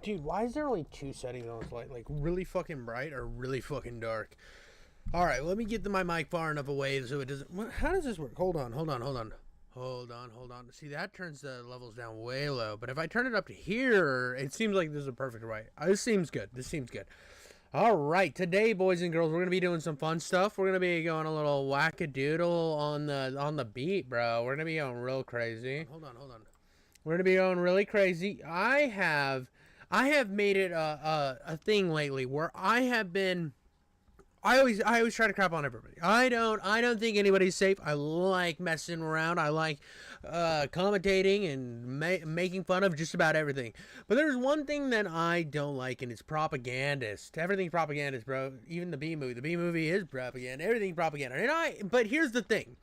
Dude, why is there only 2 settings on this light? Like, really fucking bright or really fucking dark? Alright, let me get my mic far enough away so it doesn't... How does this work? Hold on. See, that turns the levels down way low. But if I turn it up to here, it seems like this is a perfect right. This seems good. Alright, today, boys and girls, we're going to be doing some fun stuff. We're going to be going a little wackadoodle on the beat, bro. We're going to be going real crazy. Hold on. We're going to be going really crazy. I have made it a thing lately where I always try to crap on everybody. I don't think anybody's safe. I like messing around. I like commentating and making fun of just about everything. But there's one thing that I don't like, and it's propagandist. Everything's propagandist, bro. Even the B movie. The B movie is propaganda. Everything's propaganda. But here's the thing.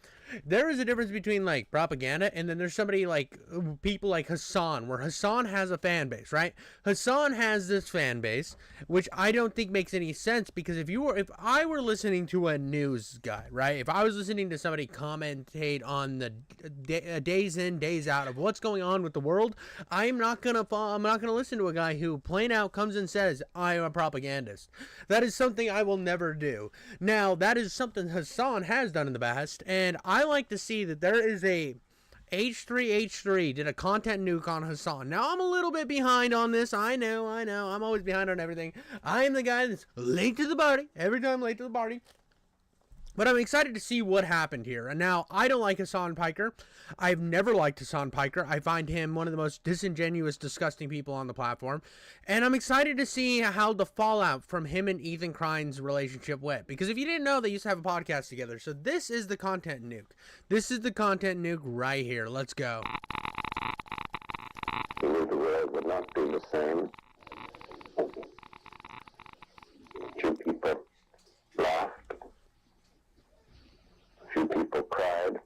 There is a difference between, like, propaganda and then there's somebody like people like Hasan, where Hasan has a fan base, right? Hasan has this fan base, which I don't think makes any sense, because if I were listening to a news guy, right? If I was listening to somebody commentate on the days in, days out of what's going on with the world, I'm not gonna listen to a guy who plain out comes and says, I am a propagandist. That is something I will never do. Now, that is something Hasan has done in the past, and I like to see that there is a H3 did a content nuke on Hasan. Now, I'm a little bit behind on this. I know. I'm always behind on everything. I am the guy that's late to the party. Every time late to the party. But I'm excited to see what happened here. And now, I don't like Hasan Piker. I've never liked Hasan Piker. I find him one of the most disingenuous, disgusting people on the platform. And I'm excited to see how the fallout from him and Ethan Krine's relationship went. Because if you didn't know, they used to have a podcast together. So this is the content nuke. This is the content nuke right here. Let's go. The world would not be the same. Two people laughed. Few people cried.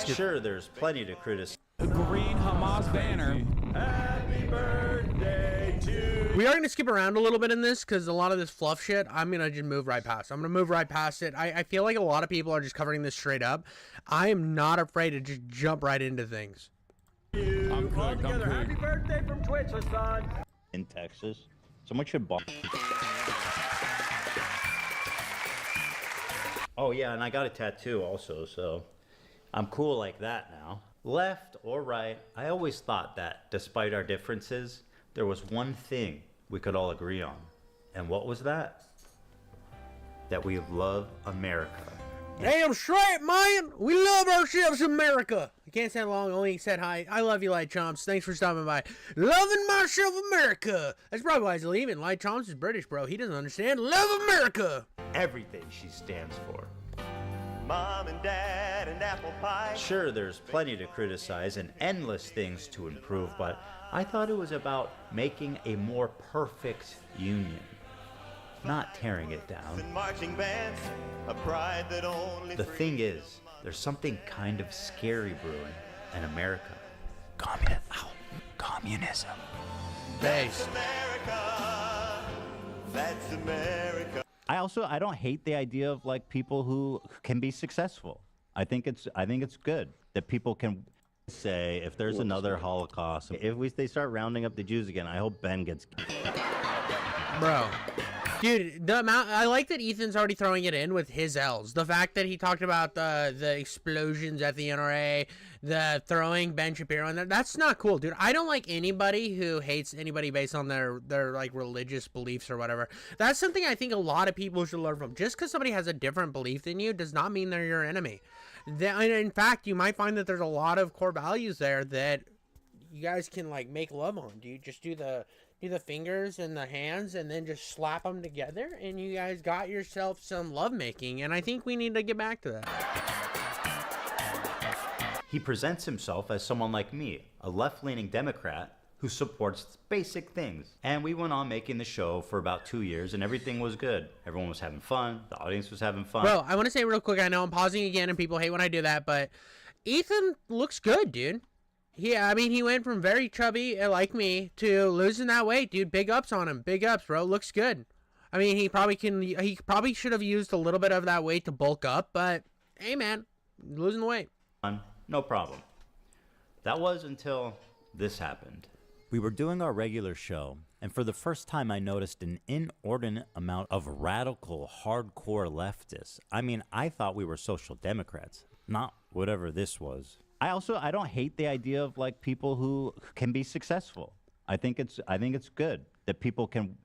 Sure, there's plenty to criticize. The green Hamas banner. Happy birthday to... We are going to skip around a little bit in this because a lot of this fluff shit, I'm going to just move right past. I'm going to move right past it. I feel like a lot of people are just covering this straight up. I am not afraid to just jump right into things. I'm cooked. Happy birthday from Twitch, Hasan. In Texas, someone should buy... Oh yeah, and I got a tattoo also, so I'm cool like that now. Left or right, I always thought that, despite our differences, there was one thing we could all agree on. And what was that? That we love America. Damn straight, man! We love ourselves America! I can't say long, only said hi. I love you, Light Chomps. Thanks for stopping by. Loving myself America! That's probably why he's leaving. Light Chomps is British, bro. He doesn't understand. Love America! Everything she stands for. Mom and Dad and apple pie. Sure, there's plenty to criticize and endless things to improve, but I thought it was about making a more perfect union, not tearing it down. And marching bands, a pride that only The thing is, there's something kind of scary brewing in America. Communism. Base. America. That's America. I don't hate the idea of like people who can be successful. I think it's good that people can say if there's another Holocaust, if they start rounding up the Jews again, I hope Ben gets... Bro. Dude, the amount, I like that Ethan's already throwing it in with his L's. The fact that he talked about the explosions at the NRA, the throwing Ben Shapiro in there, that's not cool, dude. I don't like anybody who hates anybody based on their like religious beliefs or whatever. That's something I think a lot of people should learn from. Just because somebody has a different belief than you does not mean they're your enemy. In fact, you might find that there's a lot of core values there that you guys can like make love on. Do you just do the fingers and the hands and then just slap them together and you guys got yourself some lovemaking, and I think we need to get back to that. He presents himself as someone like me, a left-leaning Democrat who supports basic things. And we went on making the show for about 2 years and everything was good. Everyone was having fun. The audience was having fun. Bro, I want to say real quick, I know I'm pausing again and people hate when I do that, but Ethan looks good, dude. Yeah, I mean, he went from very chubby, like me, to losing that weight, dude. Big ups on him. Big ups, bro. Looks good. I mean, he probably should have used a little bit of that weight to bulk up, but hey, man, losing the weight. No problem. That was until this happened. We were doing our regular show, and for the first time I noticed an inordinate amount of radical, hardcore leftists. I mean, I thought we were social democrats, not whatever this was. I don't hate the idea of like people who can be successful. I think it's good that people can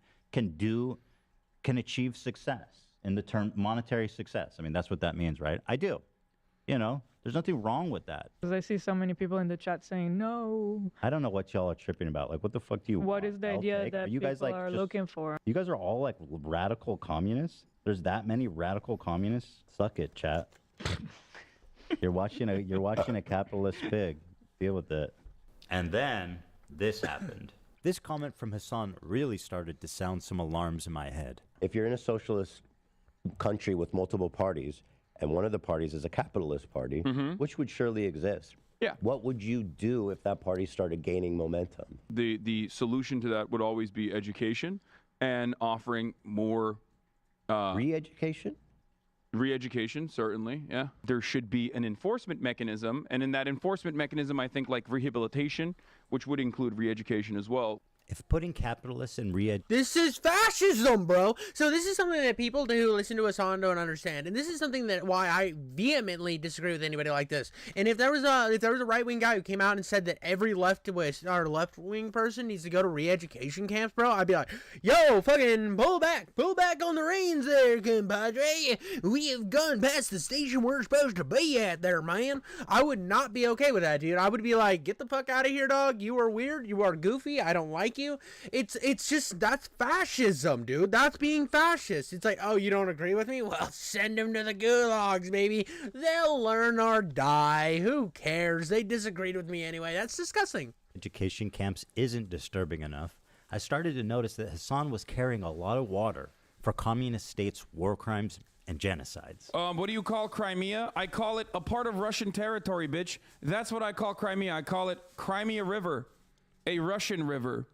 achieve success in the term monetary success. I mean, that's what that means, right? I do. You know, there's nothing wrong with that. Because I see so many people in the chat saying no. I don't know what y'all are tripping about. Like, what the fuck do you want? What is the idea that you guys, people like, are just looking for? You guys are all like radical communists? There's that many radical communists? Suck it, chat. You're watching a capitalist pig. Deal with it. And then this happened. This comment from Hasan really started to sound some alarms in my head. If you're in a socialist country with multiple parties, and one of the parties is a capitalist party, which would surely exist. Yeah. What would you do if that party started gaining momentum? The solution to that would always be education and offering more Re-education? re-education, certainly, yeah. There should be an enforcement mechanism, and in that enforcement mechanism, I think like rehabilitation, which would include re-education as well. If putting capitalists in This is fascism, bro. So this is something that people who listen to Hasan don't understand, and this is something that why I vehemently disagree with anybody like this. And if there was a right wing guy who came out and said that every left wing person needs to go to re-education camps, bro, I'd be like, yo, fucking pull back on the reins there, compadre. We have gone past the station we're supposed to be at there, man. I would not be okay with that, dude. I would be like, get the fuck out of here, dog. You are weird. You are goofy. I don't like you. It's just, that's fascism, dude. That's being fascist. It's like, oh, you don't agree with me? Well, send them to the gulags, baby. They'll learn or die. Who cares? They disagreed with me anyway. That's disgusting. Education camps isn't disturbing enough. I started to notice that Hasan was carrying a lot of water for communist states' war crimes and genocides. What do you call Crimea? I call it a part of Russian territory, bitch. That's what I call Crimea. I call it Crimea River, a Russian river.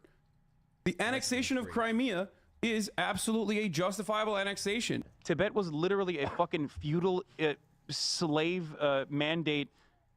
The annexation of Crimea is absolutely a justifiable annexation. Tibet was literally a fucking feudal slave mandate,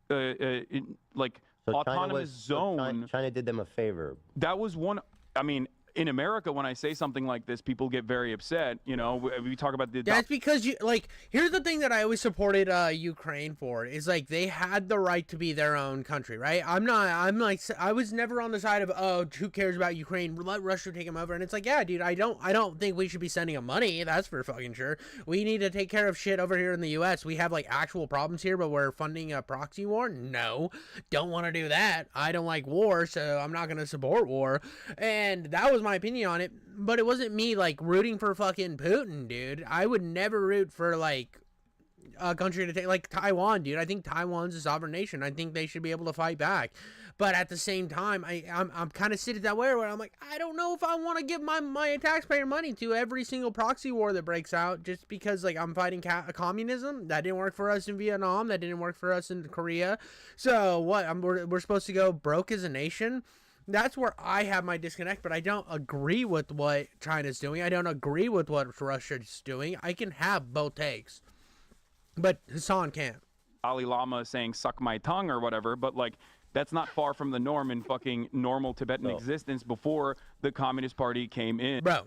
like So autonomous zone. China did them a favor. That was one. I mean, in America, when I say something like this, people get very upset. You know, we talk about the. That's because you like. Here's the thing that I always supported Ukraine for is like they had the right to be their own country, right? I was never on the side of, oh, who cares about Ukraine? Let Russia take them over. And it's like, yeah, dude, I don't think we should be sending them money. That's for fucking sure. We need to take care of shit over here in the U.S. We have like actual problems here, but we're funding a proxy war. No, don't want to do that. I don't like war, so I'm not gonna support war. And that was my opinion on it, but it wasn't me like rooting for fucking Putin, dude. I would never root for like a country to take like Taiwan, dude. I think Taiwan's a sovereign nation. I think they should be able to fight back. But at the same time, I'm kind of sitting that way where I'm like, I don't know if I want to give my taxpayer money to every single proxy war that breaks out just because like I'm fighting communism. That didn't work for us in Vietnam. That didn't work for us in Korea. So what? We're supposed to go broke as a nation? That's where I have my disconnect, but I don't agree with what China's doing. I don't agree with what Russia's doing. I can have both takes, but Hasan can't. Dalai Lama saying "suck my tongue" or whatever, but like that's not far from the norm in fucking normal Tibetan existence before the Communist Party came in. Bro,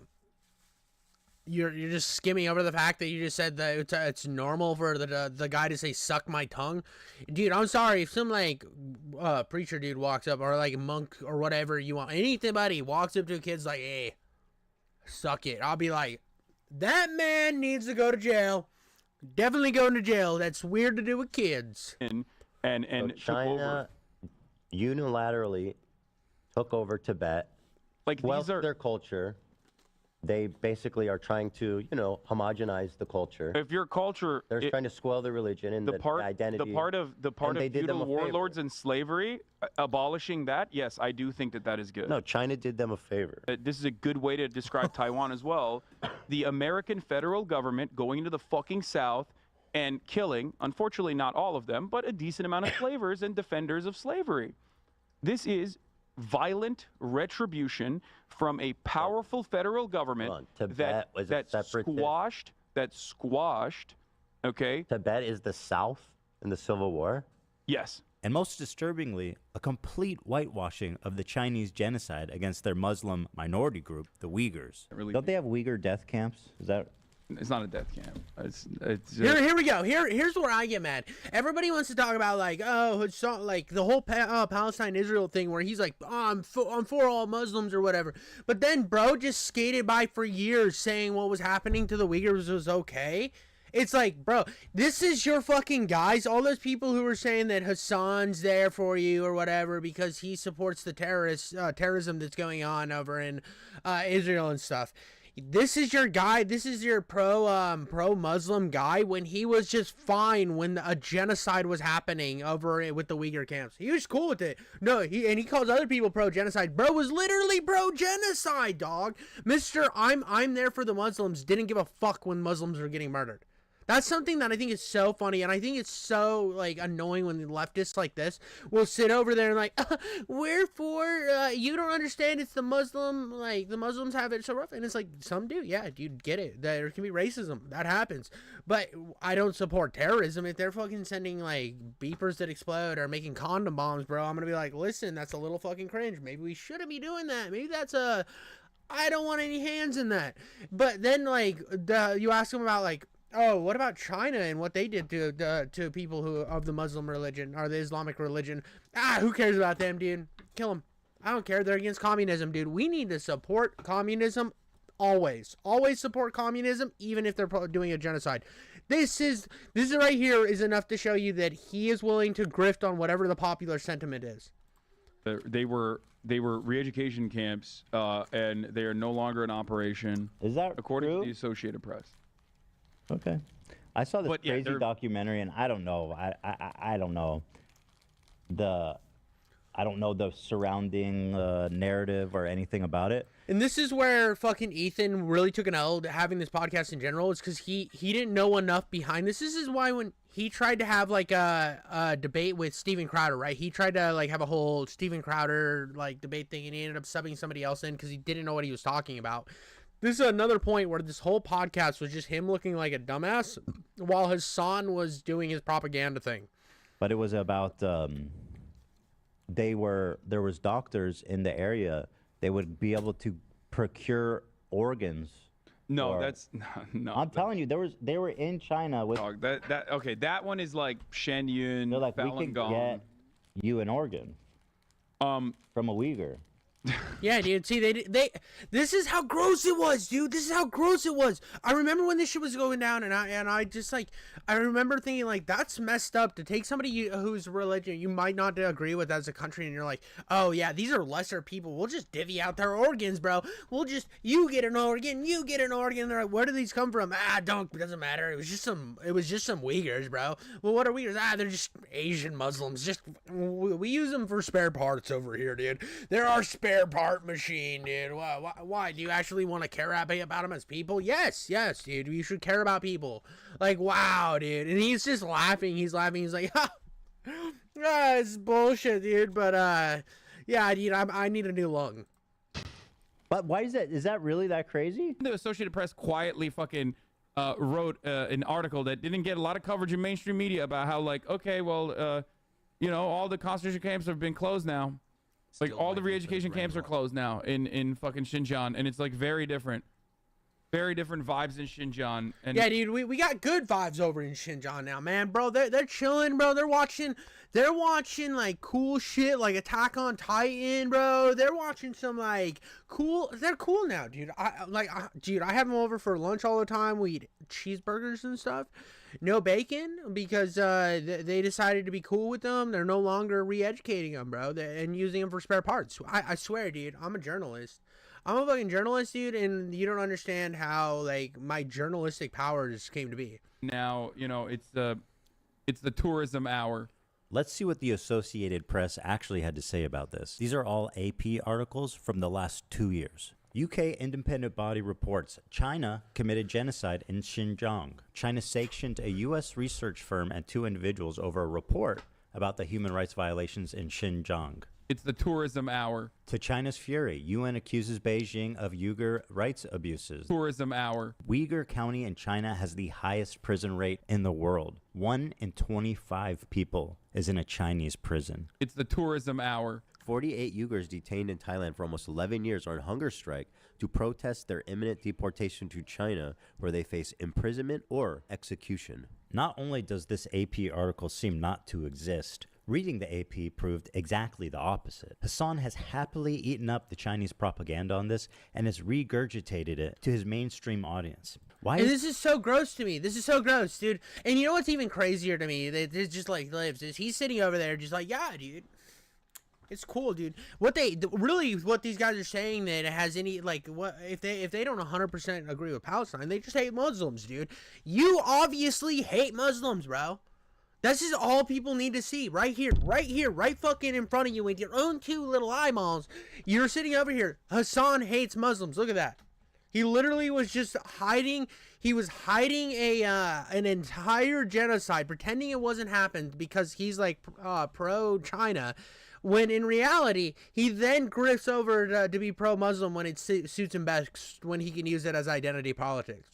you're just skimming over the fact that you just said that it's normal for the guy to say "suck my tongue." Dude, I'm sorry if some like preacher dude walks up, or like a monk or whatever you want, anybody walks up to a kid's like, "Hey, suck it." I'll be like, that man needs to go to jail. Definitely going to jail. That's weird to do with kids. And So China unilaterally took over Tibet, like well, these are their culture. They basically are trying to, homogenize the culture. if your culture They're trying to spoil the religion and the identity. the part of they did them feudal a favor. warlords and slavery, abolishing that, yes, I do think that is good. No, China did them a favor. This is a good way to describe Taiwan as well. The American federal government going into the fucking South and killing, unfortunately not all of them, but a decent amount of slavers and defenders of slavery. This is violent retribution from a powerful federal government Tibet was a separatist. that squashed, okay? Tibet is the South in the Civil War. Yes. and most disturbingly, a complete whitewashing of the Chinese genocide against their Muslim minority group, the Uyghurs. Don't they have Uyghur death camps? Is that? It's not a death camp. Here we go. Here's where I get mad. Everybody wants to talk about like, oh, it's so, like the whole Palestine-Israel thing, where he's like, oh, I'm for all Muslims or whatever. But then, bro, just skated by for years saying what was happening to the Uyghurs was okay. It's like, bro, this is your fucking guys. All those people who were saying that Hasan's there for you or whatever because he supports the terrorism that's going on over in Israel and stuff. This is your guy. This is your pro-Muslim guy when he was just fine when a genocide was happening over with the Uyghur camps. He was cool with it. No, he calls other people pro-genocide. Bro was literally pro-genocide, dog. Mr. I'm there for the Muslims didn't give a fuck when Muslims were getting murdered. That's something that I think is so funny, and I think it's so, like, annoying when the leftists like this will sit over there and like, we're for, you don't understand, it's the Muslim, like, the Muslims have it so rough, and it's like, some do, yeah, dude, get it, there can be racism, that happens, but I don't support terrorism. If they're fucking sending, like, beepers that explode or making condom bombs, bro, I'm gonna be like, listen, that's a little fucking cringe, maybe we shouldn't be doing that, maybe that's I don't want any hands in that, but then, like, you ask them about, like, oh, what about China and what they did to people who of the Muslim religion or the Islamic religion? Who cares about them, dude? Kill them. I don't care. They're against communism, dude. We need to support communism always. Always support communism, even if they're doing a genocide. This right here is enough to show you that he is willing to grift on whatever the popular sentiment is. They were re-education camps, and they are no longer in operation. Is that according true? to the Associated Press? Okay. I saw this Yeah, crazy documentary, and I don't know. I don't know the surrounding narrative or anything about it. And this is where fucking Ethan really took an L to having this podcast in general. Is because he didn't know enough behind this. This is why when he tried to have like a debate with Steven Crowder, right? He tried to like have a whole Steven Crowder like debate thing, and he ended up subbing somebody else in because he didn't know what he was talking about. This is another point where this whole podcast was just him looking like a dumbass while Hasan was doing his propaganda thing. But it was about there was doctors in the area. They would be able to procure organs. No, or, that's no. I'm telling you, they were in China with. Dog, that one is like Shen Yun, They're like, we Falun could Gong. get you an organ. From a Uyghur. Yeah, dude. See, they. This is how gross it was, dude. This is how gross it was. I remember when this shit was going down, and I just like, I remember thinking like, that's messed up to take somebody whose religion you might not agree with as a country, and you're like, oh yeah, these are lesser people. We'll just divvy out their organs, bro. You get an organ, you get an organ. They're like, where do these come from? It doesn't matter. It was just some Uyghurs, bro. Well, what are Uyghurs? They're just Asian Muslims. Just we use them for spare parts over here, dude. There are spare part machine, dude. Why? Do you actually want to care about them as people? Yes, dude. You should care about people. Like, wow, dude. And he's just laughing. He's laughing. He's like, it's bullshit, dude. But yeah, dude, I need a new lung. But why is that? Is that really that crazy? The Associated Press quietly fucking wrote an article that didn't get a lot of coverage in mainstream media about how, like, okay, well, all the concentration camps have been closed now. Like, all the re-education camps are closed now in fucking Xinjiang, and it's like very different vibes in Xinjiang. And yeah, dude, we got good vibes over in Xinjiang now, man, bro. They're chilling, bro. They're watching like cool shit, like Attack on Titan, bro. They're watching some like cool. They're cool now, dude. I have them over for lunch all the time. We eat cheeseburgers and stuff. No bacon because they decided to be cool with them. They're no longer re-educating them, bro, and using them for spare parts. I swear, dude, I'm a journalist. I'm a fucking journalist, dude, and you don't understand how like my journalistic powers came to be. Now, it's the tourism hour. Let's see what the Associated Press actually had to say about this. These are all AP articles from the last 2 years. UK independent body reports China committed genocide in Xinjiang. China sanctioned a U.S. research firm and 2 individuals over a report about the human rights violations in Xinjiang. It's the tourism hour. To China's fury, UN accuses Beijing of Uyghur rights abuses. Tourism hour. Uyghur County in China has the highest prison rate in the world. 1 in 25 people is in a Chinese prison. It's the tourism hour. 48 Uyghurs detained in Thailand for almost 11 years are on hunger strike to protest their imminent deportation to China, where they face imprisonment or execution. Not only does this AP article seem not to exist, reading the AP proved exactly the opposite. Hasan has happily eaten up the Chinese propaganda on this and has regurgitated it to his mainstream audience. Why And is this is so gross to me. This is so gross, dude. And you know what's even crazier to me? That it's just like lives is he's sitting over there just like, yeah, dude. It's cool, dude. What these guys are saying that it has any like what if they don't 100% agree with Palestine, they just hate Muslims, dude. You obviously hate Muslims, bro. This is all people need to see right here, right fucking in front of you with your own two little eyeballs. You're sitting over here. Hasan hates Muslims. Look at that. He literally was just hiding. He was hiding an entire genocide, pretending it wasn't happened because he's like pro-China. When in reality, he then grifts over to be pro-Muslim when it suits him best, when he can use it as identity politics.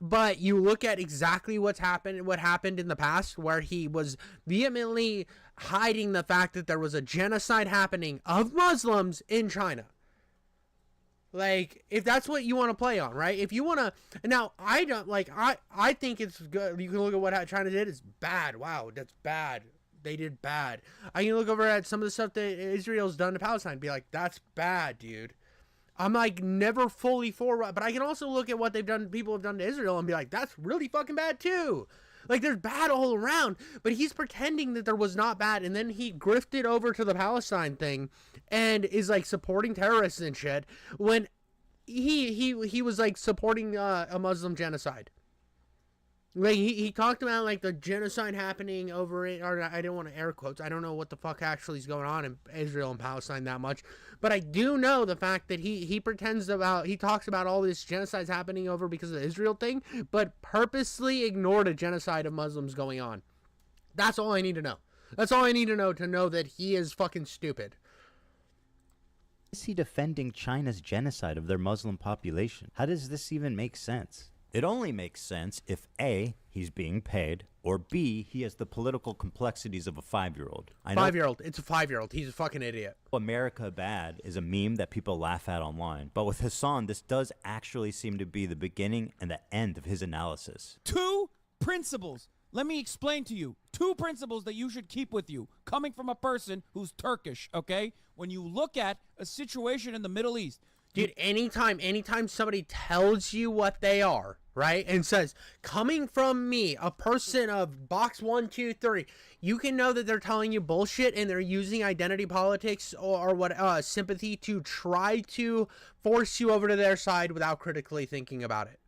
But you look at exactly what happened in the past, where he was vehemently hiding the fact that there was a genocide happening of Muslims in China. Like, if that's what you want to play on, right? If you want to... Now, I don't... Like, I think it's good. You can look at what China did. It's bad. Wow, that's bad. They did bad. I can look over at some of the stuff that Israel's done to Palestine and be like, that's bad, dude. I'm like never fully for, but I can also look at what people have done to Israel and be like, that's really fucking bad too. Like, there's bad all around, but he's pretending that there was not bad, and then he grifted over to the Palestine thing and is like supporting terrorists and shit when he was like supporting a Muslim genocide. Like, he talked about, like, the genocide happening over it, or I didn't want to air quotes. I don't know what the fuck actually is going on in Israel and Palestine that much. But I do know the fact that he talks about all this genocides happening over because of the Israel thing, but purposely ignored a genocide of Muslims going on. That's all I need to know. That's all I need to know that he is fucking stupid. is he defending China's genocide of their Muslim population? How does this even make sense? It only makes sense if A, he's being paid, or B, he has the political complexities of a 5-year-old. Five-year-old. It's a 5-year-old. He's a fucking idiot. America Bad is a meme that people laugh at online. But with Hasan, this does actually seem to be the beginning and the end of his analysis. 2 principles. Let me explain to you. 2 principles that you should keep with you, coming from a person who's Turkish, okay? When you look at a situation in the Middle East, dude, anytime somebody tells you what they are, right, and says, coming from me, a person of box 1, 2, 3, you can know that they're telling you bullshit and they're using identity politics or what sympathy to try to force you over to their side without critically thinking about it.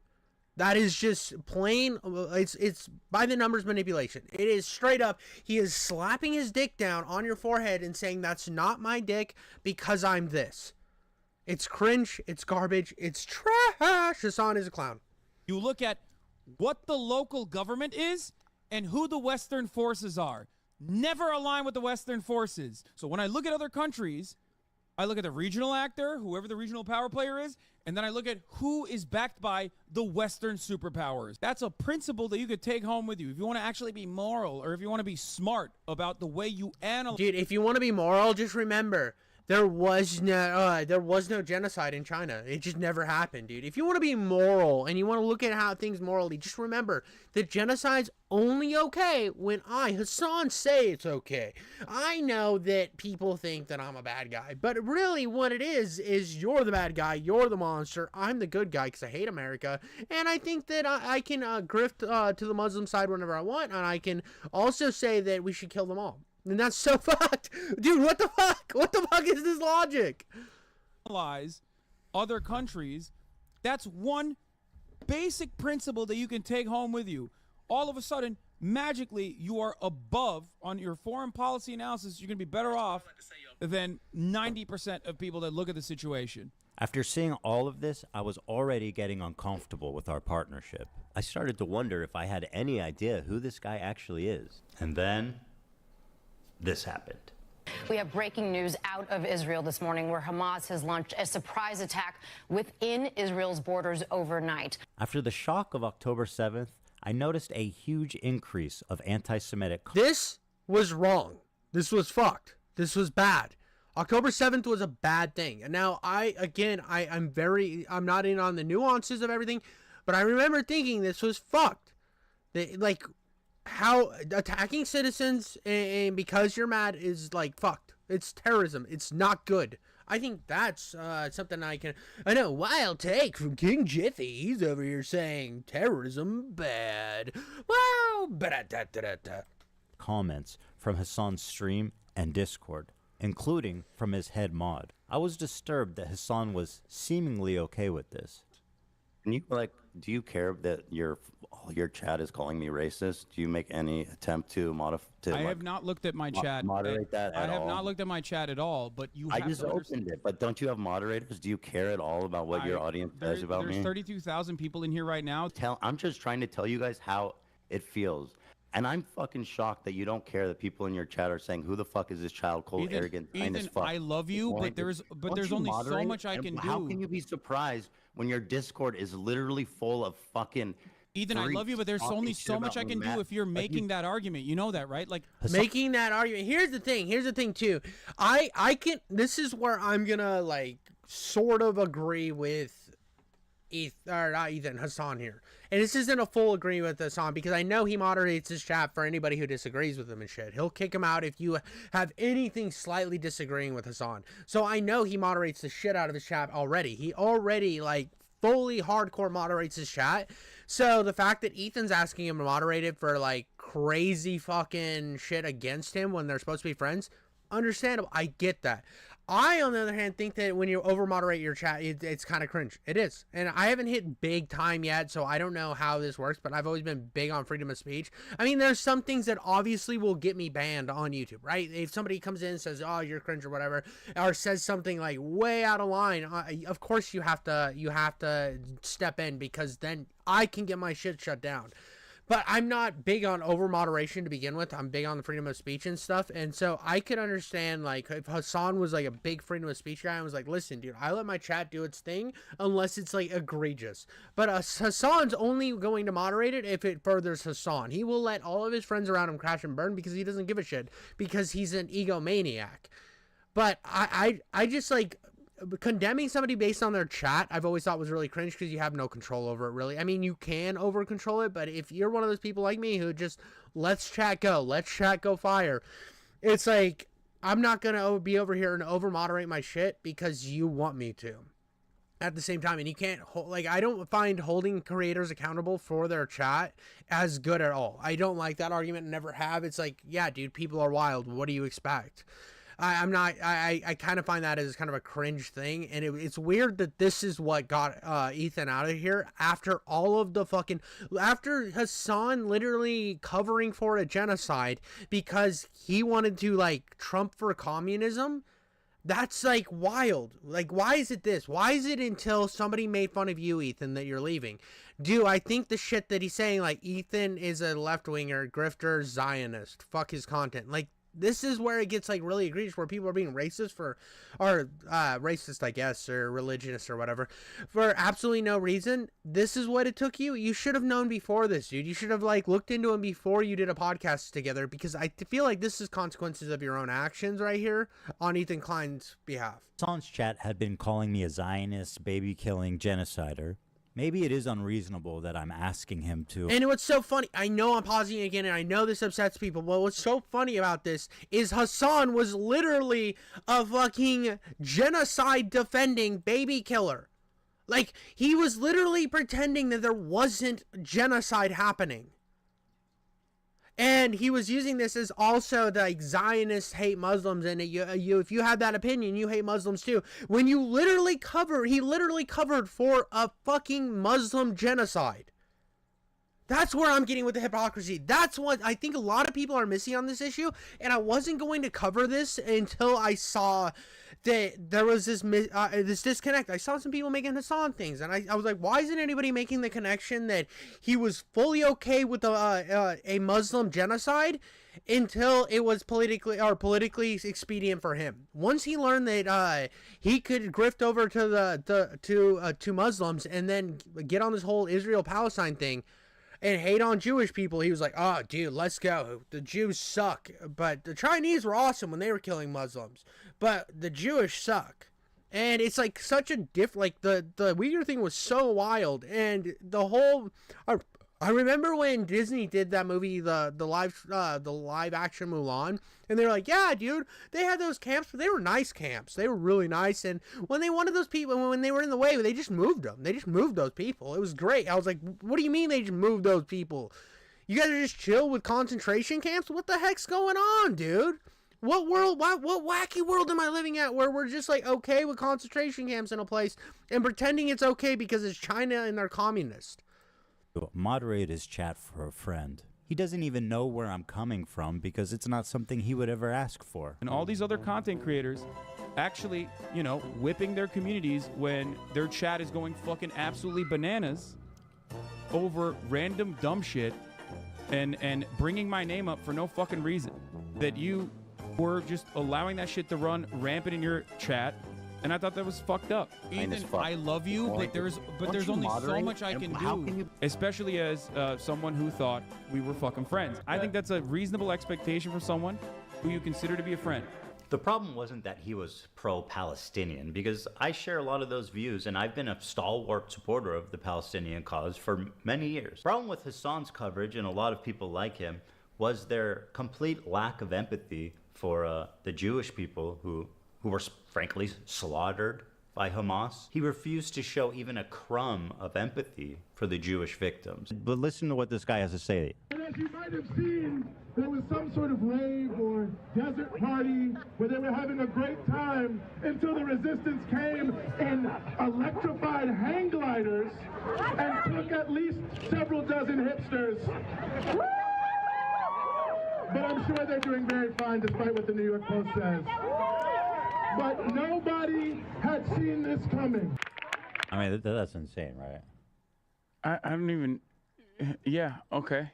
That is just plain, it's by the numbers manipulation. It is straight up, he is slapping his dick down on your forehead and saying, that's not my dick because I'm this. It's cringe, it's garbage, it's trash. Hasan is a clown. you look at what the local government is and who the Western forces are. Never align with the Western forces. So when I look at other countries, I look at the regional actor, whoever the regional power player is, and then I look at who is backed by the Western superpowers. That's a principle that you could take home with you if you want to actually be moral or if you want to be smart about the way you analyze. Dude, if you want to be moral, just remember there was no genocide in China. It just never happened, dude. If you want to be moral and you want to look at how things morally, just remember that genocide's only okay when I, Hasan, say it's okay. I know that people think that I'm a bad guy, but really what it is you're the bad guy, you're the monster, I'm the good guy because I hate America, and I think that I can grift to the Muslim side whenever I want, and I can also say that we should kill them all. And that's so fucked. Dude, what the fuck? What the fuck is this logic? Analyze other countries. That's one basic principle that you can take home with you. All of a sudden, magically, you are above on your foreign policy analysis. You're going to be better off than 90% of people that look at the situation. After seeing all of this, I was already getting uncomfortable with our partnership. I started to wonder if I had any idea who this guy actually is. And then this happened. We have breaking news out of Israel this morning where Hamas has launched a surprise attack within Israel's borders overnight. After the shock of October 7th, I noticed a huge increase of anti-Semitic. This was wrong. This was fucked. This was bad. October 7th was a bad thing. And now I'm not in on the nuances of everything, but I remember thinking this was fucked. Like, how attacking citizens and because you're mad is like fucked. It's terrorism. It's not good. I think that's something I know. Wild take from King Jiffy. He's over here saying terrorism bad. Wow. Comments from Hasan's stream and Discord, including from his head mod. I was disturbed that Hasan was seemingly okay with this. Can you do you care that your chat is calling me racist? Do you make any attempt to modify? I have not looked at my chat. Moderate that at all? I have not looked at my chat at all. But you. I just opened it. But don't you have moderators? Do you care at all about what your audience says about me? There's 32,000 people in here right now. I'm just trying to tell you guys how it feels. And I'm fucking shocked that you don't care that people in your chat are saying, "Who the fuck is this child? Cold, arrogant, as fuck." I love you, but there's only so much I can do. How can you be surprised when your Discord is literally full of fucking? Ethan, I love you, but there's only so much I can do if you're making that argument. You know that, right? Like making that argument. Here's the thing too. I can. This is where I'm gonna like sort of agree with Hasan here. And this isn't a full agreement with Hasan because I know he moderates his chat for anybody who disagrees with him and shit. He'll kick him out if you have anything slightly disagreeing with Hasan. So I know he moderates the shit out of his chat already. He already like fully hardcore moderates his chat. So the fact that Ethan's asking him to moderate it for like crazy fucking shit against him when they're supposed to be friends, understandable. I get that. I, on the other hand, think that when you over-moderate your chat, it's kind of cringe. It is. And I haven't hit big time yet, so I don't know how this works, but I've always been big on freedom of speech. I mean, there's some things that obviously will get me banned on YouTube, right? If somebody comes in and says, "Oh, you're cringe," or whatever, or says something like way out of line, of course you have to step in because then I can get my shit shut down. But I'm not big on over-moderation to begin with. I'm big on the freedom of speech and stuff. And so I could understand, like, if Hasan was, like, a big freedom of speech guy and was like, listen, dude, I let my chat do its thing unless it's, like, egregious. But Hasan's only going to moderate it if it furthers Hasan. He will let all of his friends around him crash and burn because he doesn't give a shit because he's an egomaniac. But I just, like, condemning somebody based on their chat, I've always thought was really cringe because you have no control over it, really. I mean, you can over control it, but if you're one of those people like me who just let's chat go fire, it's like I'm not gonna be over here and over moderate my shit because you want me to. At the same time, and you can't I don't find holding creators accountable for their chat as good at all. I don't like that argument, never have. It's like, yeah, dude, people are wild. What do you expect? I kind of find that as kind of a cringe thing, and it's weird that this is what got Ethan out of here after all of the after Hasan literally covering for a genocide because he wanted to like Trump for communism. That's like wild. Like, why is it this? Why is it until somebody made fun of you, Ethan, that you're leaving? I think the shit that he's saying, like, Ethan is a left-winger, grifter, Zionist. Fuck his content. Like, this is where it gets like really egregious, where people are being racist racist, I guess, or religious or whatever, for absolutely no reason. This is what it took you. You should have known before this, dude. You should have like looked into him before you did a podcast together, because I feel like this is consequences of your own actions right here on Ethan Klein's behalf. Hasan's chat had been calling me a Zionist, baby-killing genocider. Maybe it is unreasonable that I'm asking him to. And what's so funny, I know I'm pausing again, and I know this upsets people, but what's so funny about this is Hasan was literally a fucking genocide-defending baby killer. Like, he was literally pretending that there wasn't genocide happening. And he was using this as also the like, Zionists hate Muslims, and if you have that opinion, you hate Muslims too. When you literally he literally covered for a fucking Muslim genocide. That's where I'm getting with the hypocrisy. That's what I think a lot of people are missing on this issue, and I wasn't going to cover this until I saw that there was this disconnect. I saw some people making Hasan things, and I was like, why isn't anybody making the connection that he was fully okay with a Muslim genocide until it was politically expedient for him. Once he learned that he could grift over to Muslims and then get on this whole Israel-Palestine thing and hate on Jewish people, he was like, oh, dude, let's go. The Jews suck. But the Chinese were awesome when they were killing Muslims. But the Jewish suck. And it's like such a like the Uyghur thing was so wild. And the whole... I remember when Disney did that movie, the live action Mulan, and they were like, yeah, dude, they had those camps, but they were nice camps. They were really nice. And when they wanted those people, when they were in the way, they just moved them. They just moved those people. It was great. I was like, what do you mean they just moved those people? You guys are just chill with concentration camps? What the heck's going on, dude? What world, what wacky world am I living at where we're just like okay with concentration camps in a place and pretending it's okay because it's China and they're communist? Moderate his chat for a friend. He doesn't even know where I'm coming from because it's not something he would ever ask for. And all these other content creators actually, you know, whipping their communities when their chat is going fucking absolutely bananas over random dumb shit and bringing my name up for no fucking reason. That you were just allowing that shit to run rampant in your chat. And I thought that was fucked up. Ethan, I love you, but there's only so much I can do. Especially as someone who thought we were fucking friends. I think that's a reasonable expectation for someone who you consider to be a friend. The problem wasn't that he was pro-Palestinian, because I share a lot of those views, and I've been a stalwart supporter of the Palestinian cause for many years. The problem with Hasan's coverage, and a lot of people like him, was their complete lack of empathy for the Jewish people who were frankly slaughtered by Hamas. He refused to show even a crumb of empathy for the Jewish victims. But listen to what this guy has to say. And as you might have seen, there was some sort of rave or desert party where they were having a great time until the resistance came in electrified hang gliders and took at least several dozen hipsters. But I'm sure they're doing very fine despite what the New York Post says. But nobody had seen this coming. I mean, that's insane, right? I don't even... Yeah, okay.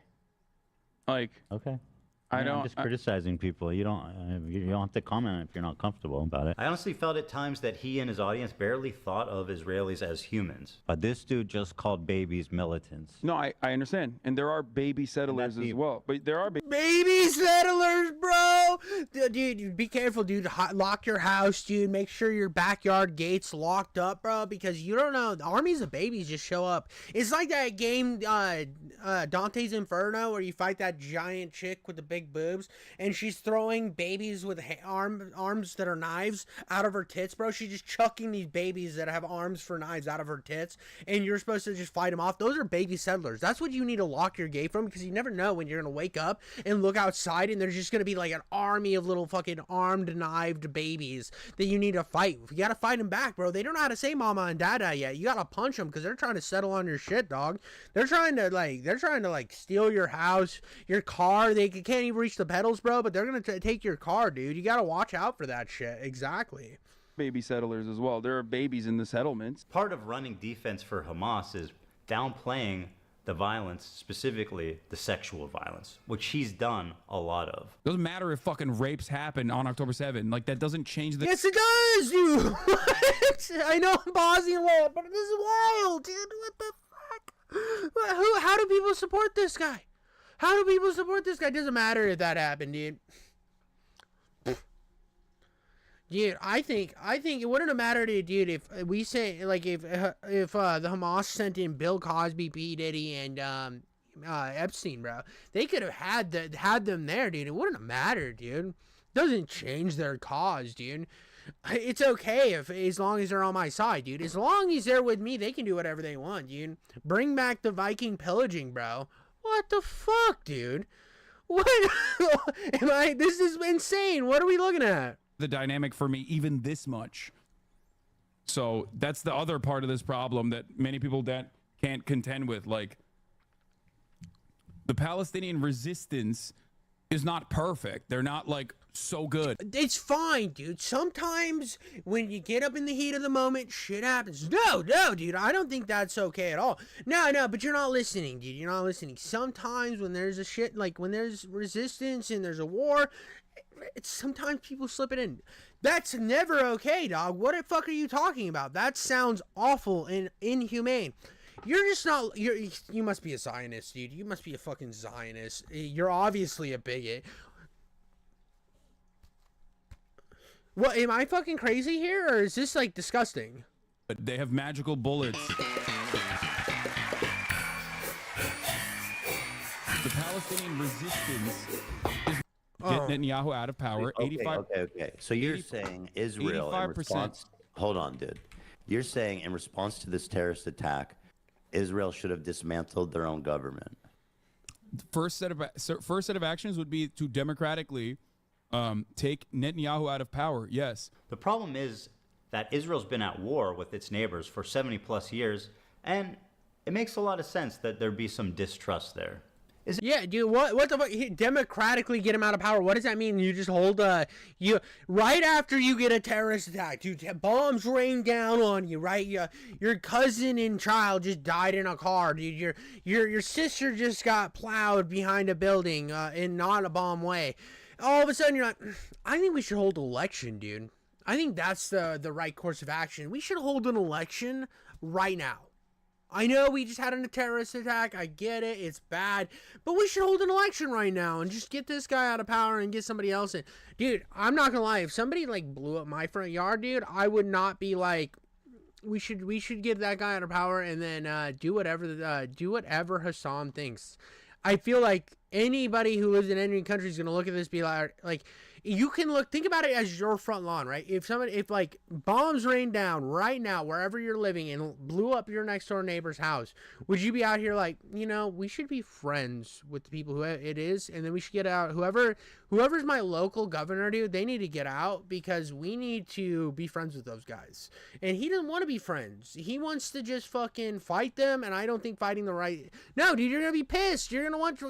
Like... Okay. I don't... I'm just criticizing people. You don't have to comment if you're not comfortable about it. I honestly felt at times that he and his audience barely thought of Israelis as humans. But this dude just called babies militants. No, I understand. And there are baby settlers as well. But there are baby settlers, bro! Dude, be careful, dude. Lock your house, dude. Make sure your backyard gate's locked up, bro, because you don't know. The armies of babies just show up. It's like that game, Dante's Inferno, where you fight that giant chick with the big boobs, and she's throwing babies with arms that are knives out of her tits, bro. She's just chucking these babies that have arms for knives out of her tits, and you're supposed to just fight them off. Those are baby settlers. That's what you need to lock your gate from, because you never know when you're gonna wake up and look outside and there's just gonna be like an army of little fucking armed, knived babies that you need to fight. You gotta fight them back, bro. They don't know how to say mama and dada yet. You gotta punch them because they're trying to settle on your shit, dog. They're trying to steal your house, your car. They can't even reach the pedals, bro, but they're gonna take your car, dude. You gotta watch out for that shit. Exactly. Baby settlers as well. There are babies in the settlements. Part of running defense for Hamas is downplaying the violence, specifically the sexual violence, which he's done a lot of. Doesn't matter if fucking rapes happen on October 7th. Like, that doesn't change the... Yes, it does, dude! I know I'm pausing a lot, but this is wild, dude. What the fuck? How do people support this guy? How do people support this guy? Doesn't matter if that happened, dude. Dude, I think it wouldn't have mattered, dude, if we say, like, if the Hamas sent in Bill Cosby, P. Diddy, and Epstein, bro, they could have had them there, dude. It wouldn't have mattered, dude. Doesn't change their cause, dude. It's okay as long as they're on my side, dude. As long as they're with me, they can do whatever they want, dude. Bring back the Viking pillaging, bro. What the fuck, dude? What? This is insane. What are we looking at? The dynamic for me even this much. So that's the other part of this problem that many people that can't contend with. Like, The Palestinian resistance is not perfect. They're not like so good. It's fine, dude. Sometimes when you get up in the heat of the moment, shit happens. No, dude. I don't think that's okay at all. No, but you're not listening, dude. You're not listening. Sometimes when there's a shit, like when there's resistance and there's a war, sometimes people slip it in. That's never okay, dog. What the fuck are you talking about? That sounds awful and inhumane. You're just not. You must be a Zionist, dude. You must be a fucking Zionist. You're obviously a bigot. What, am I fucking crazy here, or is this like disgusting? They have magical bullets. The Palestinian resistance is get Netanyahu out of power. Okay. So you're saying Israel in 85%. response? Hold on, dude. You're saying in response to this terrorist attack, Israel should have dismantled their own government. First set of actions would be to democratically take Netanyahu out of power. Yes. The problem is that Israel's been at war with its neighbors for 70 plus years, and it makes a lot of sense that there'd be some distrust there. Yeah, dude, what the fuck? Democratically get him out of power. What does that mean? You just hold you right after you get a terrorist attack, dude, bombs rain down on you, right? Your cousin and child just died in a car, dude. Your sister just got plowed behind a building in not a bomb way. All of a sudden you're like, I think we should hold an election, dude. I think that's the right course of action. We should hold an election right now. I know we just had a terrorist attack. I get it. It's bad. But we should hold an election right now and just get this guy out of power and get somebody else in. Dude, I'm not going to lie. If somebody, like, blew up my front yard, dude, I would not be like, we should get that guy out of power and then do whatever Hasan thinks. I feel like anybody who lives in any country is going to look at this be like, you can think about it as your front lawn, right? If like bombs rain down right now wherever you're living and blew up your next door neighbor's house, would you be out here like, we should be friends with the people who it is, and then we should get out whoever's my local governor, dude, they need to get out because we need to be friends with those guys. And he doesn't want to be friends. He wants to just fucking fight them, and I don't think fighting the right. No, dude, you're gonna be pissed. You're gonna want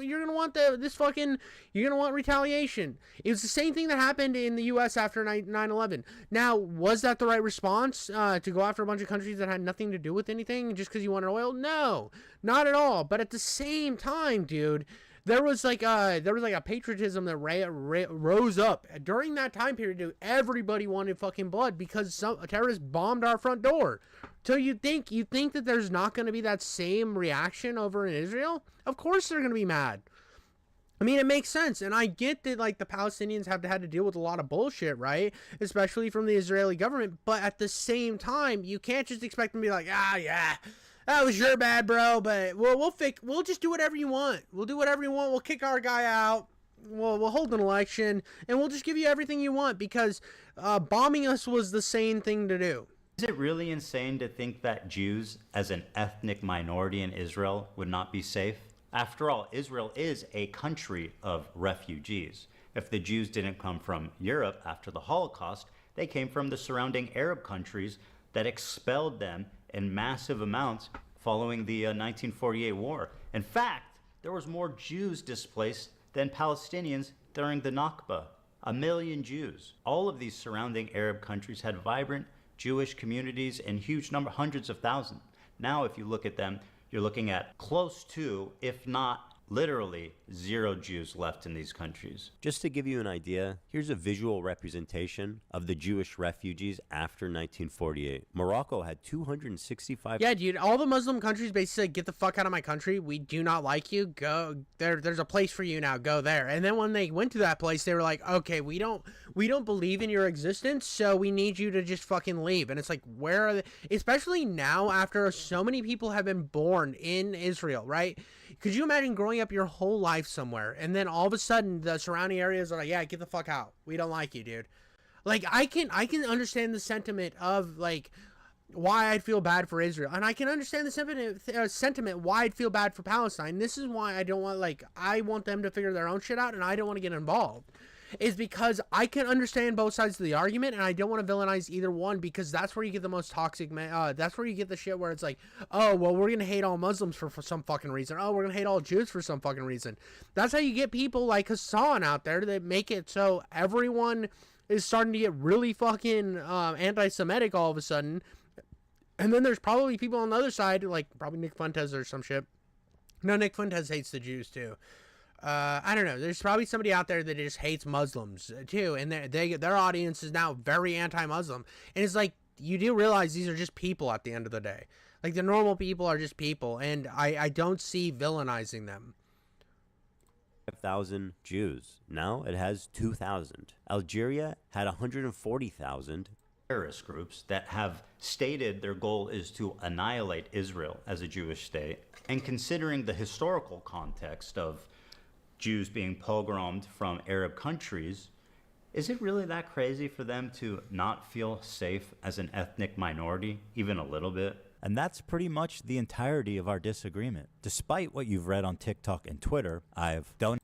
retaliation. It was the same thing that happened in the U.S. after 9/11. Now, was that the right response to go after a bunch of countries that had nothing to do with anything just because you wanted oil? No, not at all. But at the same time, dude, there was like a patriotism that rose up during that time period. Dude, everybody wanted fucking blood because some terrorists bombed our front door. So you think that there's not going to be that same reaction over in Israel? Of course they're going to be mad. I mean, it makes sense, and I get that, like, the Palestinians have had to deal with a lot of bullshit, right? Especially from the Israeli government, but at the same time, you can't just expect them to be like, yeah, that was your bad, bro, but we'll just do whatever you want. We'll do whatever you want. We'll kick our guy out. We'll hold an election, and we'll just give you everything you want because bombing us was the sane thing to do. Is it really insane to think that Jews, as an ethnic minority in Israel, would not be safe? After all, Israel is a country of refugees. If the Jews didn't come from Europe after the Holocaust, they came from the surrounding Arab countries that expelled them in massive amounts following the 1948 war. In fact, there was more Jews displaced than Palestinians during the Nakba. 1 million Jews. All of these surrounding Arab countries had vibrant Jewish communities in huge number, hundreds of thousands. Now, if you look at them, you're looking at close to, if not literally, 0 Jews left in these countries. Just to give you an idea, here's a visual representation of the Jewish refugees after 1948. Morocco had 265... Yeah, dude, all the Muslim countries basically said, get the fuck out of my country. We do not like you. Go there. There's a place for you now. Go there. And then when they went to that place, they were like, okay, we don't believe in your existence, so we need you to just fucking leave. And it's like, where are they? Especially now after so many people have been born in Israel, right? Could you imagine growing up your whole life somewhere and then all of a sudden the surrounding areas are like, yeah, get the fuck out. We don't like you, dude. Like, I can understand the sentiment of, like, why I'd feel bad for Israel. And I can understand the sentiment why I'd feel bad for Palestine. This is why I don't want, like, I want them to figure their own shit out and I don't want to get involved. is because I can understand both sides of the argument, and I don't want to villainize either one, because that's where you get the most toxic, that's where you get the shit where it's like, oh, well, we're going to hate all Muslims for some fucking reason. Oh, we're going to hate all Jews for some fucking reason. That's how you get people like Hasan out there that make it so everyone is starting to get really fucking anti-Semitic all of a sudden. And then there's probably people on the other side, like probably Nick Fuentes or some shit. No, Nick Fuentes hates the Jews too. I don't know. There's probably somebody out there that just hates Muslims too, and their audience is now very anti-Muslim. And it's like, you do realize these are just people at the end of the day. Like, the normal people are just people, and I don't see villainizing them. 5,000 Jews. Now it has 2,000. Algeria had 140,000. Terrorist groups that have stated their goal is to annihilate Israel as a Jewish state, and considering the historical context of Jews being pogromed from Arab countries, is it really that crazy for them to not feel safe as an ethnic minority, even a little bit? And that's pretty much the entirety of our disagreement. Despite what you've read on TikTok and Twitter, I've done.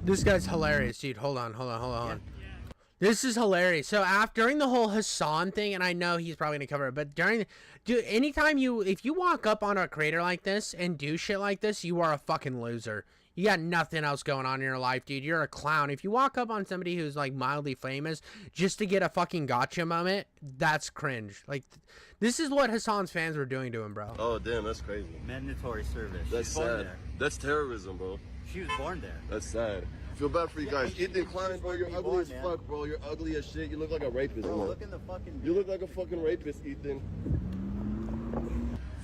This guy's hilarious, dude. Hold on. This is hilarious. So during the whole Hasan thing, and I know he's probably gonna cover it, but anytime if you walk up on a creator like this and do shit like this, you are a fucking loser. You got nothing else going on in your life, dude. You're a clown. If you walk up on somebody who's like mildly famous just to get a fucking gotcha moment, that's cringe. Like, this is what Hasan's fans were doing to him, bro. Oh, damn, that's crazy. Mandatory service. That's sad. That's terrorism, bro. She was born there. That's sad. Feel bad for you guys. Ethan Klein, bro, you're ugly as fuck, bro. You're ugly as shit. You look like a rapist, bro. Look in the fucking... You look like a fucking rapist, Ethan.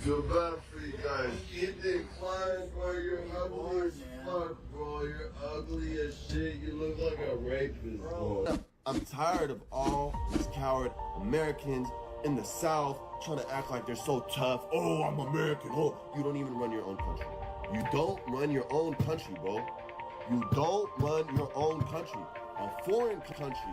Feel bad for you guys. Ethan Klein, bro, you're ugly as fuck, bro. You're ugly as shit. You look like a rapist, bro. I'm tired of all these coward Americans in the South trying to act like they're so tough. Oh, I'm American. Oh, you don't even run your own country. You don't run your own country, bro. You don't run your own country. A foreign country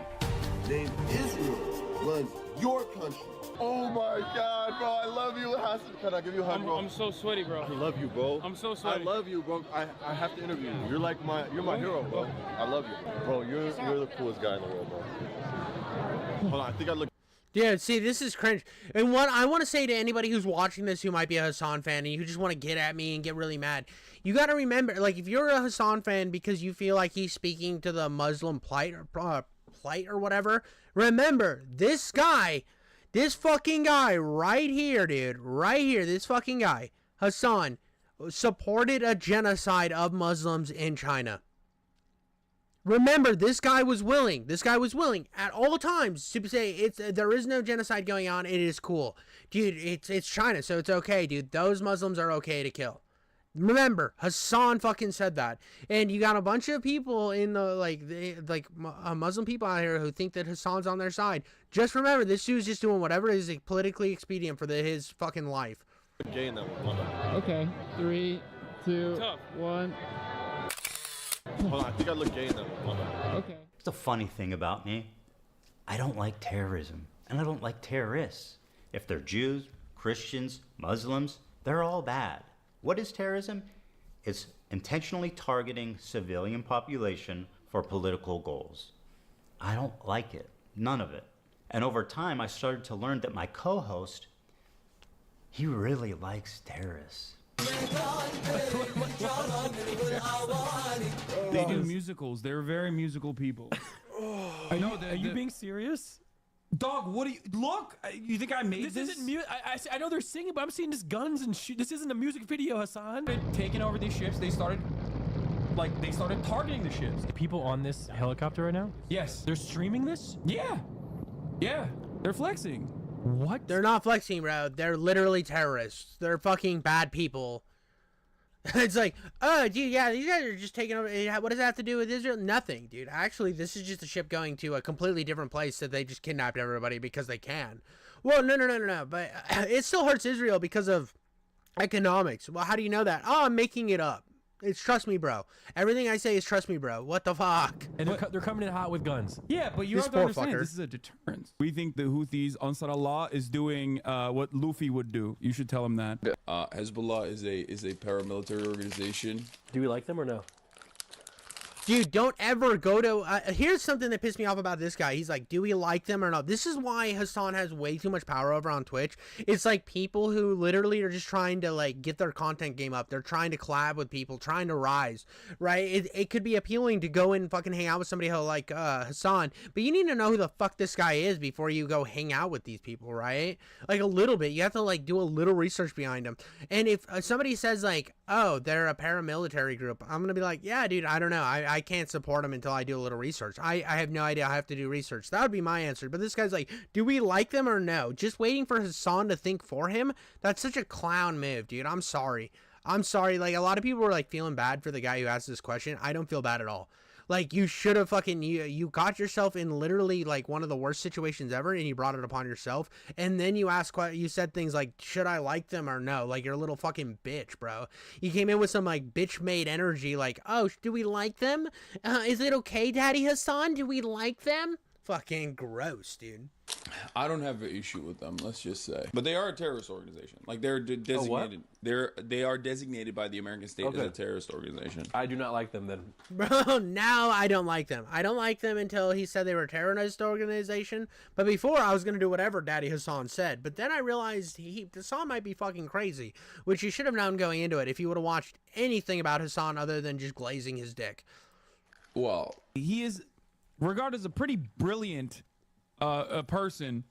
named Israel runs your country. Oh my God, bro, I love you, Hasan. Can I give you a hug, bro? I'm so sweaty, bro. I love you, bro. I'm so sweaty. I love you, bro. I have to interview you. You're my hero, bro. I love you, bro. You're the coolest guy in the world, bro. Hold on, I think I look. Yeah, see, this is cringe. And what I want to say to anybody who's watching this who might be a Hasan fan and you just want to get at me and get really mad, you got to remember, like, if you're a Hasan fan because you feel like he's speaking to the Muslim plight or whatever, remember, this fucking guy right here, dude, right here, this fucking guy, Hasan, supported a genocide of Muslims in China. Remember, this guy was willing at all times to say there is no genocide going on. It is cool, dude. It's China, so it's okay, dude. Those Muslims are okay to kill. Remember, Hasan fucking said that, and you got a bunch of people in the Muslim people out here who think that Hasan's on their side. Just remember, this dude's just doing whatever is politically expedient for his fucking life. Okay, 3, 2, 1. Hold on, I think I look gay in that one. Okay. It's the funny thing about me. I don't like terrorism, and I don't like terrorists. If they're Jews, Christians, Muslims, they're all bad. What is terrorism? It's intentionally targeting civilian population for political goals. I don't like it. None of it. And over time, I started to learn that my co-host, he really likes terrorists. They do musicals. They're very musical people. I know. Are you being serious? Dog, what do you look? You think I made this? This isn't music. I know they're singing, but I'm seeing just guns and shit. This isn't a music video, Hasan. Taking over these ships, they started targeting the ships. People on this helicopter right now? Yes. They're streaming this? Yeah. They're flexing. What? They're not flexing, bro. They're literally terrorists. They're fucking bad people. It's like, oh, dude, yeah, these guys are just taking over. What does that have to do with Israel? Nothing, dude. Actually, this is just a ship going to a completely different place that they just kidnapped everybody because they can. Well, no. But it still hurts Israel because of economics. Well, how do you know that? Oh, I'm making it up. It's trust me, bro. Everything I say is trust me, bro. What the fuck? And they're coming in hot with guns. Yeah, but you have to understand, this is a deterrent. We think the Houthis, Ansar Allah, is doing what Luffy would do. You should tell him that. Hezbollah is a paramilitary organization. Do we like them or no? Dude, don't ever go to... here's something that pissed me off about this guy. He's like, do we like them or not? This is why Hasan has way too much power over on Twitch. It's like people who literally are just trying to, like, get their content game up. They're trying to collab with people, trying to rise, right? It could be appealing to go and fucking hang out with somebody like Hasan, but you need to know who the fuck this guy is before you go hang out with these people, right? Like, a little bit. You have to, like, do a little research behind them. And if somebody says, like, oh, they're a paramilitary group, I'm gonna be like, yeah, dude, I don't know. I can't support them until I do a little research. I have no idea. I have to do research. That would be my answer. But this guy's like, do we like them or no? Just waiting for Hasan to think for him? That's such a clown move, dude. I'm sorry. I'm sorry. Like, a lot of people were, like, feeling bad for the guy who asked this question. I don't feel bad at all. Like, you should have fucking, you got yourself in literally, like, one of the worst situations ever, and you brought it upon yourself, and then you said things like, should I like them or no? Like, you're a little fucking bitch, bro. You came in with some, like, bitch-made energy, like, oh, do we like them? Is it okay, Daddy Hasan? Do we like them? Fucking gross, dude. I don't have an issue with them, let's just say. But they are a terrorist organization. Like, they're designated. They are designated by the American state as a terrorist organization. I do not like them then. Bro, now I don't like them. I don't like them until he said they were a terrorist organization. But before, I was going to do whatever Daddy Hasan said. But then I realized Hasan might be fucking crazy, which you should have known going into it if you would have watched anything about Hasan other than just glazing his dick. Well, he is regarded as a pretty brilliant a person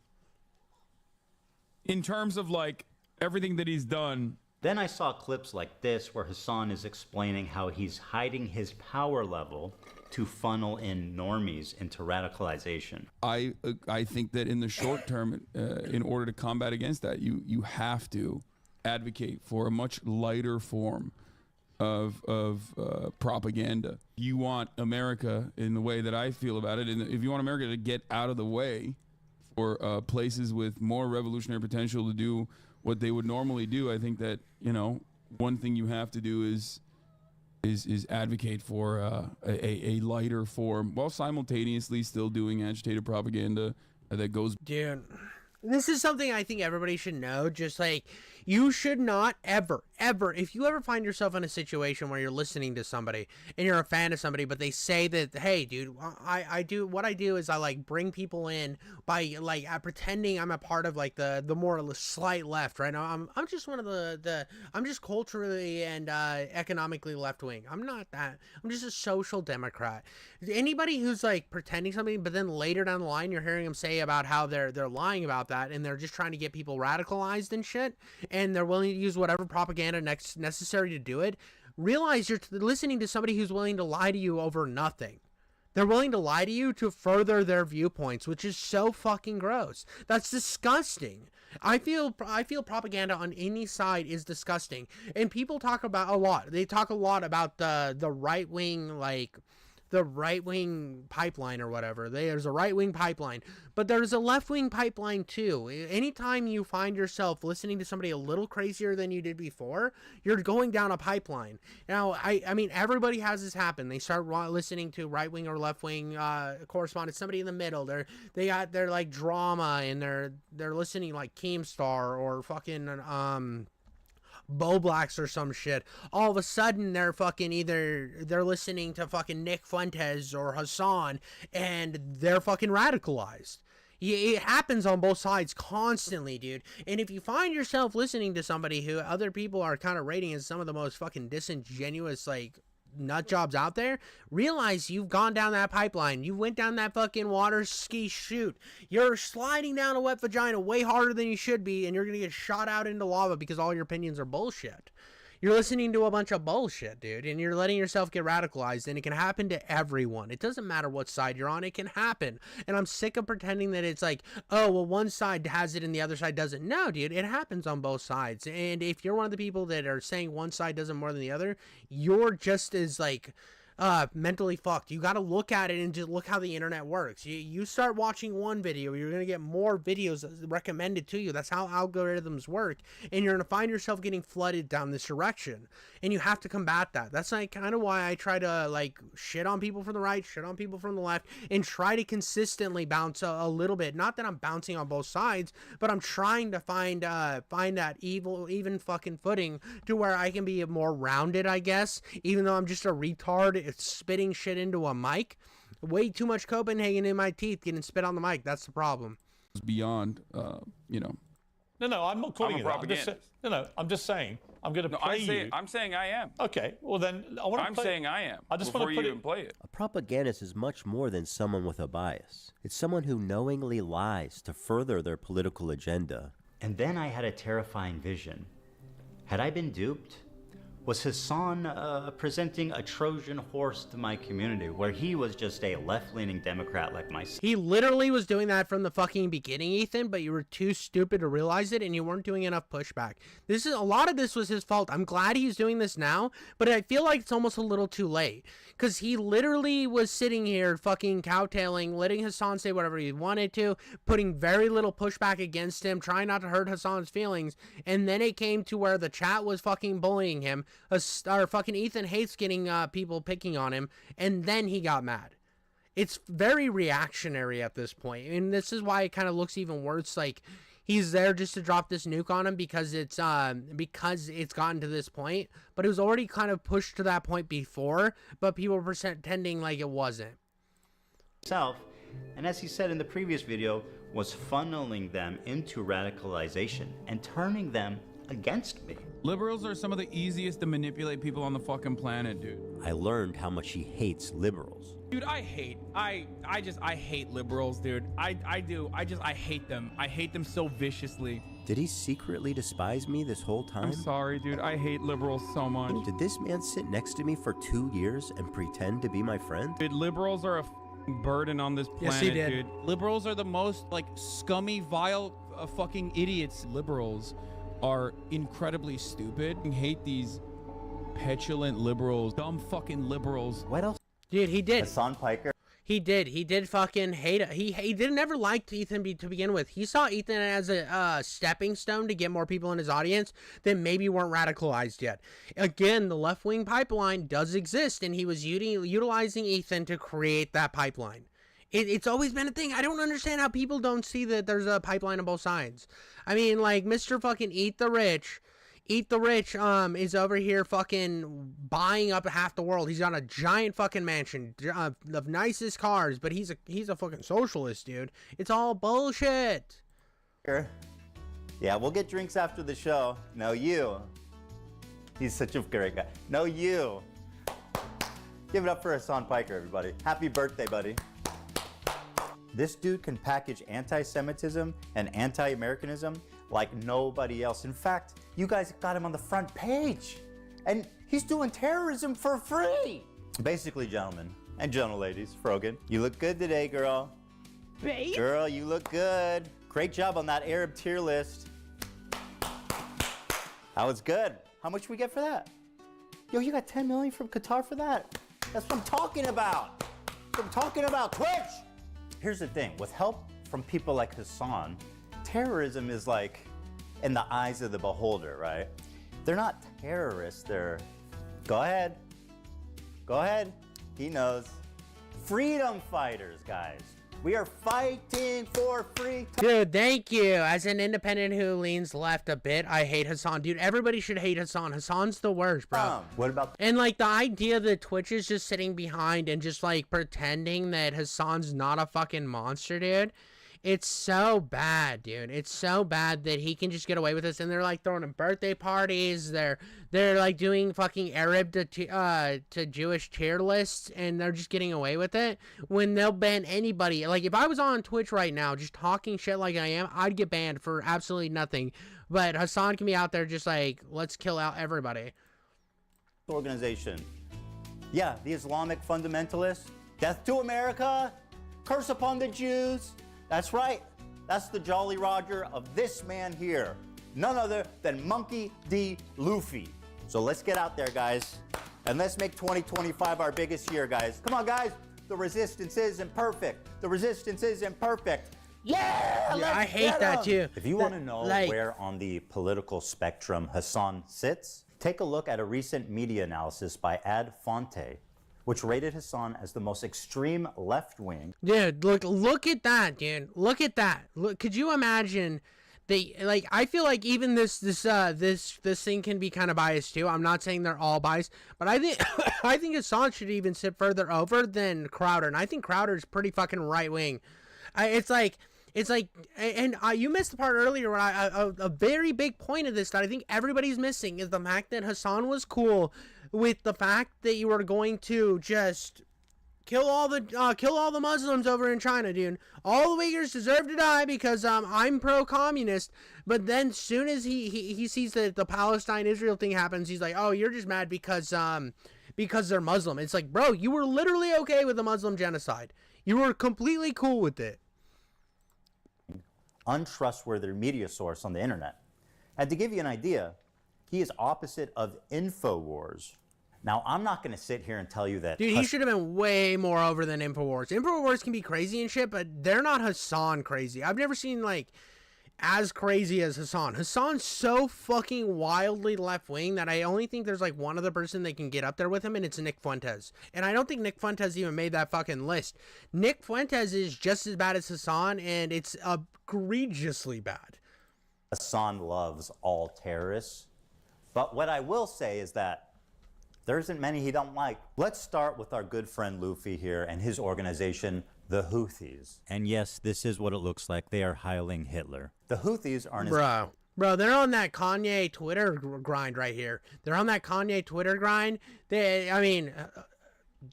in terms of, like, everything that he's done. Then I saw clips like this where Hasan is explaining how he's hiding his power level to funnel in normies into radicalization. I think that in the short term, in order to combat against that, you have to advocate for a much lighter form of propaganda. You want America, in the way that I feel about it, and if you want America to get out of the way for places with more revolutionary potential to do what they would normally do, I think that, you know, one thing you have to do is advocate for a lighter form while simultaneously still doing agitated propaganda that goes. Dude, this is something I think everybody should know. Just like, you should not ever, if you ever find yourself in a situation where you're listening to somebody and you're a fan of somebody, but they say that, hey, dude, I do what I do is I, like, bring people in by, like, pretending I'm a part of, like, the more slight left, right? Now I'm just one of I'm just culturally and economically left wing. I'm not that. I'm just a social democrat. Anybody who's, like, pretending something, but then later down the line you're hearing them say about how they're lying about that and they're just trying to get people radicalized and shit, and they're willing to use whatever propaganda necessary to do it, realize you're listening to somebody who's willing to lie to you over nothing. They're willing to lie to you to further their viewpoints, which is so fucking gross. That's disgusting. I feel propaganda on any side is disgusting. And people talk about a lot. They talk a lot about the right wing, like, the right-wing pipeline or whatever. There's a right-wing pipeline, but there's a left-wing pipeline too. Anytime you find yourself listening to somebody a little crazier than you did before, you're going down a pipeline. Now, I mean, everybody has this happen. They start listening to right-wing or left-wing correspondents, somebody in the middle. They got their, like, drama, and they're listening, like, Keemstar or fucking Bo Blacks or some shit. All of a sudden they're fucking they're listening to fucking Nick Fuentes or Hasan, and they're fucking radicalized. It happens on both sides constantly, dude. And if you find yourself listening to somebody who other people are kind of rating as some of the most fucking disingenuous, like, nut jobs out there, realize you've gone down that pipeline. You went down that fucking water ski chute. You're sliding down a wet vagina way harder than you should be, and you're gonna get shot out into lava because all your opinions are bullshit. You're listening to a bunch of bullshit, dude, and you're letting yourself get radicalized, and it can happen to everyone. It doesn't matter what side you're on, it can happen. And I'm sick of pretending that it's like, oh, well, one side has it and the other side doesn't. No, dude, it happens on both sides. And if you're one of the people that are saying one side does it more than the other, you're just as, like, mentally fucked. You got to look at it and just look how the internet works. You start watching one video, you're going to get more videos recommended to you. That's how algorithms work, and you're going to find yourself getting flooded down this direction, and you have to combat that. That's, like, kind of why I try to, like, shit on people from the right, shit on people from the left, and try to consistently bounce a little bit. Not that I'm bouncing on both sides, but I'm trying to find that even fucking footing to where I can be more rounded, I guess, even though I'm just a retard spitting shit into a mic. Way too much Copenhagen in my teeth getting spit on the mic. That's the problem. It's beyond, you know. No, I'm not calling I'm a you that. I'm just propagandist. I'm just saying. I'm going to play you. I'm saying I am. Okay, well then, I'm saying I am. I just before want you to even play it. A propagandist is much more than someone with a bias. It's someone who knowingly lies to further their political agenda. And then I had a terrifying vision. Had I been duped? Was Hasan presenting a Trojan horse to my community, where he was just a left-leaning Democrat like myself? He literally was doing that from the fucking beginning, Ethan, but you were too stupid to realize it, and you weren't doing enough pushback. A lot of this was his fault. I'm glad he's doing this now, but I feel like it's almost a little too late, because he literally was sitting here fucking cowtailing, letting Hasan say whatever he wanted to, putting very little pushback against him, trying not to hurt Hasan's feelings, and then it came to where the chat was fucking bullying him. Fucking Ethan hates getting people picking on him, and then he got mad. It's very reactionary at this point, and this is why it kind of looks even worse. Like he's there just to drop this nuke on him because it's gotten to this point, but it was already kind of pushed to that point before, but people were pretending like it wasn't. And as he said in the previous video, was funneling them into radicalization and turning them against me. Liberals are some of the easiest to manipulate people on the fucking planet, dude. I learned how much he hates liberals. Dude, I hate liberals, dude. I hate them. I hate them so viciously. Did he secretly despise me this whole time? I'm sorry, dude. I hate liberals so much. Did this man sit next to me for 2 years and pretend to be my friend? Dude, liberals are a burden on this planet, yes, he did. Dude. Liberals are the most, like, scummy, vile, fucking idiots. Liberals are incredibly stupid. I hate these petulant liberals, dumb fucking liberals. What else? Dude, he did. Hasan Piker. He did fucking hate it. He didn't ever like Ethan to begin with. He saw Ethan as a stepping stone to get more people in his audience that maybe weren't radicalized yet. Again, the left-wing pipeline does exist, and he was utilizing Ethan to create that pipeline. It's always been a thing. I don't understand how people don't see that there's a pipeline on both sides. I mean, like, Mr. fucking Eat the Rich is over here fucking buying up half the world. He's got a giant fucking mansion of nicest cars, but he's a fucking socialist, dude. It's all bullshit. Yeah, we'll get drinks after the show. No, you. He's such a great guy. No, you. Give it up for Hasan Piker, everybody. Happy birthday, buddy. This dude can package anti-Semitism and anti-Americanism like nobody else. In fact, you guys got him on the front page, and he's doing terrorism for free. Basically, gentlemen and gentle ladies, Frogan, you look good today, girl. Babe? Girl, you look good. Great job on that Arab tier list. That was good. How much we get for that? Yo, you got 10 million from Qatar for that? That's what I'm talking about. That's what I'm talking about, Twitch. Here's the thing, with help from people like Hasan, terrorism is like in the eyes of the beholder, right? They're not terrorists, they're... Go ahead. Go ahead. He knows. Freedom fighters, guys. We are fighting for free. Dude, thank you. As an independent who leans left a bit, I hate Hasan. Dude, everybody should hate Hasan. Hasan's the worst, bro. What about... And, like, the idea that Twitch is just sitting behind and just, like, pretending that Hasan's not a fucking monster, dude. It's so bad, dude. It's so bad that he can just get away with this. And they're, like, throwing him birthday parties. They're like, doing fucking Arab to Jewish tier lists. And they're just getting away with it. When they'll ban anybody. Like, if I was on Twitch right now just talking shit like I am, I'd get banned for absolutely nothing. But Hasan can be out there just like, let's kill out everybody. Organization. Yeah, the Islamic fundamentalists. Death to America. Curse upon the Jews. That's right. That's the Jolly Roger of this man here. None other than Monkey D. Luffy. So let's get out there, guys. And let's make 2025 our biggest year, guys. Come on, guys. The resistance isn't perfect. The resistance isn't perfect. Yeah, I hate that too. If you want to know where on the political spectrum Hasan sits, take a look at a recent media analysis by Ad Fonte, which rated Hasan as the most extreme left-wing. Dude, look at that, dude. Look at that. Look, could you imagine I feel like even this thing can be kind of biased too. I'm not saying they're all biased, but I think I think Hasan should even sit further over than Crowder, and I think Crowder's pretty fucking right wing. It's like, and you missed the part earlier where a very big point of this that I think everybody's missing is the fact that Hasan was cool with the fact that you were going to just kill all the Muslims over in China, dude. All the Uyghurs deserve to die because I'm pro-communist. But then soon as he sees that the Palestine-Israel thing happens, he's like, oh, you're just mad because they're Muslim. It's like, bro, you were literally okay with the Muslim genocide. You were completely cool with it. Untrustworthy media source on the internet. And to give you an idea, he is opposite of InfoWars. Now, I'm not going to sit here and tell you that... Dude, he should have been way more over than InfoWars. InfoWars can be crazy and shit, but they're not Hasan crazy. I've never seen, like, as crazy as Hasan. Hasan's so fucking wildly left-wing that I only think there's, like, one other person that can get up there with him, and it's Nick Fuentes. And I don't think Nick Fuentes even made that fucking list. Nick Fuentes is just as bad as Hasan, and it's egregiously bad. Hasan loves all terrorists. But what I will say is that there isn't many he don't like. Let's start with our good friend Luffy here and his organization, the Houthis. And yes, this is what it looks like. They are hiling Hitler. The Houthis aren't Bro, they're on that Kanye Twitter grind right here. They're on that Kanye Twitter grind.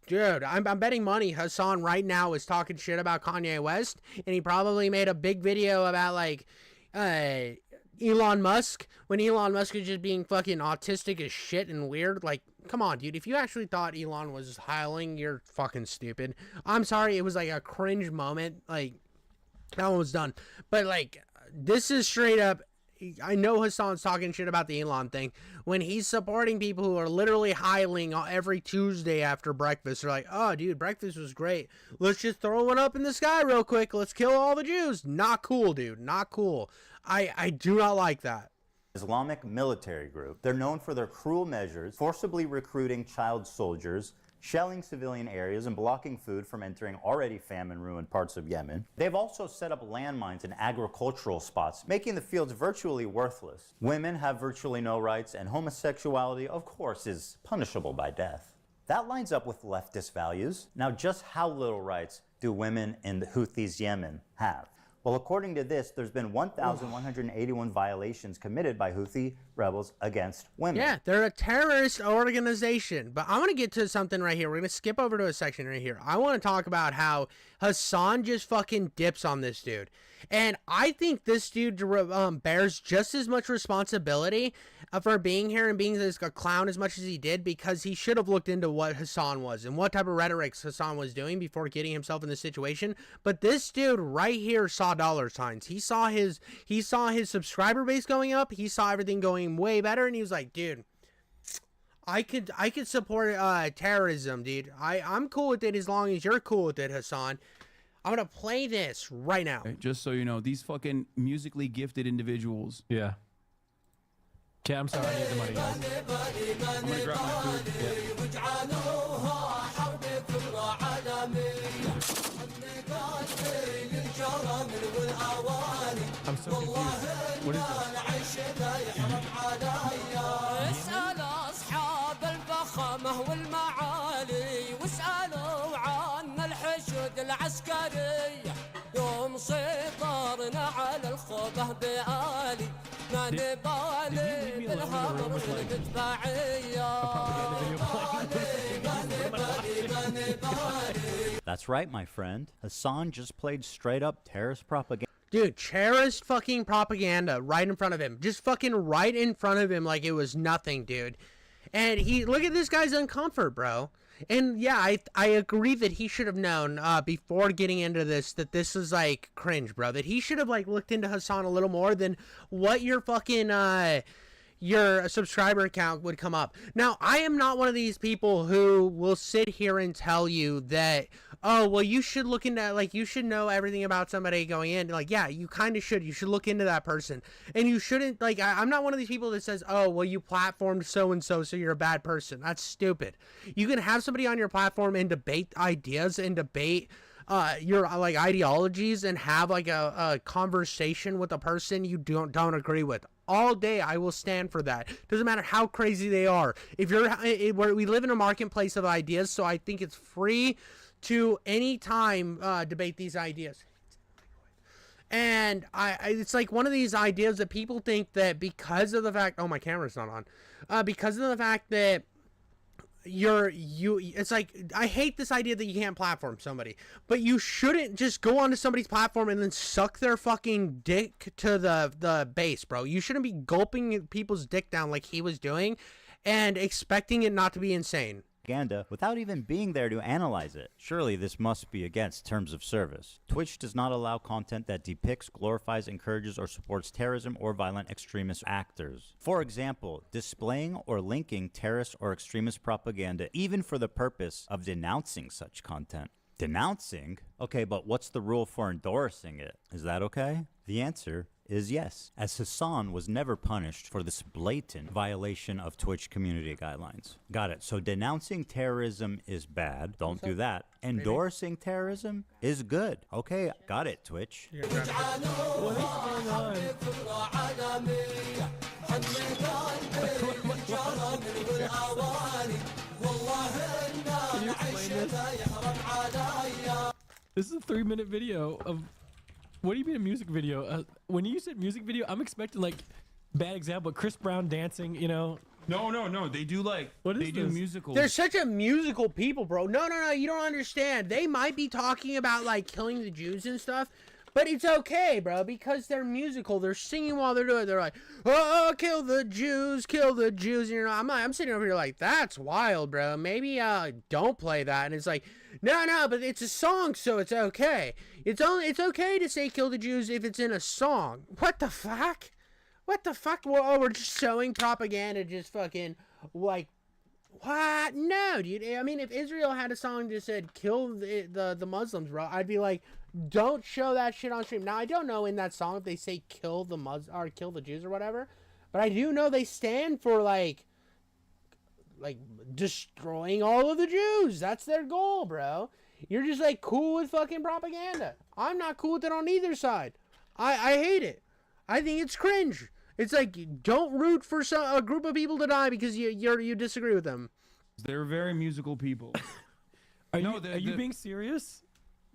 Dude, I'm betting money Hasan right now is talking shit about Kanye West, and he probably made a big video about, like, Elon Musk, when Elon Musk is just being fucking autistic as shit and weird. Like, come on, dude. If you actually thought Elon was hiling, you're fucking stupid. I'm sorry, it was like a cringe moment. Like, that one was done. But, like, this is straight up. I know Hasan's talking shit about the Elon thing when he's supporting people who are literally hiling every Tuesday after breakfast. They're like, oh, dude, breakfast was great. Let's just throw one up in the sky real quick. Let's kill all the Jews. Not cool, dude. Not cool. I do not like that. Islamic military group. They're known for their cruel measures, forcibly recruiting child soldiers, shelling civilian areas, and blocking food from entering already famine-ruined parts of Yemen. They've also set up landmines in agricultural spots, making the fields virtually worthless. Women have virtually no rights, and homosexuality, of course, is punishable by death. That lines up with leftist values. Now, just how little rights do women in the Houthis' Yemen have? Well, according to this, there's been 1,181 violations committed by Houthi rebels against women. Yeah, they're a terrorist organization. But I want to get to something right here. We're going to skip over to a section right here. I want to talk about how Hasan just fucking dips on this dude. And I think this dude bears just as much responsibility for being here and being a clown as much as he did, because he should have looked into what Hasan was and what type of rhetoric Hasan was doing before getting himself in this situation. But this dude right here saw dollar signs. He saw his subscriber base going up. He saw everything going way better, and he was like, dude, I could support terrorism, dude. I'm cool with it as long as you're cool with it, Hasan. I'm gonna play this right now. Okay, just so you know, these fucking musically gifted individuals. Yeah. Okay, I'm sorry, I need the money, guys. I'm gonna grab my food. I'm so confused. What is اسأل أصحاب الفخامة والمعالي واسألوا عن الحشود العسكري يوم سيطرنا على الخوبة بآلي ما نبالي بالهمر والمدفعية That's right, my friend. Hasan just played straight up terrorist propaganda. Dude, terrorist fucking propaganda right in front of him. Just fucking right in front of him like it was nothing, dude. And look at this guy's uncomfort, bro. And yeah, I agree that he should have known before getting into this that this is like cringe, bro. That he should have like looked into Hasan a little more than what your fucking your subscriber count would come up. Now, I am not one of these people who will sit here and tell you that, oh, well, you should look into, like, you should know everything about somebody going in. Like, yeah, you kind of should. You should look into that person. And you shouldn't, like, I'm not one of these people that says, oh, well, you platformed so-and-so, so you're a bad person. That's stupid. You can have somebody on your platform and debate ideas and debate your like ideologies and have like a conversation with a person you don't agree with. All day, I will stand for that. Doesn't matter how crazy they are. If you're, we live in a marketplace of ideas, so I think it's free to anytime debate these ideas. And it's like one of these ideas that people think that because of the fact, oh, my camera's not on, because of the fact that it's like, I hate this idea that you can't platform somebody, but you shouldn't just go onto somebody's platform and then suck their fucking dick to the base, bro. You shouldn't be gulping people's dick down like he was doing and expecting it not to be insane. Without even being there to analyze it. Surely this must be against terms of service. Twitch does not allow content that depicts, glorifies, encourages, or supports terrorism or violent extremist actors. For example, displaying or linking terrorist or extremist propaganda even for the purpose of denouncing such content. Denouncing? Okay, but what's the rule for endorsing it? Is that okay? The answer is yes, as Hasan was never punished for this blatant violation of Twitch community guidelines. Got it. So denouncing terrorism is bad. Don't do that. Endorsing terrorism is good. Okay, got it, Twitch. This is a 3-minute video of. What do you mean a music video? When you said music video, I'm expecting like bad example, Chris Brown dancing. You know. No. They do like they do musicals. They're such a musical people, bro. No. You don't understand. They might be talking about like killing the Jews and stuff, but it's okay, bro, because they're musical. They're singing while they're doing it. They're like, oh, kill the Jews, kill the Jews. You know, I'm sitting over here like, that's wild, bro. Maybe don't play that. And it's like, no, but it's a song, so it's okay. It's okay to say kill the Jews if it's in a song. What the fuck? Well, we're just showing propaganda, just fucking like, what? No, dude. I mean, if Israel had a song that said kill the Muslims, bro, I'd be like, don't show that shit on stream. Now, I don't know in that song if they say kill the Jews or whatever, but I do know they stand for like destroying all of the Jews. That's their goal, bro. You're just like cool with fucking propaganda. I'm not cool with it on either side. I hate it. I think it's cringe. It's like, don't root for a group of people to die because you disagree with them. They're very musical people. Are you being serious?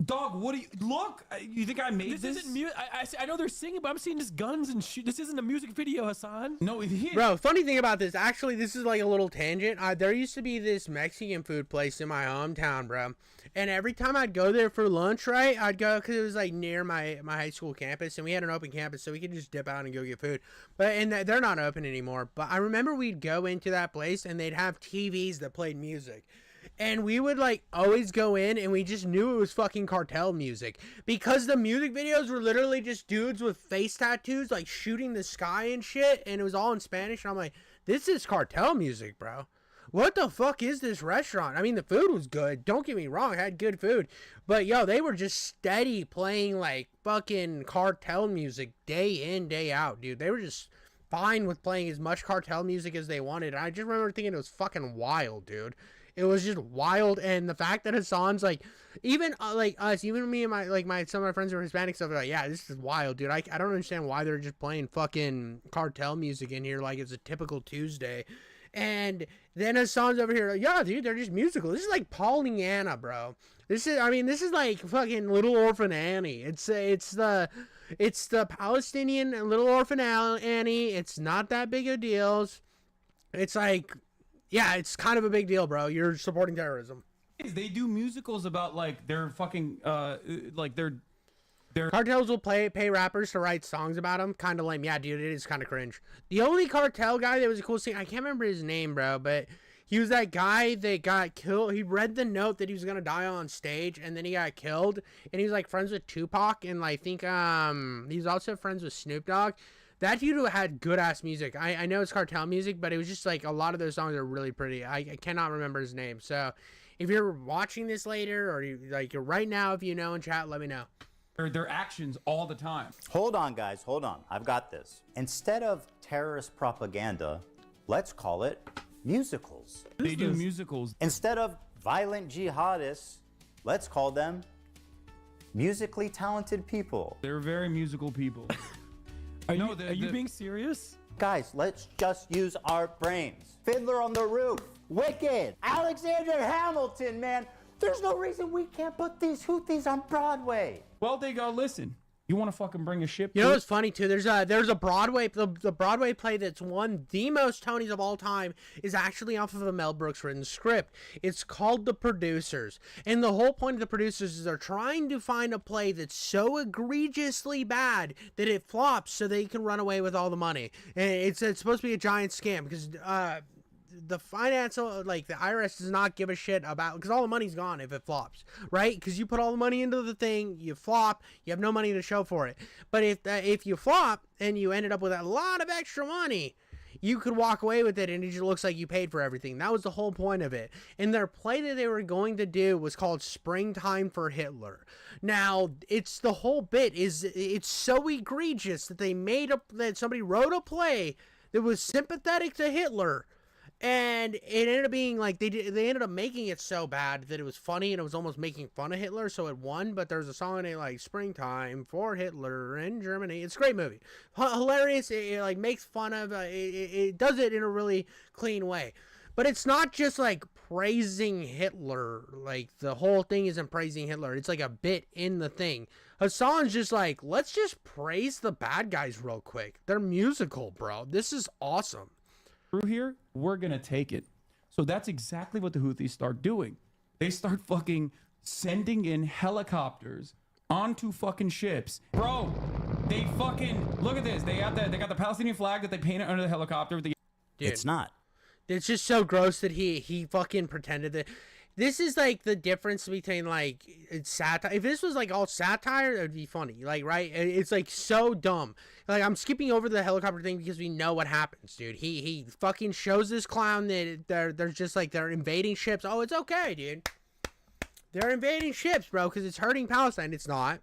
Dog, what do you look? You think I made this? This isn't music. I know they're singing, but I'm seeing just guns and shit. This isn't a music video, Hasan. No, bro. Funny thing about this, actually, this is like a little tangent. There used to be this Mexican food place in my hometown, bro. And every time I'd go there for lunch, right? I'd go because it was like near my high school campus, and we had an open campus, so we could just dip out and go get food. And they're not open anymore. But I remember we'd go into that place, and they'd have TVs that played music. And we would like always go in and we just knew it was fucking cartel music because the music videos were literally just dudes with face tattoos like shooting the sky and shit, and it was all in Spanish. And I'm like, this is cartel music, bro. What the fuck is this restaurant? I mean, the food was good. Don't get me wrong. I had good food. But yo, they were just steady playing like fucking cartel music day in, day out, dude. They were just fine with playing as much cartel music as they wanted. And I just remember thinking it was fucking wild, dude. It was just wild, and the fact that Hasan's like, even like us, even me and some of my friends who are Hispanic stuff, they're like, yeah, this is wild, dude. I don't understand why they're just playing fucking cartel music in here like it's a typical Tuesday. And then Hasan's over here, like, yeah, dude, they're just musical. This is like Pollyanna, bro. This is like fucking Little Orphan Annie. It's the Palestinian Little Orphan Annie. It's not that big of deals. It's like, yeah, it's kind of a big deal, bro. You're supporting terrorism. They do musicals about like their fucking like their cartels will pay rappers to write songs about them. Kind of lame. Yeah, dude, it is kind of cringe. The only cartel guy that was a cool scene, I can't remember his name, bro, but he was that guy that got killed. He read the note that he was gonna die on stage, and then he got killed. And he was like friends with Tupac, and I think he was also friends with Snoop Dogg. That dude had good ass music. I know it's cartel music, but it was just like a lot of those songs are really pretty. I cannot remember his name. So if you're watching this later or you're right now, if you know in chat, let me know. Their actions all the time. Hold on, guys. Hold on. I've got this. Instead of terrorist propaganda, let's call it musicals. They do musicals. Instead of violent jihadists, let's call them musically talented people. They're very musical people. Are you being serious? Guys, let's just use our brains. Fiddler on the Roof, Wicked, Alexander Hamilton, man. There's no reason we can't put these Houthis on Broadway. Well, they go, listen, you want to fucking bring a ship? You know what's funny too? There's a Broadway the Broadway play that's won the most Tonys of all time is actually off of a Mel Brooks written script. It's called The Producers, and the whole point of The Producers is they're trying to find a play that's so egregiously bad that it flops, so they can run away with all the money. And it's supposed to be a giant scam because the financial, like the IRS does not give a shit about, because all the money's gone if it flops, right? Because you put all the money into the thing, you flop, you have no money to show for it. But if you flop and you ended up with a lot of extra money, you could walk away with it and it just looks like you paid for everything. That was the whole point of it. And their play that they were going to do was called Springtime for Hitler. Now, it's the whole bit is it's so egregious that that somebody wrote a play that was sympathetic to Hitler. And it ended up being like they ended up making it so bad that it was funny and it was almost making fun of Hitler, so it won. But there's a song in it like Springtime for Hitler in Germany. It's a great movie, hilarious. It like makes fun of it does it in a really clean way. But it's not just like praising Hitler. Like the whole thing isn't praising Hitler. It's like a bit in the thing. Hasan's just like, let's just praise the bad guys real quick. They're musical, bro. This is awesome. Through here, we're gonna take it. So that's exactly what the Houthis start doing. They start fucking sending in helicopters onto fucking ships. Bro, they fucking look at this. They got the Palestinian flag that they painted under the helicopter. Dude, it's not. It's just so gross that he fucking pretended that. This is like the difference between like it's satire. If this was like all satire, it would be funny. Like, right? It's like so dumb. Like, I'm skipping over the helicopter thing because we know what happens, dude. He fucking shows this clown that they're just like they're invading ships. Oh, it's okay, dude. They're invading ships, bro, because it's hurting Palestine. It's not.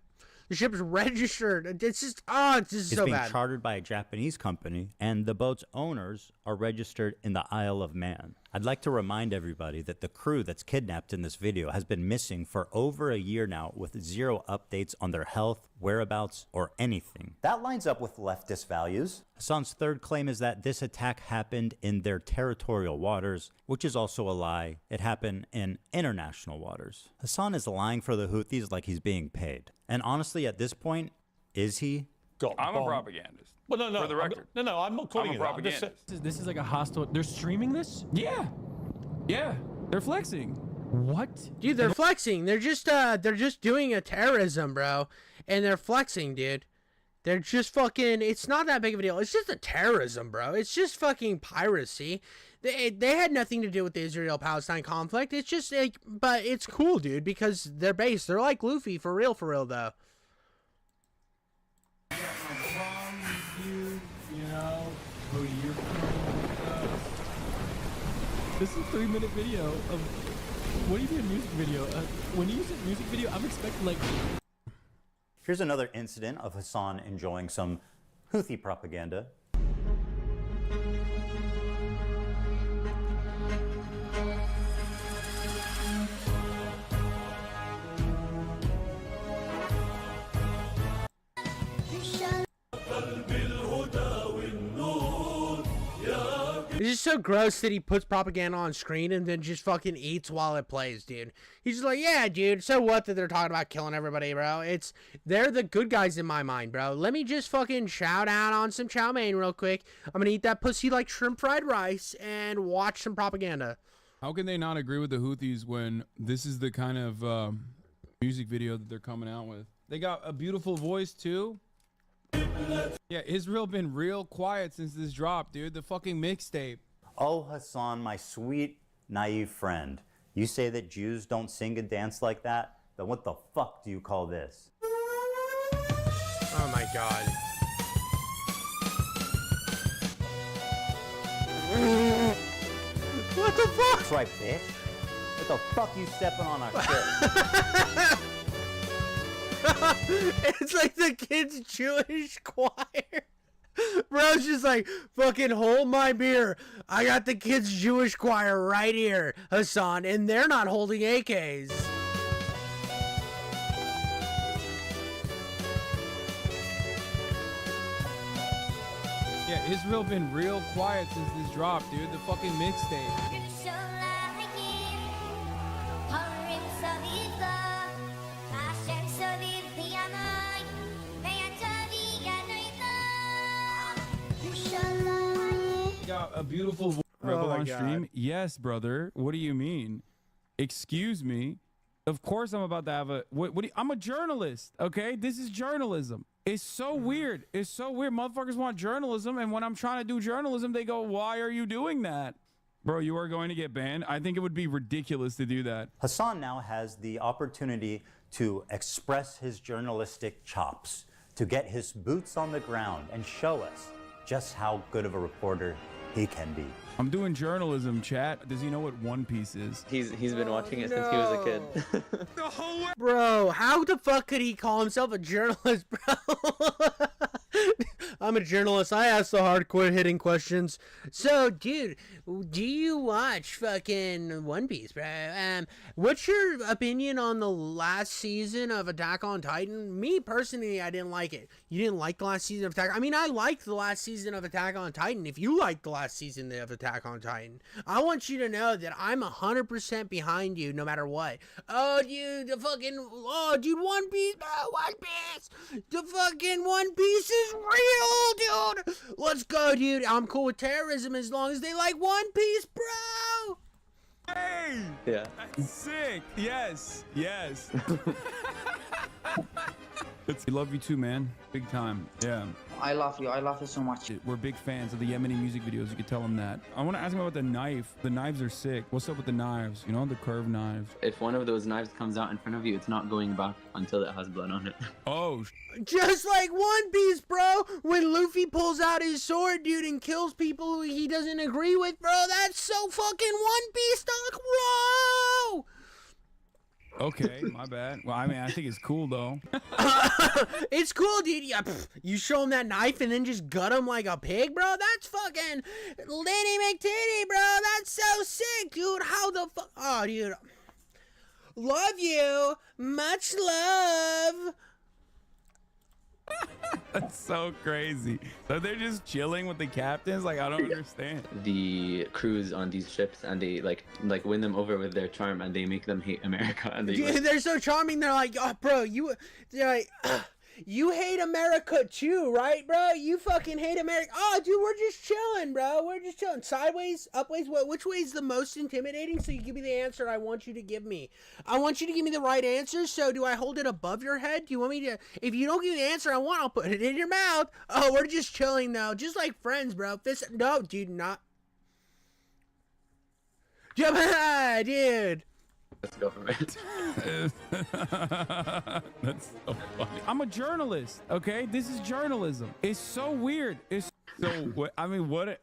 The ship's registered. It's just it's so being bad. chartered by a Japanese company, and the boat's owners are registered in the Isle of Man. I'd like to remind everybody that the crew that's kidnapped in this video has been missing for over a year now, with zero updates on their health, whereabouts, or anything. That lines up with leftist values. Hasan's third claim is that this attack happened in their territorial waters, which is also a lie. It happened in international waters. Hasan is lying for the Houthis like he's being paid. And honestly, at this point, is he? I'm a propagandist. Well, no. For the record. I'm not calling I'm a you that. I'm just propagandist. This is like a hostile. They're streaming this? Yeah. They're flexing. What? Dude, they're flexing. They're just doing a terrorism, bro. And they're flexing, dude. They're just fucking, it's not that big of a deal. It's just a terrorism, bro. It's just fucking piracy. They had nothing to do with the Israel-Palestine conflict. It's just, but it's cool, dude, because they're based. They're like Luffy, for real, though. This is a 3-minute video of what do you do in music video? When you use a music video, I'm expecting like. Here's another incident of Hasan enjoying some Houthi propaganda. It's just so gross that he puts propaganda on screen and then just fucking eats while it plays, dude. He's just like, yeah, dude, so what that they're talking about killing everybody, bro? They're the good guys in my mind, bro. Let me just fucking shout out on some chow mein real quick. I'm gonna eat that pussy like shrimp fried rice and watch some propaganda. How can they not agree with the Houthis when this is the kind of music video that they're coming out with? They got a beautiful voice too. Yeah, Israel been real quiet since this drop, dude. The fucking mixtape. Oh, Hasan, my sweet, naive friend. You say that Jews don't sing and dance like that? Then what the fuck do you call this? Oh my god. What the fuck? That's right, bitch. What the fuck you stepping on our shit? It's like the kids' Jewish choir. Bro's just like, fucking hold my beer. I got the kids' Jewish choir right here, Hasan, and they're not holding AKs. Yeah, Israel been real quiet since this drop, dude. The fucking mixtape. Got a beautiful rebel my on God. stream. Yes, brother. What do you mean? Excuse me. Of course, I'm about to have a. I'm a journalist. Okay, this is journalism. It's so weird. It's so weird. Motherfuckers want journalism, and when I'm trying to do journalism, they go, "Why are you doing that?" Bro, you are going to get banned. I think it would be ridiculous to do that. Hasan now has the opportunity to express his journalistic chops, to get his boots on the ground and show us just how good of a reporter he can be. I'm doing journalism, chat. Does he know what One Piece is? He's been watching it since he was a kid. Bro, how the fuck could he call himself a journalist, bro? I'm a journalist. I ask the hard-core hitting questions. So, dude, do you watch fucking One Piece, bro? What's your opinion on the last season of Attack on Titan? Me, personally, I didn't like it. You didn't like the last season of Attack? I mean, I liked the last season of Attack on Titan. If you liked the last season of Attack on Titan, I want you to know that I'm 100% behind you no matter what. Oh, dude, dude, One Piece, bro, One Piece. The fucking One Piece is real, dude. Let's go, dude. I'm cool with terrorism as long as they like One Piece, bro. Hey! Yeah. That's sick. Yes. Yes. We love you too, man. Big time. Yeah. I love you. I love you so much. We're big fans of the Yemeni music videos. You can tell them that. I want to ask him about the knife. The knives are sick. What's up with the knives? You know, the curved knives. If one of those knives comes out in front of you, it's not going back until it has blood on it. Oh, just like One Piece, bro. When Luffy pulls out his sword, dude, and kills people who he doesn't agree with, bro. That's so fucking One Piece talk, bro. Okay, my bad. Well, I mean, I think it's cool, though. It's cool, dude. Yeah, you show him that knife and then just gut him like a pig, bro? That's fucking Lenny McTitty, bro. That's so sick, dude. How the fuck? Oh, dude. Love you. Much love. That's so crazy. So they're just chilling with the captains? Like, I don't understand. The crews on these ships, and they like win them over with their charm, and they make them hate America. And They're so charming. They're like, oh, bro, they're like, you hate America too, right, bro? You fucking hate America. Oh, dude, we're just chilling, bro. We're just chilling. Sideways, upways, which way is the most intimidating? So you give me the answer I want you to give me. I want you to give me the right answer. So do I hold it above your head? Do you want me to? If you don't give me the answer I want, I'll put it in your mouth. Oh, we're just chilling though, just like friends, bro. No, dude, not. Dude. Let's go for it. That's so funny. I'm a journalist, okay? This is journalism. It's so weird. It's so, I mean, what?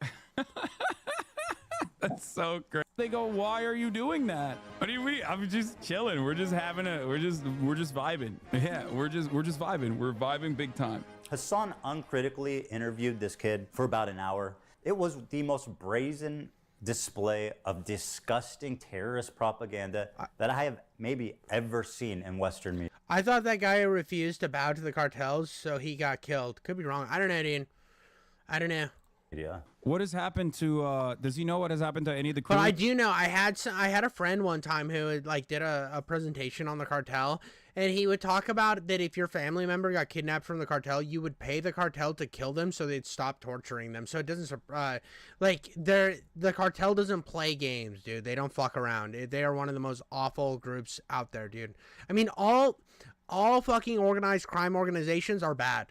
That's so great. They go, why are you doing that? What do you mean? I'm just chilling. We're just having we're just vibing. Yeah, we're just vibing. We're vibing big time. Hasan uncritically interviewed this kid for about an hour. It was the most brazen display of disgusting terrorist propaganda that I have maybe ever seen in Western media. I thought that guy refused to bow to the cartels, so he got killed. Could be wrong. I don't know, dude. I don't know. Yeah. What has happened to? Does he know what has happened to any of the crew? But I do know. I had a friend one time who had, did a presentation on the cartel, and he would talk about that if your family member got kidnapped from the cartel, you would pay the cartel to kill them so they'd stop torturing them. So it doesn't the cartel doesn't play games, dude. They don't fuck around. They are one of the most awful groups out there, dude. I mean, all fucking organized crime organizations are bad.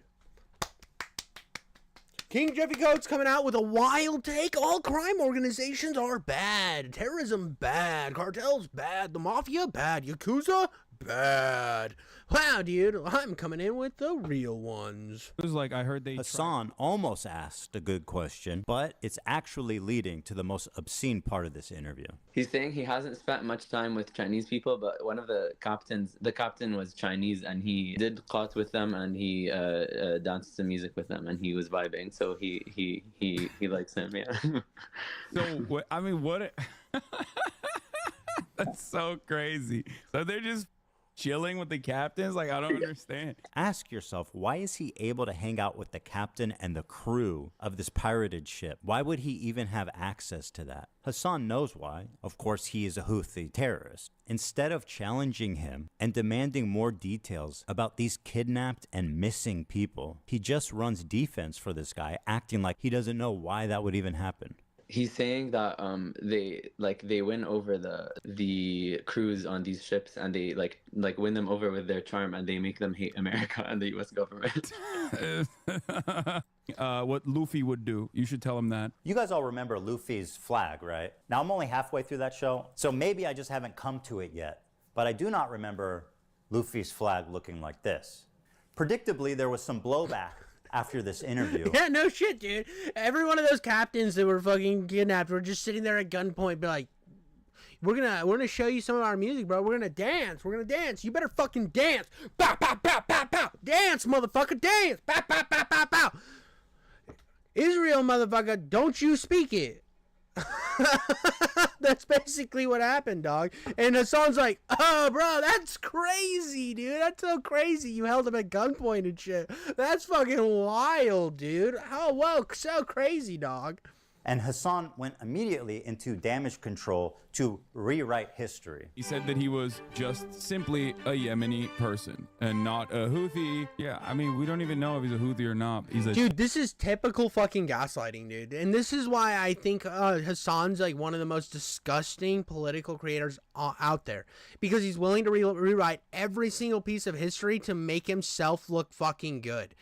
King Jeffy Coates coming out with a wild take. All crime organizations are bad. Terrorism, bad. Cartels, bad. The mafia, bad. Yakuza, bad. Wow, dude, I'm coming in with the real ones. It was like I heard they. Hasan almost asked a good question, but it's actually leading to the most obscene part of this interview. He's saying he hasn't spent much time with Chinese people, but one of the captain was Chinese, and he did caught with them, and he danced some music with them, and he was vibing. So he likes him, yeah. So I mean, what? That's so crazy. So they're just chilling with the captains? Like, I don't understand. Ask yourself, why is he able to hang out with the captain and the crew of this pirated ship? Why would he even have access to that? Hasan knows why. Of course, he is a Houthi terrorist. Instead of challenging him and demanding more details about these kidnapped and missing people, he just runs defense for this guy, acting like he doesn't know why that would even happen. He's saying that they win over the crews on these ships, and they like win them over with their charm, and they make them hate America and the U.S. government. What Luffy would do. You should tell him that. You guys all remember Luffy's flag, right? Now, I'm only halfway through that show, so maybe I just haven't come to it yet. But I do not remember Luffy's flag looking like this. Predictably, there was some blowback after this interview. Yeah, no shit, dude. Every one of those captains that were fucking kidnapped were just sitting there at gunpoint, be like, we're gonna show you some of our music, bro. We're gonna dance. We're gonna dance. You better fucking dance. Bow, bow, bow, bow, bow. Dance, motherfucker. Dance. Bow, bow, bow, bow, bow. Israel, motherfucker, don't you speak it. That's basically what happened, dog. And Hasan's like, oh, bro, that's crazy, dude. That's so crazy. You held him at gunpoint and shit. That's fucking wild, dude. Oh, whoa, so crazy, dog. And Hasan went immediately into damage control to rewrite history. He said that he was just simply a Yemeni person and not a Houthi. Yeah, I mean, we don't even know if he's a Houthi or not. Dude, this is typical fucking gaslighting, dude. And this is why I think Hasan's like one of the most disgusting political creators out there. Because he's willing to rewrite every single piece of history to make himself look fucking good.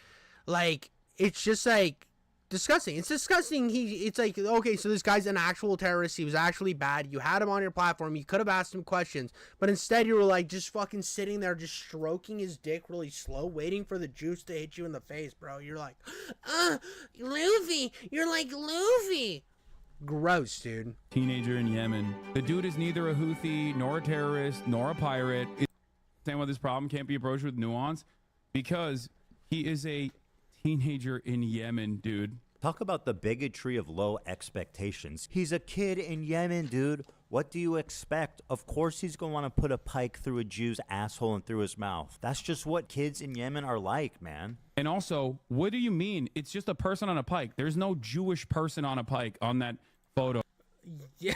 Like, it's just like disgusting. It's disgusting. It's like, okay, so this guy's an actual terrorist. He was actually bad. You had him on your platform. You could have asked him questions, but instead you were like just fucking sitting there, just stroking his dick really slow, waiting for the juice to hit you in the face, bro. You're like, Luffy. You're like Luffy. Gross, dude. Teenager in Yemen. The dude is neither a Houthi, nor a terrorist, nor a pirate. Understand why this problem can't be approached with nuance? Because he is a teenager in Yemen, dude. Talk about the bigotry of low expectations. He's a kid in Yemen, dude. What do you expect? Of course he's going to want to put a pike through a Jew's asshole and through his mouth. That's just what kids in Yemen are like, man. And also, what do you mean? It's just a person on a pike. There's no Jewish person on a pike on that photo. Yeah.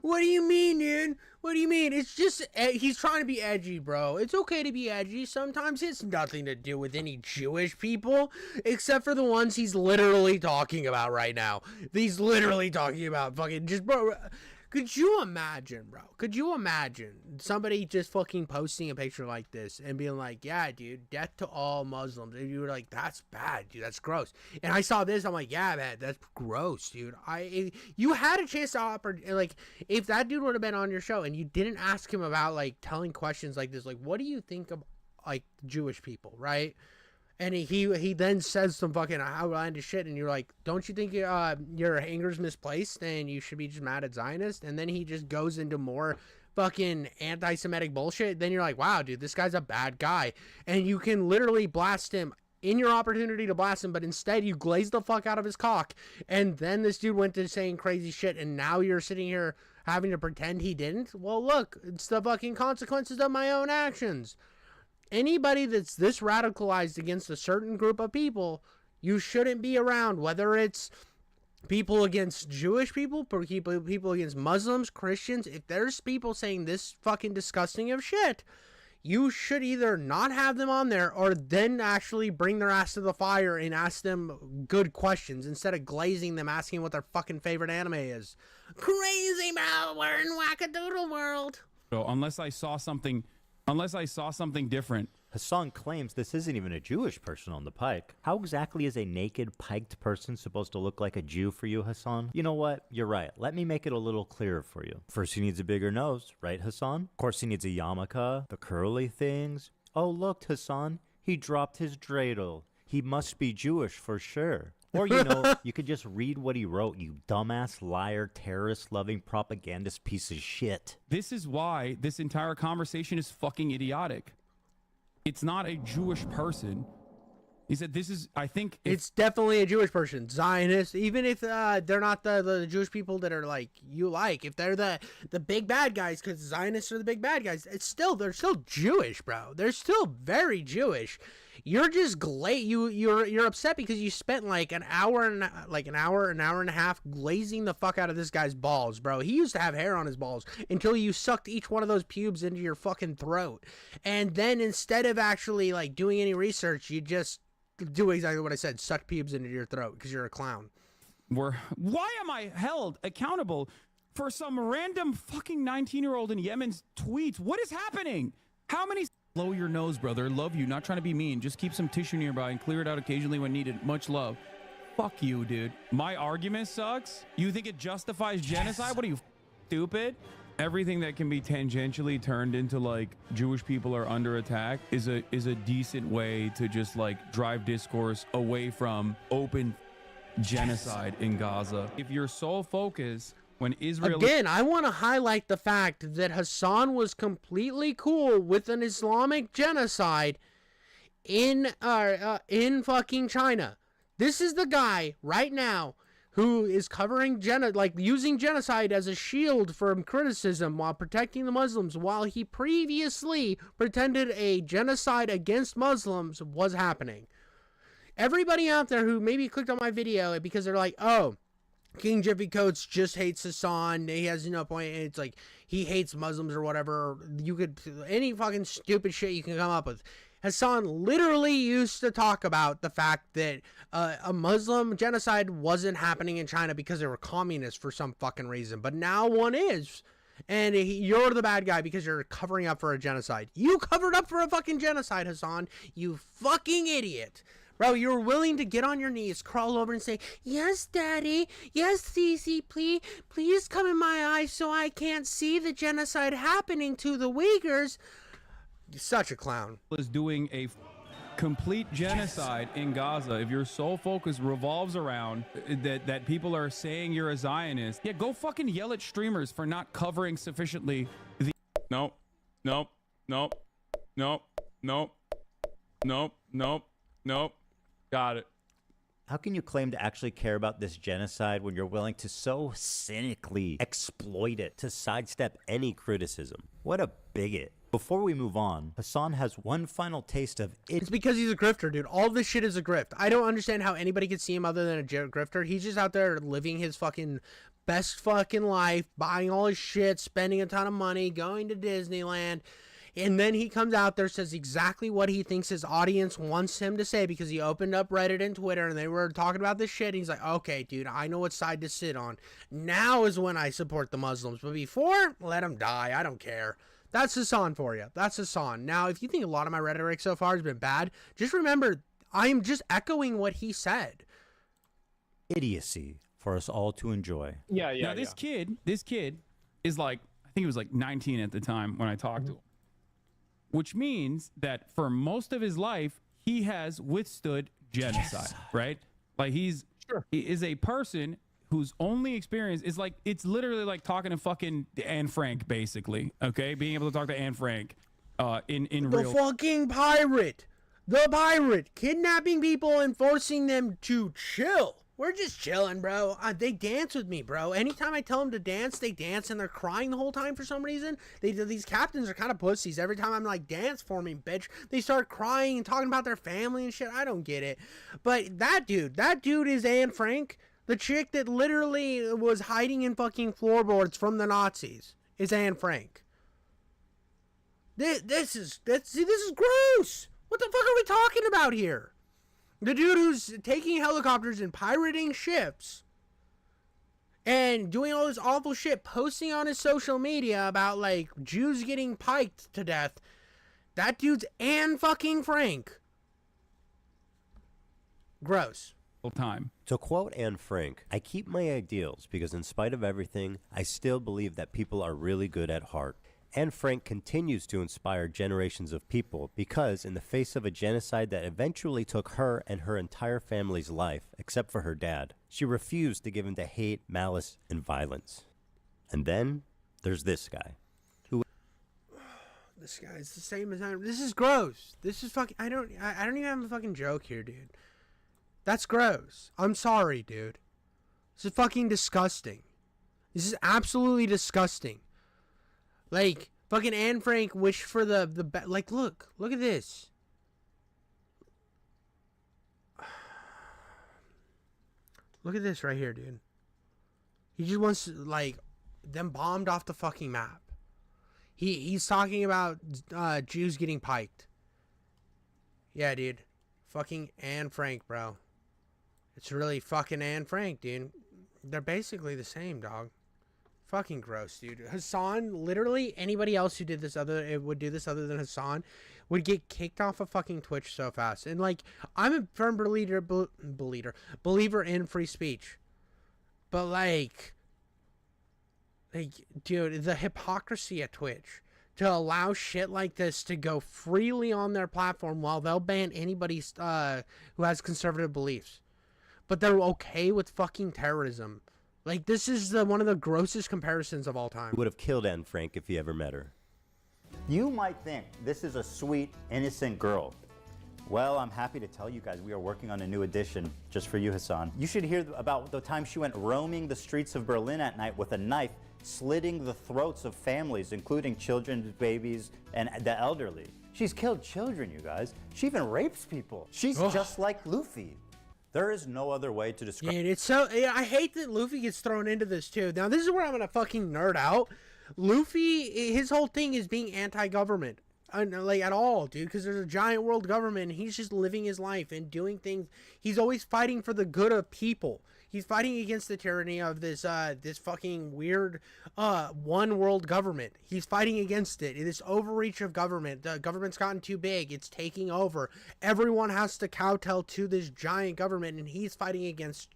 What do you mean, dude? What do you mean? It's just, he's trying to be edgy, bro. It's okay to be edgy. Sometimes it's nothing to do with any Jewish people, except for the ones he's literally talking about right now. He's literally talking about fucking just, bro. Could you imagine, bro? Could you imagine somebody just fucking posting a picture like this and being like, yeah, dude, death to all Muslims. And you were like, that's bad, dude. That's gross. And I saw this. I'm like, yeah, man, that's gross, dude. You had a chance to like, if that dude would have been on your show and you didn't ask him about like telling questions like this, like, what do you think of like Jewish people, right? And he then says some fucking outlandish shit, and you're like, don't you think your anger's misplaced and you should be just mad at Zionists? And then he just goes into more fucking anti-Semitic bullshit. Then you're like, wow, dude, this guy's a bad guy. And you can literally blast him in your opportunity to blast him, but instead you glaze the fuck out of his cock. And then this dude went to saying crazy shit, and now you're sitting here having to pretend he didn't? Well, look, it's the fucking consequences of my own actions. Anybody that's this radicalized against a certain group of people, you shouldn't be around, whether it's people against Jewish people, people against Muslims, Christians. If there's people saying this fucking disgusting of shit, you should either not have them on there or then actually bring their ass to the fire and ask them good questions instead of glazing them, asking what their fucking favorite anime is. Crazy, bro. We're in wackadoodle world. So unless I saw something different. Hasan claims this isn't even a Jewish person on the pike. How exactly is a naked, piked person supposed to look like a Jew for you, Hasan? You know what? You're right. Let me make it a little clearer for you. First, he needs a bigger nose, right, Hasan? Of course, he needs a yarmulke, the curly things. Oh, look, Hasan. He dropped his dreidel. He must be Jewish for sure. Or, you know, you could just read what he wrote, you dumbass, liar, terrorist-loving, propagandist piece of shit. This is why this entire conversation is fucking idiotic. It's not a Jewish person. He said, "This is, I think it's definitely a Jewish person, Zionist. Even if they're not the Jewish people that are like you like, if they're the big bad guys, because Zionists are the big bad guys, they're still Jewish, bro. They're still very Jewish. You're just you're upset because you spent like an hour and a half glazing the fuck out of this guy's balls, bro. He used to have hair on his balls until you sucked each one of those pubes into your fucking throat, and then instead of actually like doing any research, you just do exactly what I said, suck pubes into your throat because you're a clown. Why am I held accountable for some random fucking 19-year-old in Yemen's tweets? What is happening? How many... Blow your nose, brother. Love you. Not trying to be mean. Just keep some tissue nearby and clear it out occasionally when needed. Much love. Fuck you, dude. My argument sucks? You think it justifies genocide? What are you, stupid? Everything that can be tangentially turned into like Jewish people are under attack is a decent way to just like drive discourse away from open genocide in Gaza. If your sole focus when Israel... Again, I want to highlight the fact that Hasan was completely cool with an Islamic genocide in fucking China. This is the guy right now who is covering using genocide as a shield from criticism while protecting the Muslims, while he previously pretended a genocide against Muslims was happening. Everybody out there who maybe clicked on my video because they're like, oh, King Jiffy Coates just hates Hasan. He has no point. It's like he hates Muslims or whatever. You could any fucking stupid shit you can come up with. Hasan literally used to talk about the fact that a Muslim genocide wasn't happening in China because they were communists for some fucking reason, but now one is. And you're the bad guy because you're covering up for a genocide. You covered up for a fucking genocide, Hasan. You fucking idiot. Bro, you're willing to get on your knees, crawl over and say, yes, Daddy, yes, Cece, please come in my eyes so I can't see the genocide happening to the Uyghurs. You're such a clown. Is doing a complete genocide in Gaza. If your sole focus revolves around that people are saying you're a Zionist, yeah, go fucking yell at streamers for not covering sufficiently the... Nope. Got it. How can you claim to actually care about this genocide when you're willing to so cynically exploit it to sidestep any criticism? What a bigot. Before we move on, Hasan has one final taste of it. It's because he's a grifter, dude. All this shit is a grift. I don't understand how anybody could see him other than a grifter. He's just out there living his fucking best fucking life, buying all his shit, spending a ton of money, going to Disneyland. And then he comes out there, says exactly what he thinks his audience wants him to say because he opened up Reddit and Twitter and they were talking about this shit. And he's like, okay, dude, I know what side to sit on. Now is when I support the Muslims. But before, let them die. I don't care. That's Hasan for you. That's Hasan. Now, if you think a lot of my rhetoric so far has been bad, just remember, I'm just echoing what he said. Idiocy for us all to enjoy. Now, this kid is like, I think he was like 19 at the time when I talked to him. Which means that for most of his life, he has withstood genocide, right? Like he is a person whose only experience is like, it's literally like talking to fucking Anne Frank, basically, okay? Being able to talk to Anne Frank in real... The fucking pirate! The pirate! Kidnapping people and forcing them to chill. We're just chilling, bro. They dance with me, bro. Anytime I tell them to dance, they dance and they're crying the whole time for some reason. These captains are kind of pussies. Every time I'm like, dance for me, bitch, they start crying and talking about their family and shit. I don't get it. But that dude is Anne Frank. The chick that literally was hiding in fucking floorboards from the Nazis is Anne Frank. This is gross. What the fuck are we talking about here? The dude who's taking helicopters and pirating ships and doing all this awful shit, posting on his social media about like Jews getting piked to death. That dude's Anne fucking Frank. Gross. Time. To quote Anne Frank, I keep my ideals because in spite of everything, I still believe that people are really good at heart. Anne Frank continues to inspire generations of people because in the face of a genocide that eventually took her and her entire family's life, except for her dad, she refused to give in to hate, malice, and violence. And then there's this guy. This guy's the same as I. This is gross. This is fucking. I don't even have a fucking joke here, dude. That's gross. I'm sorry, dude. This is fucking disgusting. This is absolutely disgusting. Like, fucking Anne Frank wished for the like, look at this. Look at this right here, dude. He just wants, like, them bombed off the fucking map. He's talking about Jews getting piked. Yeah, dude. Fucking Anne Frank, bro. It's really fucking Anne Frank, dude. They're basically the same, dog. Fucking gross, dude. Hasan, literally anybody else who would do this other than Hasan would get kicked off of fucking Twitch so fast. And like, I'm a firm believer in free speech. But like, dude, the hypocrisy at Twitch to allow shit like this to go freely on their platform while they'll ban anybody who has conservative beliefs. But they're okay with fucking terrorism. Like, this is one of the grossest comparisons of all time. Would have killed Anne Frank if he ever met her. You might think this is a sweet, innocent girl. Well, I'm happy to tell you guys we are working on a new edition just for you, Hasan. You should hear about the time she went roaming the streets of Berlin at night with a knife, slitting the throats of families, including children, babies, and the elderly. She's killed children, you guys. She even rapes people. She's just like Luffy. There is no other way to describe. Dude, it's so. I hate that Luffy gets thrown into this too. Now, this is where I'm gonna fucking nerd out. Luffy, his whole thing is being anti-government, like at all, dude. Because there's a giant world government, and he's just living his life and doing things. He's always fighting for the good of people. He's fighting against the tyranny of this fucking weird one world government. He's fighting against it. This overreach of government. The government's gotten too big. It's taking over. Everyone has to kowtow to this giant government, and he's fighting against.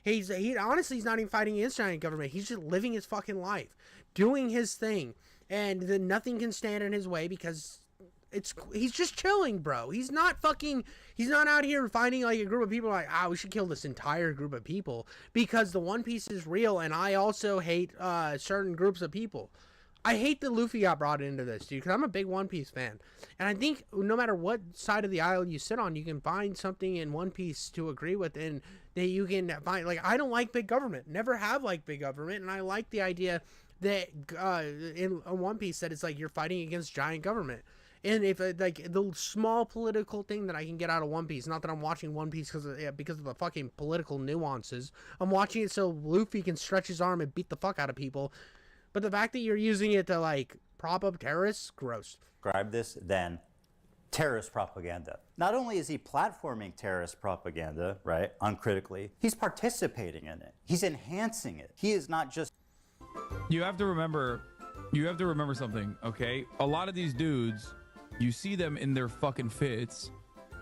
Honestly, he's not even fighting against giant government. He's just living his fucking life, doing his thing, and then nothing can stand in his way because. He's just chilling, bro. He's not out here finding like a group of people like, we should kill this entire group of people because the One Piece is real, and I also hate certain groups of people. I hate that Luffy got brought into this, dude, because I'm a big One Piece fan. And I think no matter what side of the aisle you sit on, you can find something in One Piece to agree with, and that you can find, like, I don't like big government. Never have liked big government, and I like the idea that in One Piece that it's like you're fighting against giant government. And if like the small political thing that I can get out of One Piece, not that I'm watching One Piece because of the fucking political nuances. I'm watching it so Luffy can stretch his arm and beat the fuck out of people. But the fact that you're using it to like prop up terrorists, gross. Describe this then terrorist propaganda. Not only is he platforming terrorist propaganda, right, uncritically, he's participating in it. He's enhancing it. He is not just. You have to remember something, okay? A lot of these dudes, you see them in their fucking fits,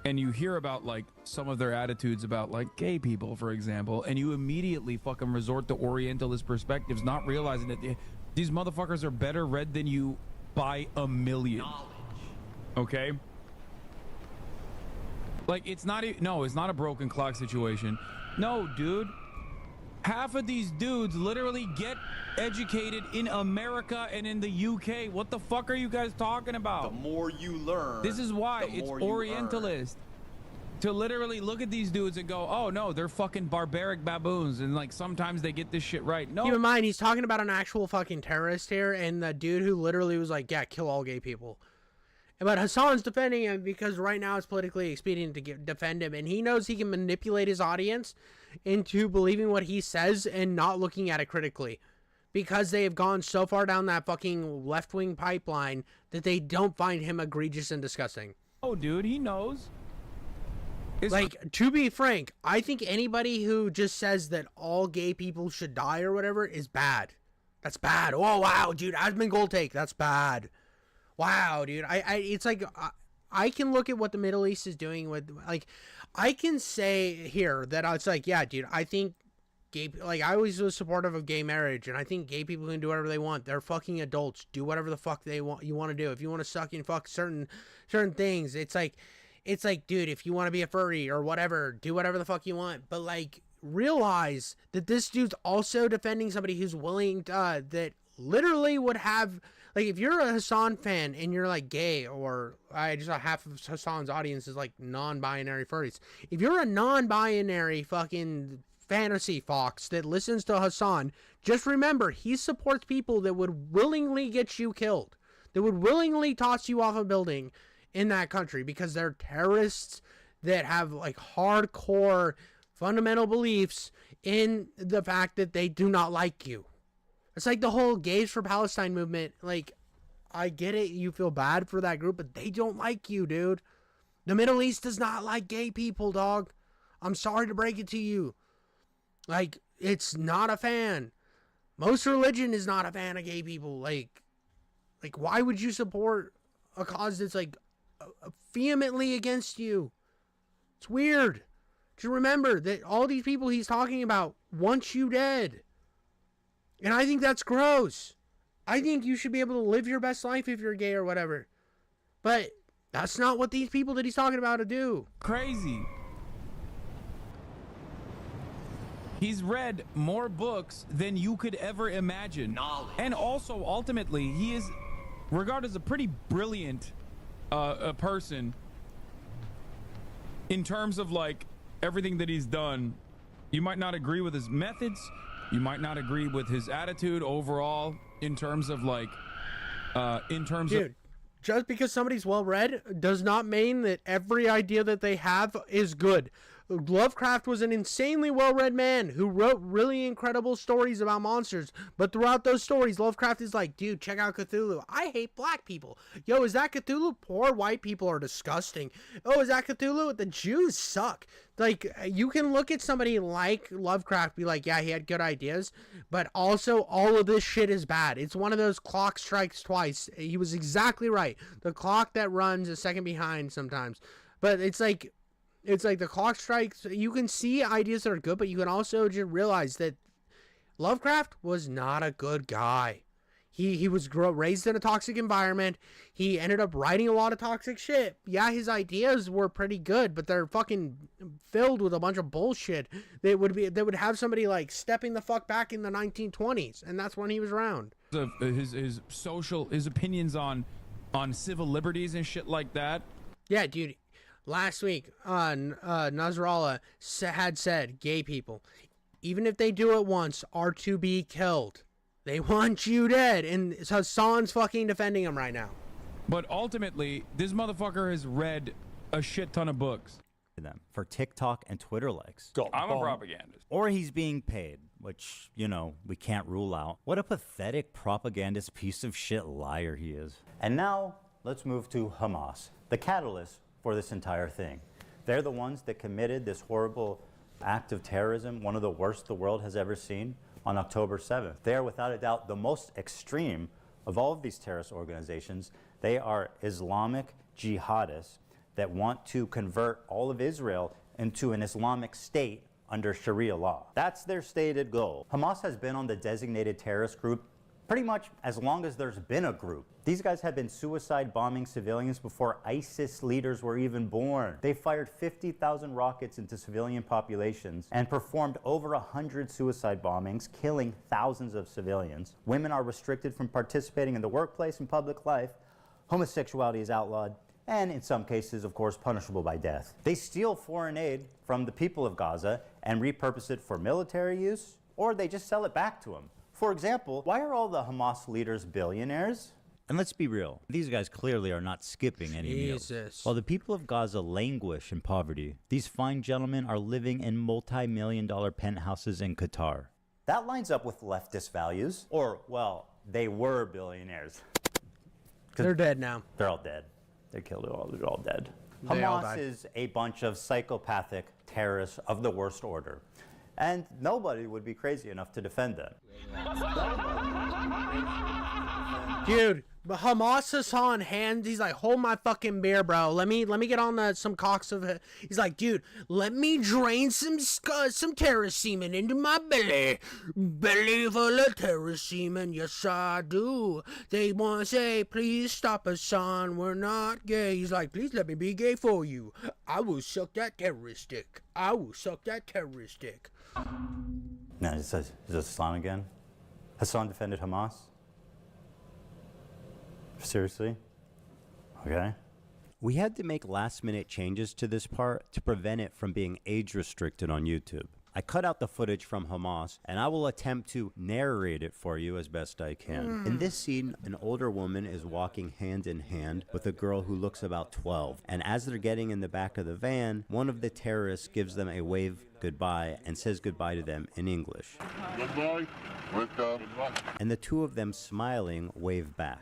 and you hear about like some of their attitudes about like gay people, for example, and you immediately fucking resort to Orientalist perspectives, not realizing that these motherfuckers are better read than you by a million. Okay? Like, it's not a broken clock situation. No, dude. Half of these dudes literally get educated in America and in the UK. What the fuck are you guys talking about? The more you learn, this is why it's Orientalist. To literally look at these dudes and go, oh no, they're fucking barbaric baboons, and like sometimes they get this shit right. No. Keep in mind, he's talking about an actual fucking terrorist here, and the dude who literally was like, yeah, kill all gay people. But Hasan's defending him because right now it's politically expedient to defend him, and he knows he can manipulate his audience into believing what he says and not looking at it critically, because they have gone so far down that fucking left-wing pipeline that they don't find him egregious and disgusting. Oh, dude, he knows. Like, to be frank, I think anybody who just says that all gay people should die or whatever is bad. That's bad. Oh, wow, dude, Admin Gold Take, that's bad. Wow, dude, it's like, I can look at what the Middle East is doing with, like, I can say here that it's like, yeah, dude, I think gay, like, I always was supportive of gay marriage, and I think gay people can do whatever they want. They're fucking adults. Do whatever the fuck you want to do. If you want to suck and fuck certain things, it's like, dude, if you want to be a furry or whatever, do whatever the fuck you want. But, like, realize that this dude's also defending somebody who's willing to, that literally would have, like, if you're a Hasan fan and you're like gay, or I just saw half of Hasan's audience is like non-binary furries. If you're a non-binary fucking fantasy fox that listens to Hasan, just remember he supports people that would willingly get you killed, that would willingly toss you off a building in that country, because they're terrorists that have like hardcore fundamental beliefs in the fact that they do not like you. It's like the whole Gays for Palestine movement. Like, I get it, you feel bad for that group, but they don't like you, dude. The Middle East does not like gay people, dog. I'm sorry to break it to you. Like, it's not a fan. Most religion is not a fan of gay people. Like why would you support a cause that's like vehemently against you? It's weird. Just remember that all these people he's talking about want you dead. And I think that's gross. I think you should be able to live your best life if you're gay or whatever. But that's not what these people that he's talking about do. Crazy. He's read more books than you could ever imagine. Knowledge. And also, ultimately, he is regarded as a pretty brilliant a person in terms of, like, everything that he's done. You might not agree with his methods. You might not agree with his attitude overall in terms of, like, Dude, just because somebody's well-read does not mean that every idea that they have is good. Lovecraft was an insanely well-read man who wrote really incredible stories about monsters, but throughout those stories, Lovecraft is like, dude, check out Cthulhu. I hate black people. Yo, is that Cthulhu? Poor white people are disgusting. Oh, is that Cthulhu? The Jews suck. Like, you can look at somebody like Lovecraft, be like, yeah, he had good ideas, but also all of this shit is bad. It's one of those clock strikes twice. He was exactly right. The clock that runs a second behind sometimes. But it's like the clock strikes. You can see ideas that are good, but you can also just realize that Lovecraft was not a good guy. He was raised in a toxic environment. He ended up writing a lot of toxic shit. Yeah, his ideas were pretty good, but they're fucking filled with a bunch of bullshit that would have somebody like stepping the fuck back in the 1920s, and that's when he was around. His opinions on civil liberties and shit like that. Yeah, dude. Last week, Nasrallah had said gay people, even if they do it once, are to be killed. They want you dead. And Hasan's fucking defending him right now. But ultimately, this motherfucker has read a shit ton of books. Them for TikTok and Twitter likes. I'm a propagandist. Or he's being paid, which, you know, we can't rule out. What a pathetic propagandist piece of shit liar he is. And now, let's move to Hamas, the catalyst for this entire thing. They're the ones that committed this horrible act of terrorism, one of the worst the world has ever seen, on October 7th. They are without a doubt the most extreme of all of these terrorist organizations. They are Islamic jihadists that want to convert all of Israel into an Islamic state under Sharia law. That's their stated goal. Hamas has been on the designated terrorist group pretty much as long as there's been a group. These guys have been suicide bombing civilians before ISIS leaders were even born. They fired 50,000 rockets into civilian populations and performed over 100 suicide bombings, killing thousands of civilians. Women are restricted from participating in the workplace and public life. Homosexuality is outlawed, and in some cases, of course, punishable by death. They steal foreign aid from the people of Gaza and repurpose it for military use, or they just sell it back to them. For example, why are all the Hamas leaders billionaires? And let's be real, these guys clearly are not skipping any meals. While the people of Gaza languish in poverty, these fine gentlemen are living in multi-million-dollar penthouses in Qatar. That lines up with leftist values. Or, well, they were billionaires. They're dead now. They're all dead. They're killed. They're all dead. They all Hamas died. is a bunch of psychopathic terrorists of the worst order. And nobody would be crazy enough to defend them. Dude, but Hamas Hasan he's like, hold my fucking beer, bro. Let me get on some cocks of it. He's like, dude, let me drain some terrorist semen into my belly. Belly full of terrorist semen, yes I do. They want to say, please stop us, son. We're not gay. He's like, please let me be gay for you. I will suck that terrorist dick. I will suck that terrorist dick. No, is this Islam again? Hasan defended Hamas? Seriously? Okay. We had to make last-minute changes to this part to prevent it from being age-restricted on YouTube. I cut out the footage from Hamas, and I will attempt to narrate it for you as best I can. In this scene, an older woman is walking hand in hand with a girl who looks about 12. And as they're getting in the back of the van, one of the terrorists gives them a wave goodbye and says goodbye to them in English. Goodbye. And the two of them smiling wave back.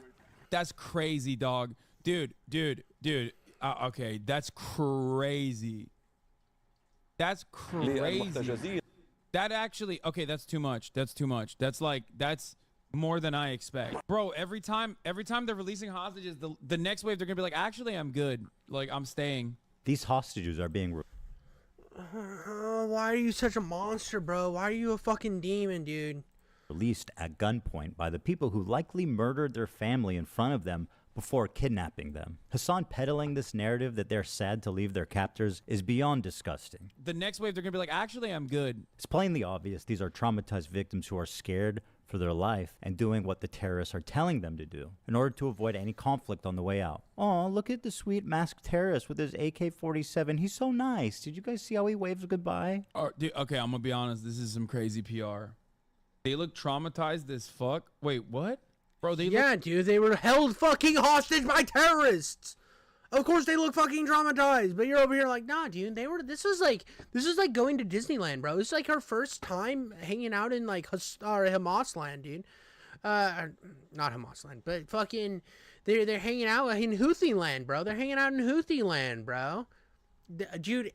That's crazy, dog. Dude. Okay, that's crazy. That's crazy. That actually, okay, that's too much. That's more than I expect. Bro, every time they're releasing hostages, the next wave they're gonna be like, actually, I'm good. Like, I'm staying. These hostages are being why are you such a monster, bro? Why are you a fucking demon, dude? released at gunpoint by the people who likely murdered their family in front of them before kidnapping them. Hasan peddling this narrative that they're sad to leave their captors is beyond disgusting. The next wave, they're gonna be like, actually, I'm good. It's plainly obvious these are traumatized victims who are scared for their life and doing what the terrorists are telling them to do in order to avoid any conflict on the way out. Oh, look at the sweet masked terrorist with his AK-47. He's so nice. Did you guys see how he waves goodbye? Dude, okay, I'm gonna be honest. This is some crazy PR. They look traumatized as fuck. Wait, what? Bro, dude, they were held fucking hostage by terrorists. Of course they look fucking traumatized, but you're over here like, nah, dude, this is like going to Disneyland, bro. This is like her first time hanging out in like Hamas land, dude. Not Hamas land, but fucking they're hanging out in Houthi land, bro. They're hanging out in Houthi land, bro. Dude,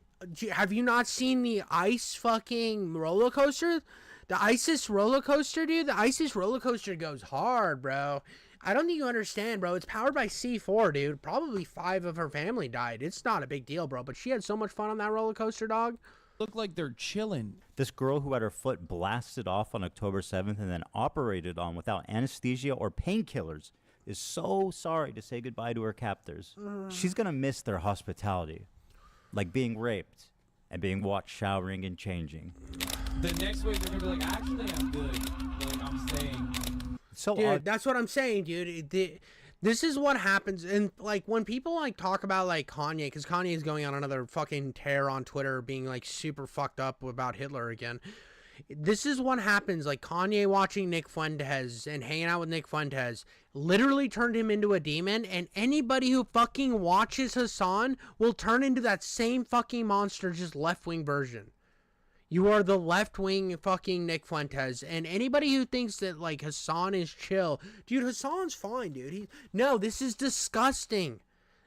have you not seen the ice fucking roller coaster? The ISIS roller coaster, dude. The ISIS roller coaster goes hard, bro. I don't think you understand, bro. It's powered by C4, dude. Probably 5 of her family died. It's not a big deal, bro. But she had so much fun on that roller coaster, dog. Look like they're chilling. This girl who had her foot blasted off on October 7th and then operated on without anesthesia or painkillers is so sorry to say goodbye to her captors. She's gonna miss their hospitality, like being raped and being watched showering and changing. The next wave, they're gonna be like, actually, I'm good. Like, I'm staying. So dude, that's what I'm saying, dude. This is what happens, and like when people like talk about like Kanye, because Kanye is going on another fucking tear on Twitter, being like super fucked up about Hitler again. This is what happens. Like Kanye watching Nick Fuentes and hanging out with Nick Fuentes literally turned him into a demon, and anybody who fucking watches Hasan will turn into that same fucking monster, just left-wing version. You are the left-wing fucking Nick Fuentes, and anybody who thinks that like Hasan is chill, dude, Hasan's fine, dude. No, this is disgusting.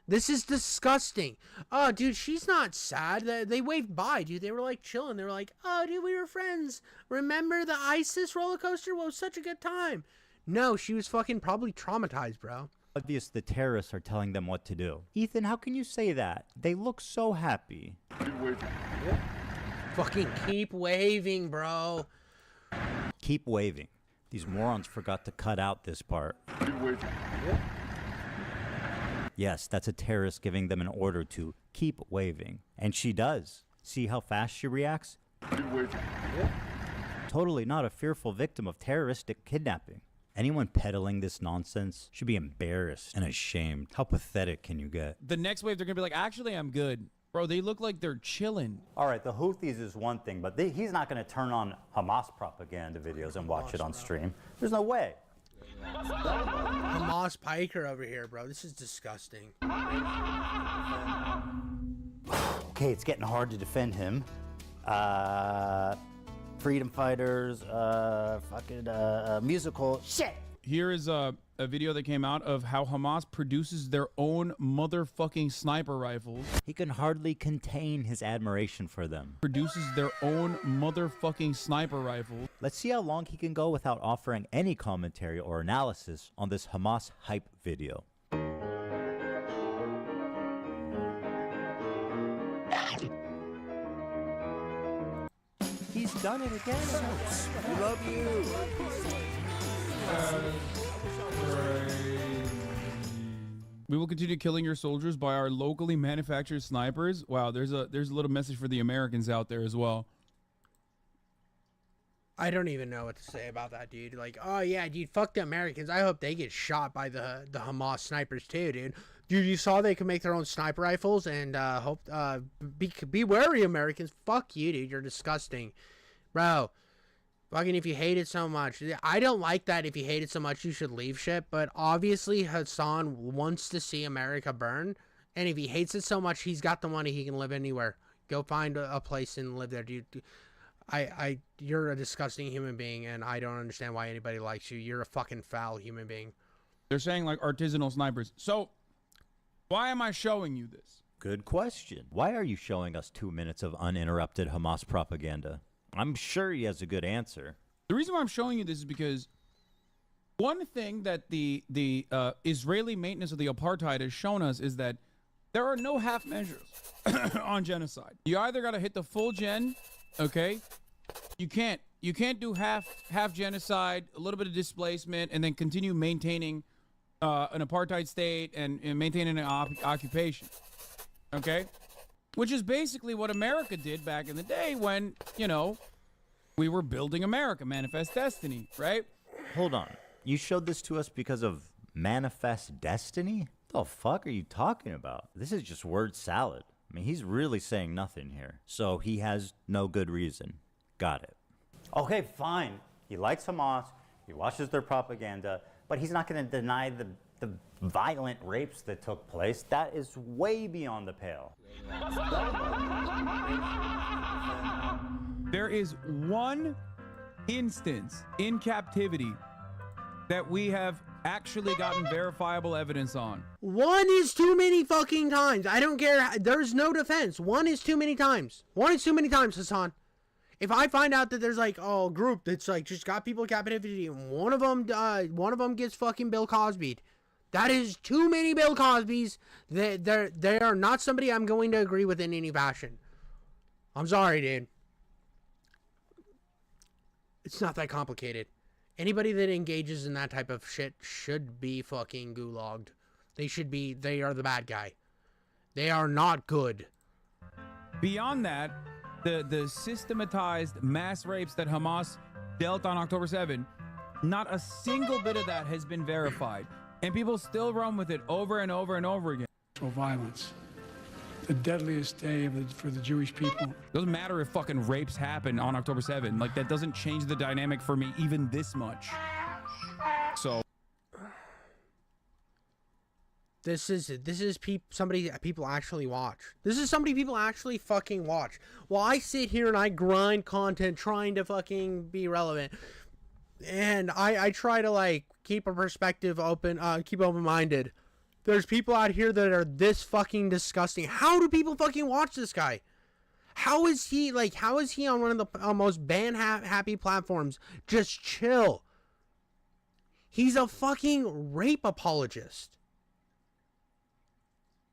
This is disgusting. Oh, dude, she's not sad. They waved by, dude. They were like chilling. They were like, oh, dude, we were friends. Remember the ISIS roller coaster? Well, it was such a good time. No, she was fucking probably traumatized, bro. Obvious the terrorists are telling them what to do. Ethan, how can you say that? They look so happy. Fucking keep waving, bro. Keep waving. These morons forgot to cut out this part. Yes, that's a terrorist giving them an order to keep waving. And she does. See how fast she reacts? Totally not a fearful victim of terroristic kidnapping. Anyone peddling this nonsense should be embarrassed and ashamed. How pathetic can you get? The next wave, they're gonna be like, actually, I'm good. Bro, they look like they're chilling. All right, the Houthis is one thing, but he's not going to turn on Hamas propaganda videos and watch it on stream. There's no way. Hamas Piker over here, bro. This is disgusting. Okay, it's getting hard to defend him. Freedom fighters, musical shit. Here is a video that came out of how Hamas produces their own motherfucking sniper rifles. He can hardly contain his admiration for them. Produces their own motherfucking sniper rifles. Let's see how long he can go without offering any commentary or analysis on this Hamas hype video. He's done it again. We love you. We will continue killing your soldiers by our locally manufactured snipers. Wow, there's a little message for the Americans out there as well. I don't even know what to say about that, dude. Like, oh yeah, dude, fuck the Americans. I hope they get shot by the Hamas snipers too, dude. Dude, you saw they can make their own sniper rifles, and be wary, Americans. Fuck you, dude. You're disgusting, bro. Fucking if you hate it so much, I don't like that. If you hate it so much, you should leave shit. But obviously, Hasan wants to see America burn, and if he hates it so much, he's got the money. He can live anywhere. Go find a place and live there, dude. You're a disgusting human being, and I don't understand why anybody likes you. You're a fucking foul human being. They're saying like artisanal snipers. So, why am I showing you this? Good question. Why are you showing us 2 minutes of uninterrupted Hamas propaganda? I'm sure he has a good answer. The reason why I'm showing you this is because one thing that the Israeli maintenance of the apartheid has shown us is that there are no half measures on genocide. You either got to hit the full gen, okay? You can't do half genocide, a little bit of displacement, and then continue maintaining an apartheid state and maintaining an occupation, okay? Which is basically what America did back in the day when, you know, we were building America, Manifest Destiny, right? Hold on. You showed this to us because of Manifest Destiny? What the fuck are you talking about? This is just word salad. I mean, he's really saying nothing here. So he has no good reason. Got it. Okay, fine. He likes Hamas. He watches their propaganda. But he's not going to deny the violent rapes that took place. That is way beyond the pale. There is one instance in captivity that we have actually gotten verifiable evidence on. One is too many fucking times. I don't care. There's no defense. One is too many times. One is too many times, Hasan. If I find out that there's like a group that's like just got people in captivity and one of them gets fucking Bill Cosby'd, that is too many Bill Cosby's. They are not somebody I'm going to agree with in any fashion. I'm sorry, dude. It's not that complicated. Anybody that engages in that type of shit should be fucking gulagged. They are the bad guy. They are not good. Beyond that, the systematized mass rapes that Hamas dealt on October 7, not a single bit of that has been verified. And people still run with it over and over and over again. Violence. The deadliest day for the Jewish people. Doesn't matter if fucking rapes happen on October 7. Like, that doesn't change the dynamic for me even this much. So This is somebody people actually watch. This is somebody people actually fucking watch. While I sit here and I grind content trying to fucking be relevant, and I try to like keep a perspective open, keep open-minded. There's people out here that are this fucking disgusting. How do people fucking watch this guy? How is he on one of the most ban-happy platforms? Just chill. He's a fucking rape apologist.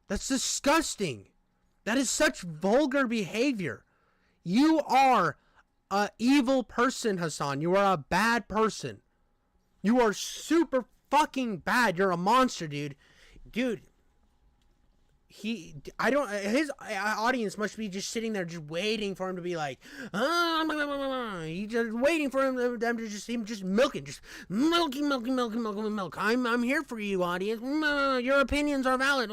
That's disgusting. That is such vulgar behavior. You are an evil person, Hasan. You are a bad person. You are super fucking bad. You're a monster, dude. Dude. His audience must be just sitting there just waiting for him to be like, he's just waiting for them to just milking, just milking. I'm here for you, audience. Your opinions are valid.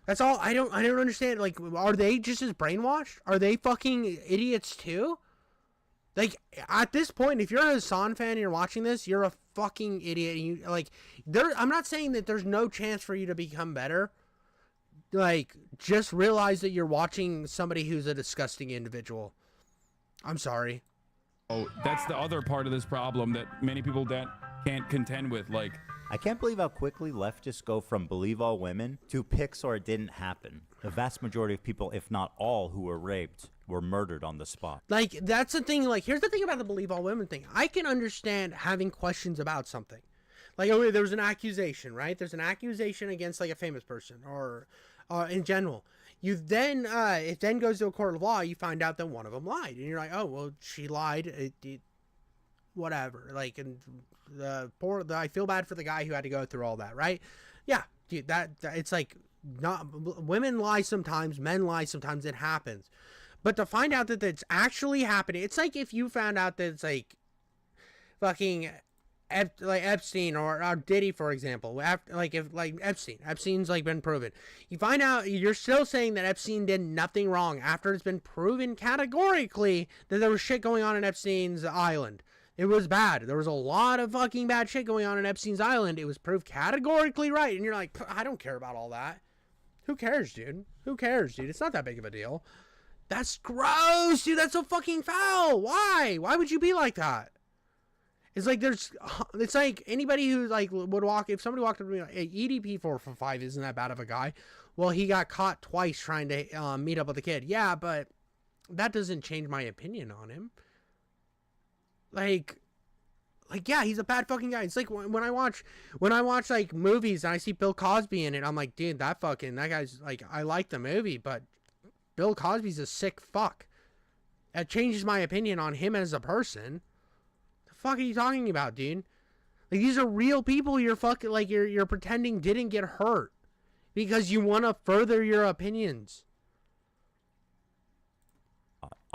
That's all. I don't understand. Like, are they just as brainwashed? Are they fucking idiots too? Like, at this point, if you're a Hasan fan and you're watching this, you're a fucking idiot. I'm not saying that there's no chance for you to become better. Like, just realize that you're watching somebody who's a disgusting individual. I'm sorry. Oh, that's the other part of this problem that many people that can't contend with. Like, I can't believe how quickly leftists go from believe all women to pics or it didn't happen. The vast majority of people, if not all, who were raped were murdered on the spot. Like, that's the thing. Like, here's the thing about the believe all women thing. I can understand having questions about something. Like, okay, there was an accusation, right? There's an accusation against, like, a famous person or in general. You then, it then goes to a court of law. You find out that one of them lied. And you're like, oh, well, she lied. Whatever. Like, and I feel bad for the guy who had to go through all that, right? Yeah, dude, it's like, not women lie sometimes, men lie sometimes, it happens. But to find out that that's actually happening, it's like if you found out that it's like fucking like Epstein or Diddy, for example. If Epstein's like been proven. You find out you're still saying that Epstein did nothing wrong after it's been proven categorically that there was shit going on in Epstein's island. It was bad. There was a lot of fucking bad shit going on in Epstein's island. It was proved categorically right. And you're like, I don't care about all that. Who cares, dude? Who cares, dude? It's not that big of a deal. That's gross, dude. That's so fucking foul. Why? Why would you be like that? It's like anybody who like would walk, if somebody walked up to me like, hey, EDP 445 isn't that bad of a guy. Well, he got caught twice trying to meet up with a kid. Yeah, but that doesn't change my opinion on him. Like, yeah, he's a bad fucking guy. It's like when I watch like movies and I see Bill Cosby in it, I'm like, dude, that guy's like, I like the movie, but Bill Cosby's a sick fuck. That changes my opinion on him as a person. The fuck are you talking about, dude? Like, these are real people you're fucking, like, you're pretending didn't get hurt because you want to further your opinions.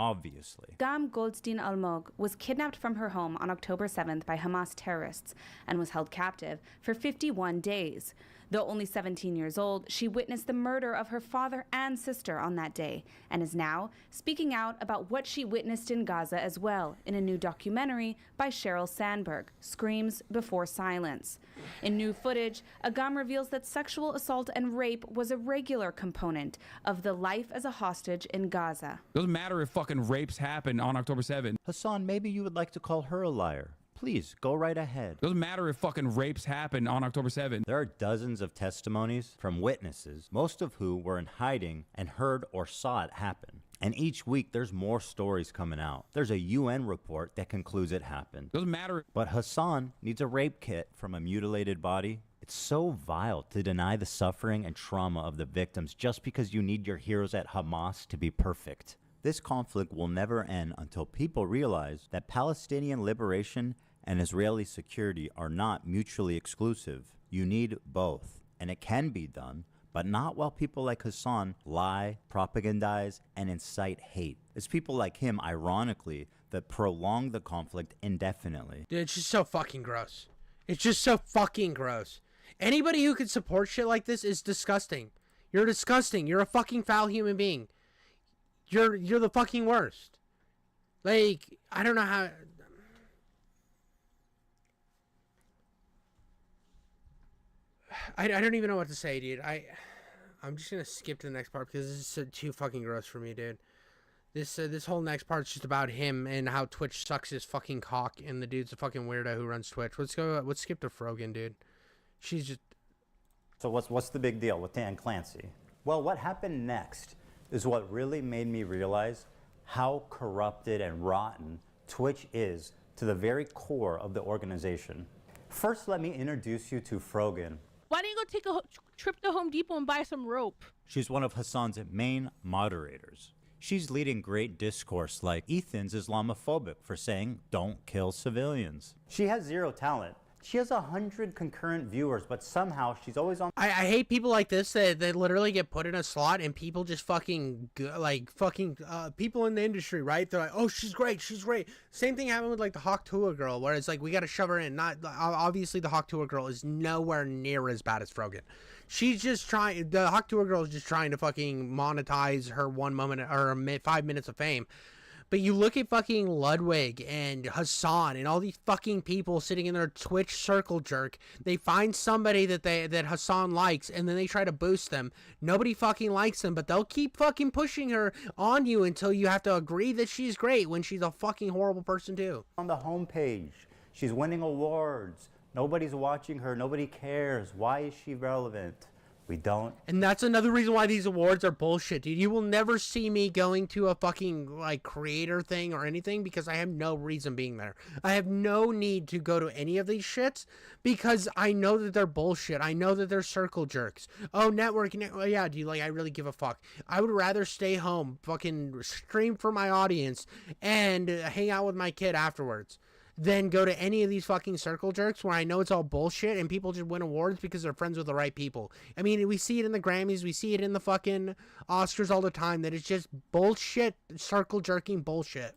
Obviously. Gam Goldstein Almog was kidnapped from her home on October 7th by Hamas terrorists and was held captive for 51 days. Though only 17 years old, she witnessed the murder of her father and sister on that day and is now speaking out about what she witnessed in Gaza as well in a new documentary by Sheryl Sandberg, Screams Before Silence. In new footage, Agam reveals that sexual assault and rape was a regular component of the life as a hostage in Gaza. Doesn't matter if fucking rapes happen on October 7th. Hasan, maybe you would like to call her a liar. Please, go right ahead. Doesn't matter if fucking rapes happen on October 7th. There are dozens of testimonies from witnesses, most of who were in hiding and heard or saw it happen. And each week, there's more stories coming out. There's a UN report that concludes it happened. Doesn't matter. But Hasan needs a rape kit from a mutilated body. It's so vile to deny the suffering and trauma of the victims just because you need your heroes at Hamas to be perfect. This conflict will never end until people realize that Palestinian liberation and Israeli security are not mutually exclusive. You need both, and it can be done, but not while people like Hasan lie, propagandize, and incite hate. It's people like him, ironically, that prolong the conflict indefinitely. Dude, it's just so fucking gross. It's just so fucking gross. Anybody who could support shit like this is disgusting. You're disgusting. You're a fucking foul human being. You're the fucking worst. Like, I don't know how... I don't even know what to say, dude. I'm just gonna skip to the next part because this is too fucking gross for me, dude. This whole next part's just about him and how Twitch sucks his fucking cock, and the dude's a fucking weirdo who runs Twitch. Let's skip to Frogan, dude. She's just... So what's the big deal with Dan Clancy? Well, what happened next is what really made me realize how corrupted and rotten Twitch is to the very core of the organization. First, let me introduce you to Frogan. Why don't you go take a trip to Home Depot and buy some rope? She's one of Hasan's main moderators. She's leading great discourse like Ethan's Islamophobic for saying, don't kill civilians. She has zero talent. She has 100 concurrent viewers, but somehow she's always on. I hate people like this that literally get put in a slot and people just fucking people in the industry, right? They're like, oh, she's great, she's great. Same thing happened with like the Hawk Tuah girl, where it's like we got to shove her in. Not obviously the Hawk Tuah girl is nowhere near as bad as Frogan. She's just trying. The Hawk Tuah girl is just trying to fucking monetize her 1 moment or 5 minutes of fame. But you look at fucking Ludwig and Hasan and all these fucking people sitting in their Twitch circle jerk. They find somebody that Hasan likes and then they try to boost them. Nobody fucking likes them, but they'll keep fucking pushing her on you until you have to agree that she's great when she's a fucking horrible person too. On the homepage, she's winning awards. Nobody's watching her. Nobody cares. Why is she relevant? We don't. And that's another reason why these awards are bullshit, dude. You will never see me going to a fucking, like, creator thing or anything because I have no reason being there. I have no need to go to any of these shits because I know that they're bullshit. I know that they're circle jerks. Oh, networking. Oh, yeah, dude, like, I really give a fuck. I would rather stay home, fucking stream for my audience, and hang out with my kid afterwards. than go to any of these fucking circle jerks where I know it's all bullshit and people just win awards because they're friends with the right people. I mean, we see it in the Grammys, we see it in the fucking Oscars all the time, that it's just bullshit, circle jerking bullshit.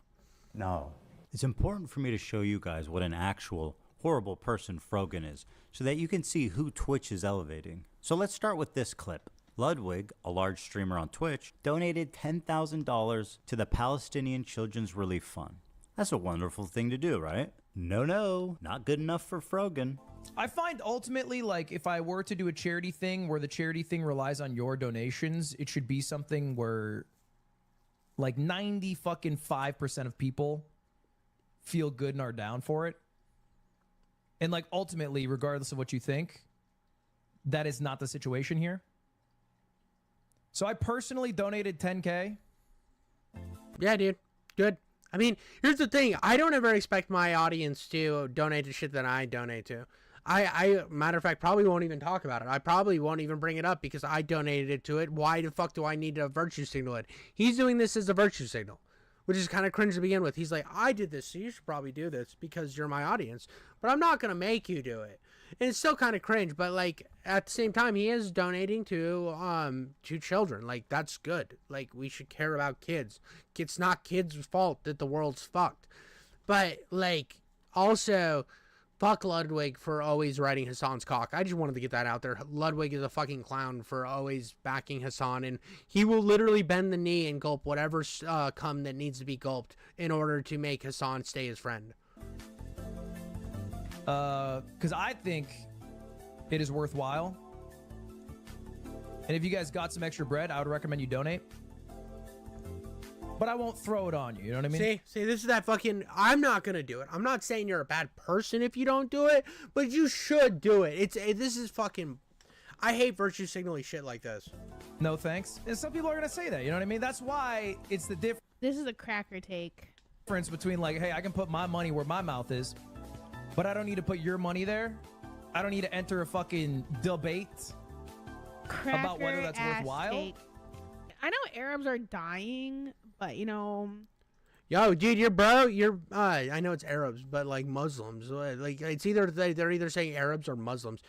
No. It's important for me to show you guys what an actual horrible person Frogan is, so that you can see who Twitch is elevating. So let's start with this clip. Ludwig, a large streamer on Twitch, donated $10,000 to the Palestinian Children's Relief Fund. That's a wonderful thing to do, right? No, not good enough for Frogan. I find ultimately, like, if I were to do a charity thing where the charity thing relies on your donations, it should be something where, like, 95% of people feel good and are down for it. And, like, ultimately, regardless of what you think, that is not the situation here. So I personally donated $10K. Yeah, dude. Good. I mean, here's the thing. I don't ever expect my audience to donate to shit that I donate to. I matter of fact, probably won't even talk about it. I probably won't even bring it up because I donated it to it. Why the fuck do I need to virtue signal it? He's doing this as a virtue signal, which is kind of cringe to begin with. He's like, I did this, so you should probably do this because you're my audience. But I'm not going to make you do it. And it's still kind of cringe, but, like, at the same time, he is donating to children. Like, that's good. Like, we should care about kids. It's not kids' fault that the world's fucked. But, like, also, fuck Ludwig for always riding Hasan's cock. I just wanted to get that out there. Ludwig is a fucking clown for always backing Hasan, and he will literally bend the knee and gulp whatever cum that needs to be gulped in order to make Hasan stay his friend. Because I think it is worthwhile. And if you guys got some extra bread, I would recommend you donate. But I won't throw it on you, you know what I mean? See, this is that fucking, I'm not going to do it. I'm not saying you're a bad person if you don't do it, but you should do it. This is fucking, I hate virtue signaling shit like this. No thanks. And some people are going to say that, you know what I mean? That's why it's the difference. This is a cracker take. Difference between, like, hey, I can put my money where my mouth is, but I don't need to put your money there. I don't need to enter a fucking debate about whether that's worthwhile. Take. I know Arabs are dying, but, you know... Yo, dude, I know it's Arabs, but, like, Muslims. Like, it's either, they're either saying Arabs or Muslims.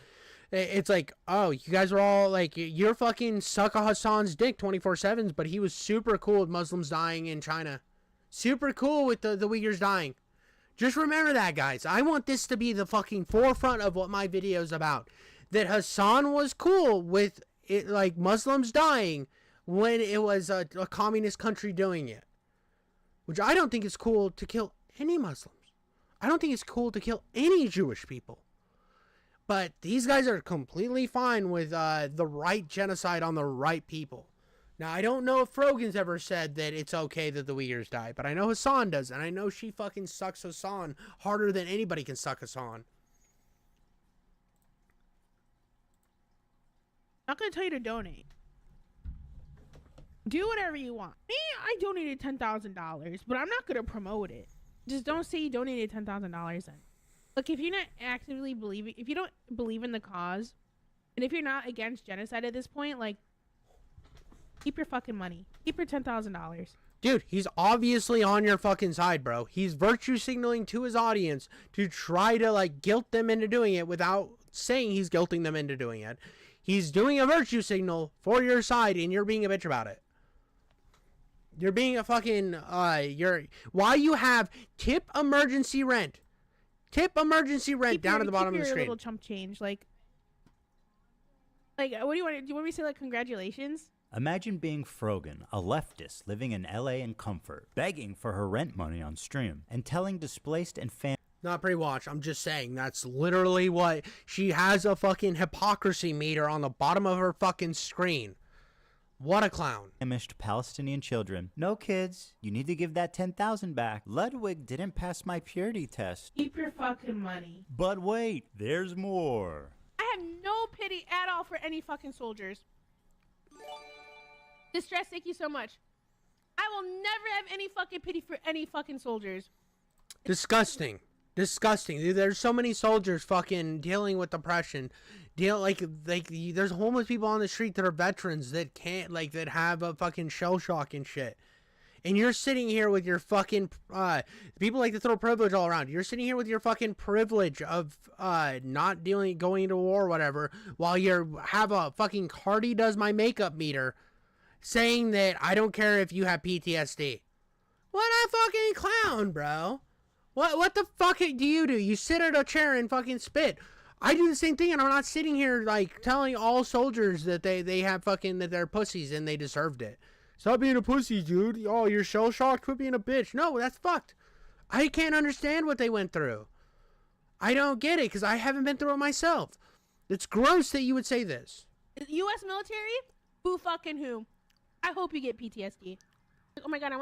It's like, oh, you guys are all, like, you're fucking suck a Hasan's dick 24/7, but he was super cool with Muslims dying in China. Super cool with the Uyghurs dying. Just remember that, guys. I want this to be the fucking forefront of what my video is about. That Hasan was cool with it, like, Muslims dying when it was a communist country doing it. Which I don't think is cool to kill any Muslims. I don't think it's cool to kill any Jewish people. But these guys are completely fine with the right genocide on the right people. Now, I don't know if Frogan's ever said that it's okay that the Uyghurs die, but I know Hasan does, and I know she fucking sucks Hasan harder than anybody can suck Hasan. I'm not going to tell you to donate. Do whatever you want. Me, I donated $10,000, but I'm not going to promote it. Just don't say you donated $10,000 then. Look, if you're not actively believing, if you don't believe in the cause, and if you're not against genocide at this point, like, keep your fucking money. Keep your $10,000. Dude, he's obviously on your fucking side, bro. He's virtue signaling to his audience to try to, like, guilt them into doing it without saying he's guilting them into doing it. He's doing a virtue signal for your side, and you're being a bitch about it. You're being a fucking, why you have tip emergency rent. Tip emergency rent down at the bottom of the screen. Little chump change, like, what do you want? Do you want me to say, like, congratulations? Imagine being Frogan, a leftist living in LA in comfort, begging for her rent money on stream, and telling displaced and Not pre-watch, I'm just saying, that's literally what, she has a fucking hypocrisy meter on the bottom of her fucking screen. What a clown. Famished Palestinian children. No, kids, you need to give that 10,000 back. Ludwig didn't pass my purity test. Keep your fucking money. But wait, there's more. I have no pity at all for any fucking soldiers. Distress, thank you so much. I will never have any fucking pity for any fucking soldiers. Disgusting. Disgusting. Dude, there's so many soldiers fucking dealing with depression. There's homeless people on the street that are veterans that can't, like, that have a fucking shell shock and shit. And you're sitting here with your fucking, people like to throw privilege all around. You're sitting here with your fucking privilege of, not going to war or whatever, while you have a fucking Cardi does my makeup meter saying that I don't care if you have PTSD. What a fucking clown, bro. What the fuck do? You sit at a chair and fucking spit. I do the same thing, and I'm not sitting here, like, telling all soldiers that they have fucking, that they're pussies and they deserved it. Stop being a pussy, dude. Oh, you're shell-shocked? Quit being a bitch. No, that's fucked. I can't understand what they went through. I don't get it, because I haven't been through it myself. It's gross that you would say this. U.S. military? Who fucking who? I hope you get PTSD. Oh my god,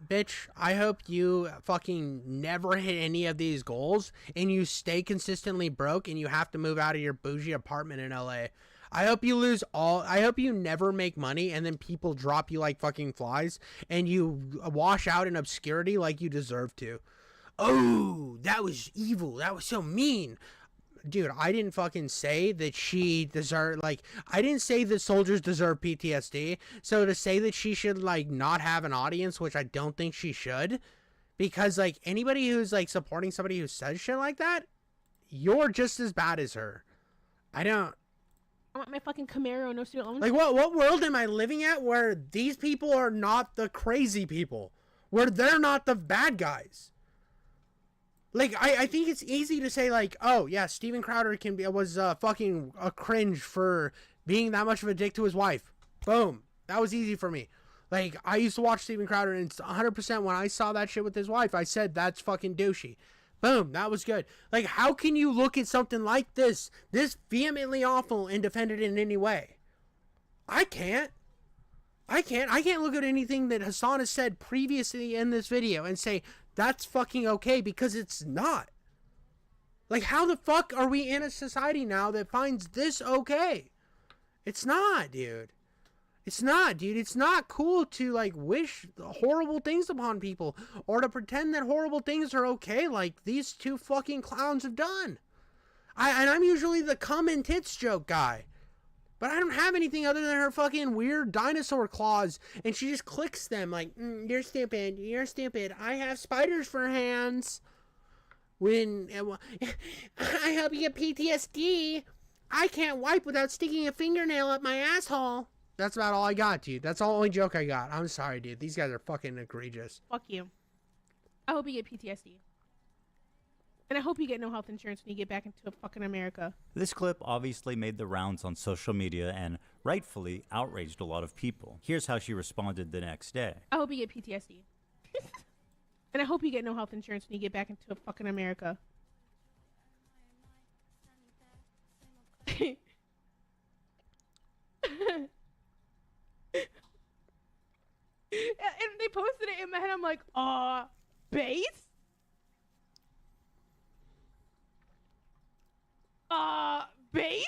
Bitch, I hope you fucking never hit any of these goals and you stay consistently broke and you have to move out of your bougie apartment in LA. I hope you I hope you never make money and then people drop you like fucking flies and you wash out in obscurity like you deserve to. Oh, that was evil. That was so mean. Dude, I didn't fucking say that she deserved, like, I didn't say that soldiers deserve PTSD. So to say that she should, like, not have an audience, which I don't think she should, because, like, anybody who's, like, supporting somebody who says shit like that, you're just as bad as her. I want my fucking Camaro, no student loans. Like, what world am I living at where these people are not the crazy people? Where they're not the bad guys? Like, I think it's easy to say, like, oh, yeah, Steven Crowder was fucking a cringe for being that much of a dick to his wife. Boom. That was easy for me. Like, I used to watch Steven Crowder, and it's 100% when I saw that shit with his wife, I said, that's fucking douchey. Boom. That was good. Like, how can you look at something like this vehemently awful, and defend it in any way? I can't look at anything that Hasan has said previously in this video and say, that's fucking okay, because it's not. Like, how the fuck are we in a society now that finds this okay? It's not, dude. It's not, dude. It's not cool to, like, wish horrible things upon people or to pretend that horrible things are okay like these two fucking clowns have done. I'm usually the cum and tits joke guy. But I don't have anything other than her fucking weird dinosaur claws. And she just clicks them like, you're stupid. You're stupid. I have spiders for hands. I hope you get PTSD. I can't wipe without sticking a fingernail up my asshole. That's about all I got, dude. That's the only joke I got. I'm sorry, dude. These guys are fucking egregious. Fuck you. I hope you get PTSD. And I hope you get no health insurance when you get back into fucking America. This clip obviously made the rounds on social media and rightfully outraged a lot of people. Here's how she responded the next day. I hope you get PTSD. And I hope you get no health insurance when you get back into fucking America. And they posted it in my head. I'm like, base? Based?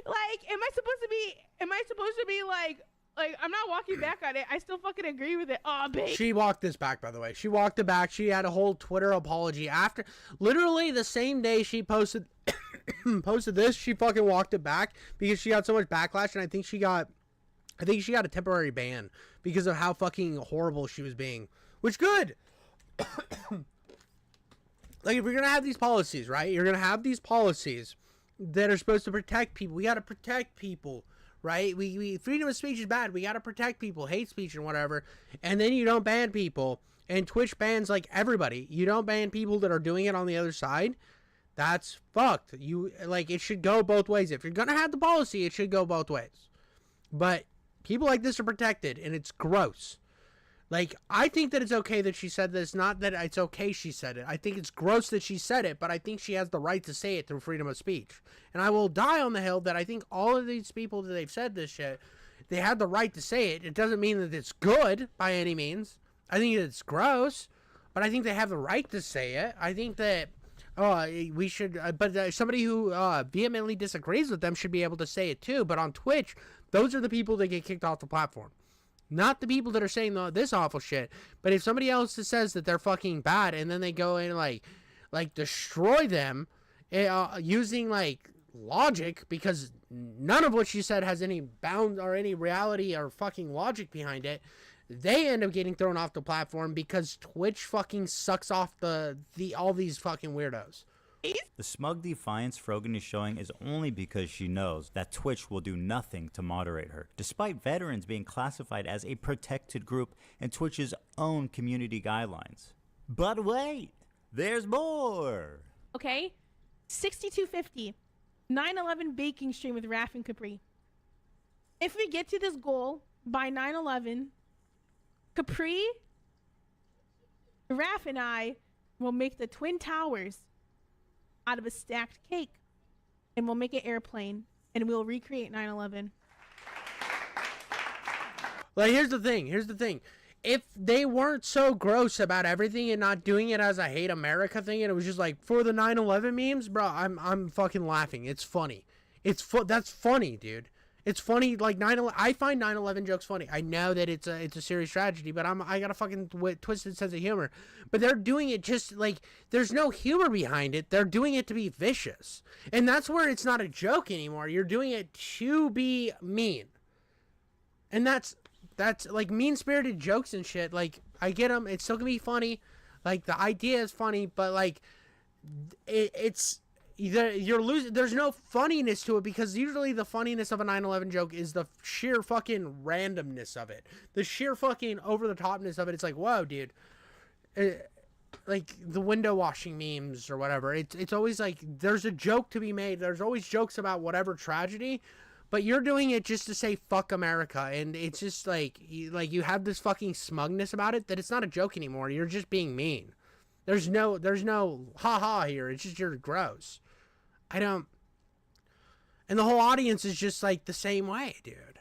Like, am I supposed to be like, I'm not walking back on it. I still fucking agree with it. Based. She walked this back, by the way. She walked it back. She had a whole Twitter apology after, literally the same day she posted this, she fucking walked it back because she got so much backlash, and I think she got a temporary ban because of how fucking horrible she was being. Which, good. Like, if you're gonna have these policies, right? You're gonna have these policies that are supposed to protect people. We gotta protect people, right? We freedom of speech is bad. We gotta protect people, hate speech and whatever. And then you don't ban people, and Twitch bans like everybody. You don't ban people that are doing it on the other side. That's fucked. It should go both ways. If you're gonna have the policy, it should go both ways. But people like this are protected, and it's gross. Like, I think that it's okay that she said this, not that it's okay she said it. I think it's gross that she said it, but I think she has the right to say it through freedom of speech. And I will die on the hill that I think all of these people that they've said this shit, they had the right to say it. It doesn't mean that it's good by any means. I think it's gross, but I think they have the right to say it. I think that we should, but somebody who vehemently disagrees with them should be able to say it too. But on Twitch, those are the people that get kicked off the platform. Not the people that are saying this awful shit. But if somebody else says that they're fucking bad and then they go and like destroy them using like logic, because none of what she said has any bound or any reality or fucking logic behind it, they end up getting thrown off the platform because Twitch fucking sucks off all these fucking weirdos. The smug defiance Frogan is showing is only because she knows that Twitch will do nothing to moderate her, despite veterans being classified as a protected group in Twitch's own community guidelines. But wait, there's more! Okay? 6250. 9/11 baking stream with Raph and Capri. If we get to this goal by 9/11, Capri, Raph, and I will make the Twin Towers out of a stacked cake, and we'll make an airplane, and we'll recreate 9/11. Like, here's the thing. If they weren't so gross about everything and not doing it as a hate America thing, and it was just like, for the 9/11 memes, bro, I'm fucking laughing. It's funny. That's funny, dude. It's funny. Like, 9/11, I find 9/11 jokes funny. I know that it's a serious tragedy, but I got a fucking twisted sense of humor. But they're doing it just like, there's no humor behind it. They're doing it to be vicious, and that's where it's not a joke anymore. You're doing it to be mean, and that's like mean-spirited jokes and shit. Like, I get them. It's still gonna be funny. Like, the idea is funny, but like, it's. You're losing. There's no funniness to it, because usually the funniness of a 9/11 joke is the sheer fucking randomness of it, the sheer fucking over the topness of it. It's like, whoa, dude. Like the window washing memes or whatever. It's always like there's a joke to be made. There's always jokes about whatever tragedy, but you're doing it just to say fuck America, and it's just like you have this fucking smugness about it that it's not a joke anymore. You're just being mean. There's no ha here. It's just you're gross. And the whole audience is just like the same way, dude.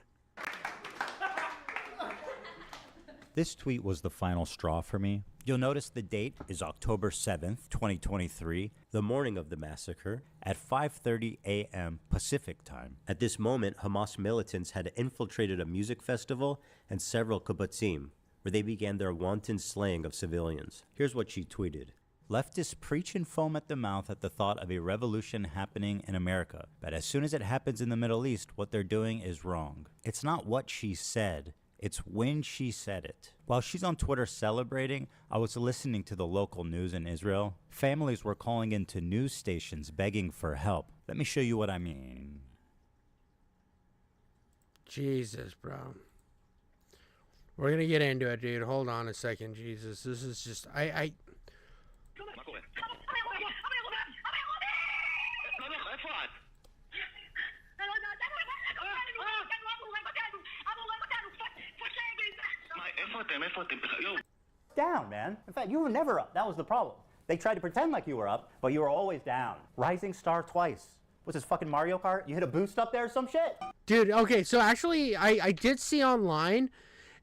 This tweet was the final straw for me. You'll notice the date is October 7th, 2023, the morning of the massacre, at 5:30 a.m. Pacific time. At this moment, Hamas militants had infiltrated a music festival and several kibbutzim, where they began their wanton slaying of civilians. Here's what she tweeted. Leftists preach and foam at the mouth at the thought of a revolution happening in America. But as soon as it happens in the Middle East, what they're doing is wrong. It's not what she said. It's when she said it. While she's on Twitter celebrating, I was listening to the local news in Israel. Families were calling into news stations begging for help. Let me show you what I mean. Jesus, bro. We're gonna get into it, dude. Hold on a second. Jesus, this is just... Down, man. In fact, you were never up. That was the problem. They tried to pretend like you were up, but you were always down. Rising star twice. What's this, fucking Mario Kart? You hit a boost up there or some shit? Dude, okay, so actually, I did see online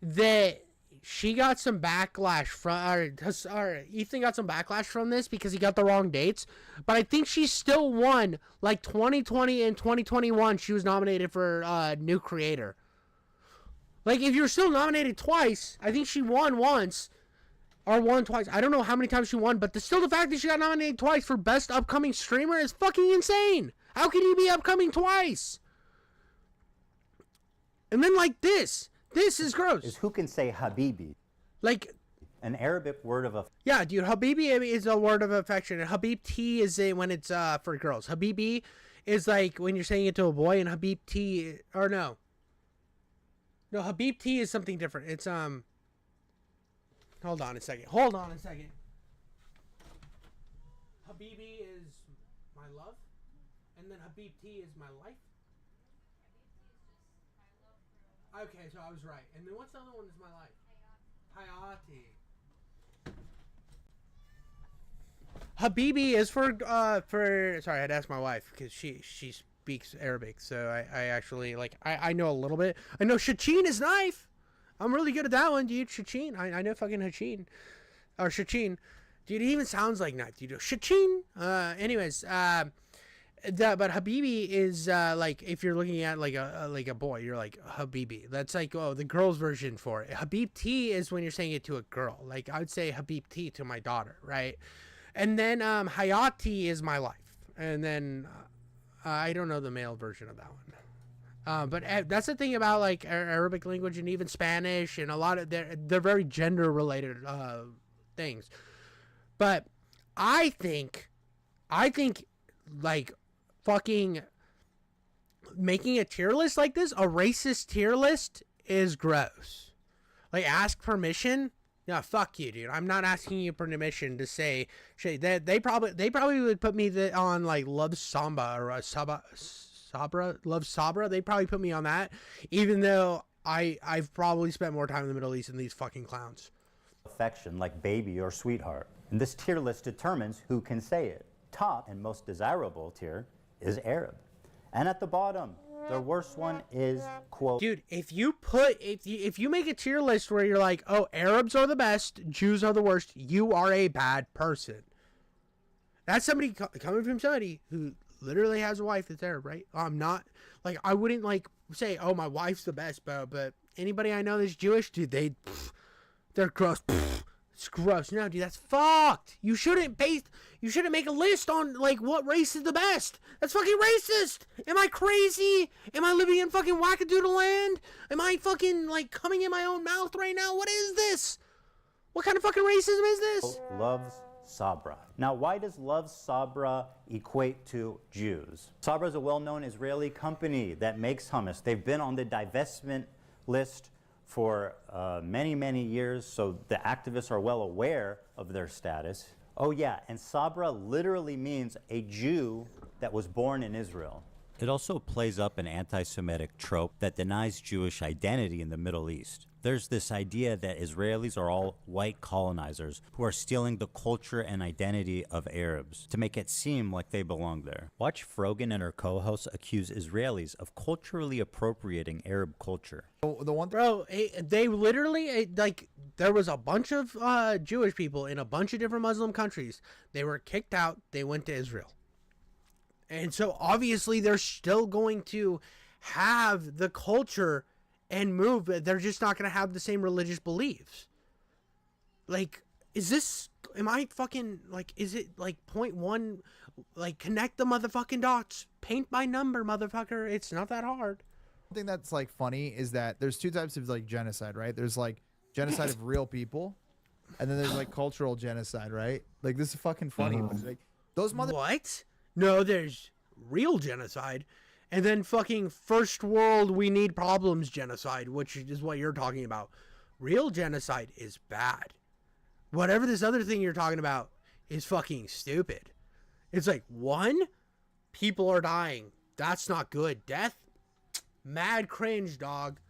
that she got some backlash from, or Ethan got some backlash from this because he got the wrong dates, but I think she still won, like 2020 and 2021, she was nominated for New Creator. Like, if you're still nominated twice, I think she won once, or won twice. I don't know how many times she won, but still the fact that she got nominated twice for Best Upcoming Streamer is fucking insane. How can you be upcoming twice? And then, like, this is gross. Is who can say Habibi? Like, an Arabic word of yeah, dude, Habibi is a word of affection, and Habibti is when it's for girls. Habibi is like when you're saying it to a boy, and Habibti, or no, Habibti is something different. It's hold on a second. Habibi is my love, and then Habibti is my life. Okay, so I was right. And then what's the other one is my life? Hayati. Habibi is for sorry, I had to ask my wife because she speaks Arabic, so I actually I know a little bit. I know Shachin is knife. I'm really good at that one, dude. Shachin. I know fucking Hachin. Or Shachin. Dude, it even sounds like knife, dude. Shachin. Anyways, but Habibi is like if you're looking at like a boy, you're like Habibi. That's like the girl's version for it. Habibti is when you're saying it to a girl. Like I would say Habibti to my daughter, right? And then Hayati is my life. And then I don't know the male version of that one. But that's the thing about like Arabic language and even Spanish and a lot of they're very gender related things. But I think like fucking making a tier list like this, a racist tier list, is gross. Like, ask permission. Yeah, fuck you, dude. I'm not asking you permission to say shit. They probably would put me on like Love Samba or Love Sabra. They probably put me on that, even though I've probably spent more time in the Middle East than these fucking clowns. Affection like baby or sweetheart. And this tier list determines who can say it. Top and most desirable tier is Arab. And at the bottom, the worst one is, quote, dude, if you make a tier list where you're like, oh, Arabs are the best, Jews are the worst, you are a bad person. That's somebody coming from somebody who literally has a wife that's Arab, right? I'm not, like, I wouldn't, like, say, oh, my wife's the best, but anybody I know that's Jewish, dude, they're gross. It's gross. No, dude, that's fucked. You shouldn't make a list on, like, what race is the best. That's fucking racist. Am I crazy? Am I living in fucking wackadoodle land? Am I fucking, like, coming in my own mouth right now? What is this? What kind of fucking racism is this? Loves Sabra. Now, why does Love Sabra equate to Jews? Sabra is a well-known Israeli company that makes hummus. They've been on the divestment list for many, many years, so the activists are well aware of their status. Oh yeah, and Sabra literally means a Jew that was born in Israel. It also plays up an anti-Semitic trope that denies Jewish identity in the Middle East. There's this idea that Israelis are all white colonizers who are stealing the culture and identity of Arabs to make it seem like they belong there. Watch Frogan and her co-hosts accuse Israelis of culturally appropriating Arab culture. They literally, like, there was a bunch of Jewish people in a bunch of different Muslim countries. They were kicked out. They went to Israel. And so obviously they're still going to have the culture and move. They're just not going to have the same religious beliefs. Like, am I fucking, like, is it like 0.1, like, connect the motherfucking dots, paint by number, motherfucker. It's not that hard. One thing that's like funny is that there's two types of like genocide, right? There's like genocide of real people, and then there's like cultural genocide, right? Like, this is fucking funny. Like, those What? No, there's real genocide. And then fucking first world we need problems genocide, which is what you're talking about. Real genocide is bad. Whatever this other thing you're talking about is fucking stupid. It's like, one, people are dying. That's not good. Death, mad cringe, dog.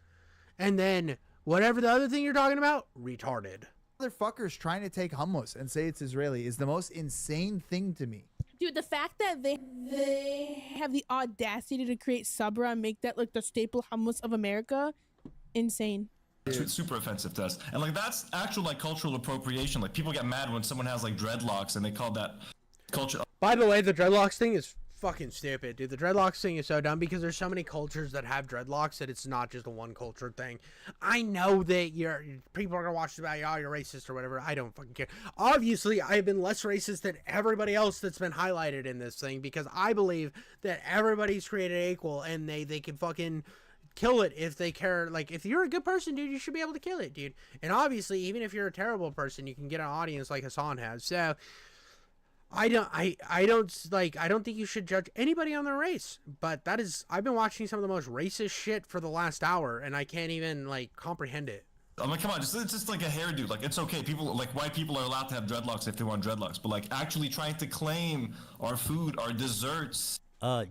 And then whatever the other thing you're talking about, retarded. Motherfuckers trying to take hummus and say it's Israeli is the most insane thing to me. Dude, the fact that they have the audacity to create Sabra and make that like the staple hummus of America, insane. It's super offensive to us. And like, that's actual like cultural appropriation. Like, people get mad when someone has like dreadlocks and they call that culture. By the way, the dreadlocks thing is fucking stupid, dude. The dreadlocks thing is so dumb because there's so many cultures that have dreadlocks that it's not just a one culture thing. I know that people are gonna watch this about, oh, you're racist or whatever. I don't fucking care. Obviously, I've been less racist than everybody else that's been highlighted in this thing because I believe that everybody's created equal and they can fucking kill it if they care. Like, if you're a good person, dude, you should be able to kill it, dude. And obviously, even if you're a terrible person, you can get an audience like Hasan has. So I don't think you should judge anybody on their race, but I've been watching some of the most racist shit for the last hour and I can't even like comprehend it. I'm like, come on, it's just like a hairdo. Like, it's okay. People, like, white people are allowed to have dreadlocks if they want dreadlocks, but like actually trying to claim our food, our desserts.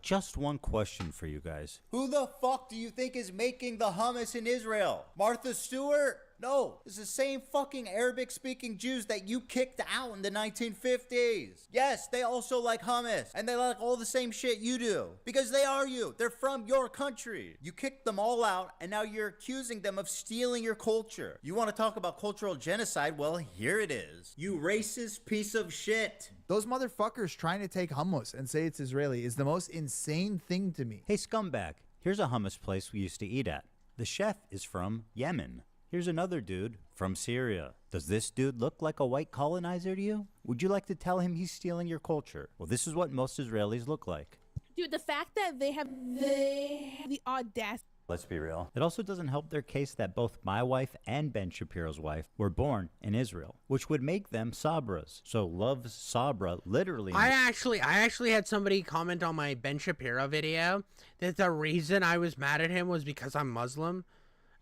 Just one question for you guys. Who the fuck do you think is making the hummus in Israel? Martha Stewart? No, it's the same fucking Arabic-speaking Jews that you kicked out in the 1950s. Yes, they also like hummus, and they like all the same shit you do. Because they are you. They're from your country. You kicked them all out, and now you're accusing them of stealing your culture. You want to talk about cultural genocide? Well, here it is. You racist piece of shit. Those motherfuckers trying to take hummus and say it's Israeli is the most insane thing to me. Hey, scumbag, here's a hummus place we used to eat at. The chef is from Yemen. Here's another dude from Syria. Does this dude look like a white colonizer to you? Would you like to tell him he's stealing your culture? Well, this is what most Israelis look like. Dude, the fact that they have the audacity. Let's be real. It also doesn't help their case that both my wife and Ben Shapiro's wife were born in Israel, which would make them Sabras. So love Sabra literally. I actually had somebody comment on my Ben Shapiro video that the reason I was mad at him was because I'm Muslim.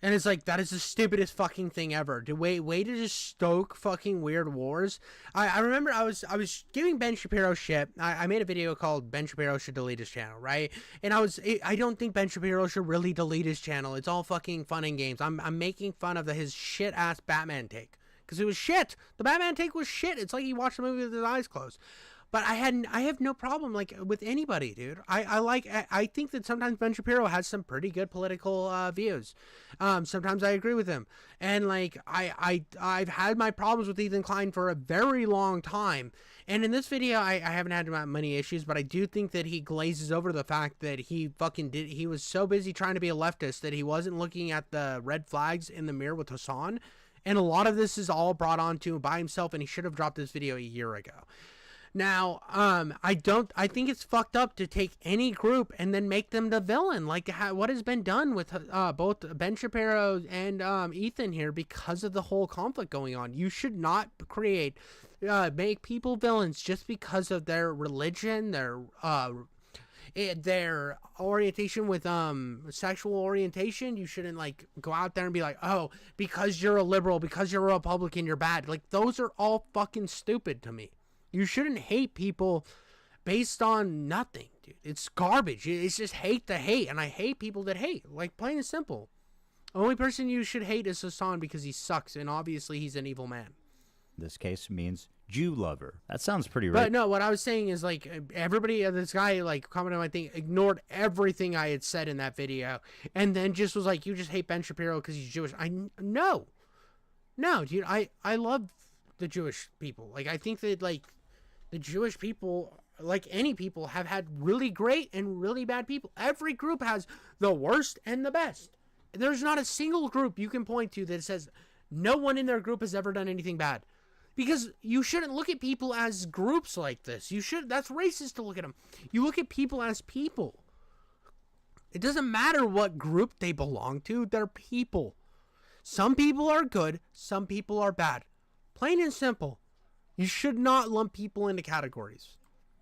And it's like, that is the stupidest fucking thing ever. Way to just stoke fucking weird wars. I remember I was giving Ben Shapiro shit. I made a video called Ben Shapiro should delete his channel, right? And I don't think Ben Shapiro should really delete his channel. It's all fucking fun and games. I'm making fun of his shit ass Batman take. Because it was shit. The Batman take was shit. It's like he watched the movie with his eyes closed. But I have no problem like with anybody, dude. I think that sometimes Ben Shapiro has some pretty good political views. Sometimes I agree with him, and like I've had my problems with Ethan Klein for a very long time. And in this video, I haven't had many issues, but I do think that he glazes over the fact that he was so busy trying to be a leftist that he wasn't looking at the red flags in the mirror with Hasan. And a lot of this is all brought on to him by himself, and he should have dropped this video a year ago. Now, I think it's fucked up to take any group and then make them the villain, like what has been done with both Ben Shapiro and Ethan here because of the whole conflict going on. You should not make people villains just because of their religion, their orientation with sexual orientation. You shouldn't like go out there and be like, oh, because you're a liberal, because you're a Republican, you're bad. Like, those are all fucking stupid to me. You shouldn't hate people based on nothing, dude. It's garbage. It's just hate to hate, and I hate people that hate. Like, plain and simple. The only person you should hate is Hasan because he sucks, and obviously he's an evil man. This case means Jew lover. That sounds pretty right. But no, what I was saying is like everybody, this guy like commented on my thing, ignored everything I had said in that video, and then just was like, you just hate Ben Shapiro because he's Jewish. No, dude. I love the Jewish people. Like, I think that like the Jewish people, like any people, have had really great and really bad people. Every group has the worst and the best. There's not a single group you can point to that says no one in their group has ever done anything bad. Because you shouldn't look at people as groups like this. That's racist to look at them. You look at people as people. It doesn't matter what group they belong to. They're people. Some people are good. Some people are bad. Plain and simple. You should not lump people into categories.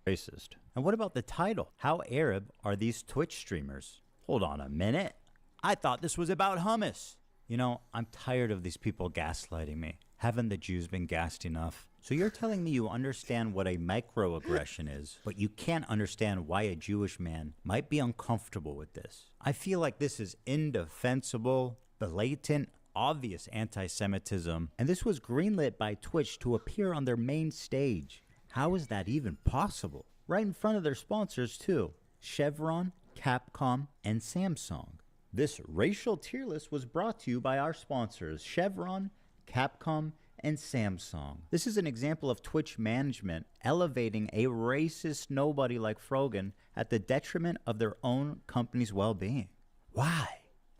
Racist. And what about the title? How Arab are these Twitch streamers? Hold on a minute. I thought this was about hummus. You know, I'm tired of these people gaslighting me. Haven't the Jews been gassed enough? So you're telling me you understand what a microaggression is, but you can't understand why a Jewish man might be uncomfortable with this. I feel like this is indefensible, blatant, obvious anti-Semitism, and this was greenlit by Twitch to appear on their main stage. How is that even possible? Right in front of their sponsors too. Chevron, Capcom, and Samsung. This racial tier list was brought to you by our sponsors, Chevron, Capcom, and Samsung. This is an example of Twitch management elevating a racist nobody like Frogan at the detriment of their own company's well-being. Why?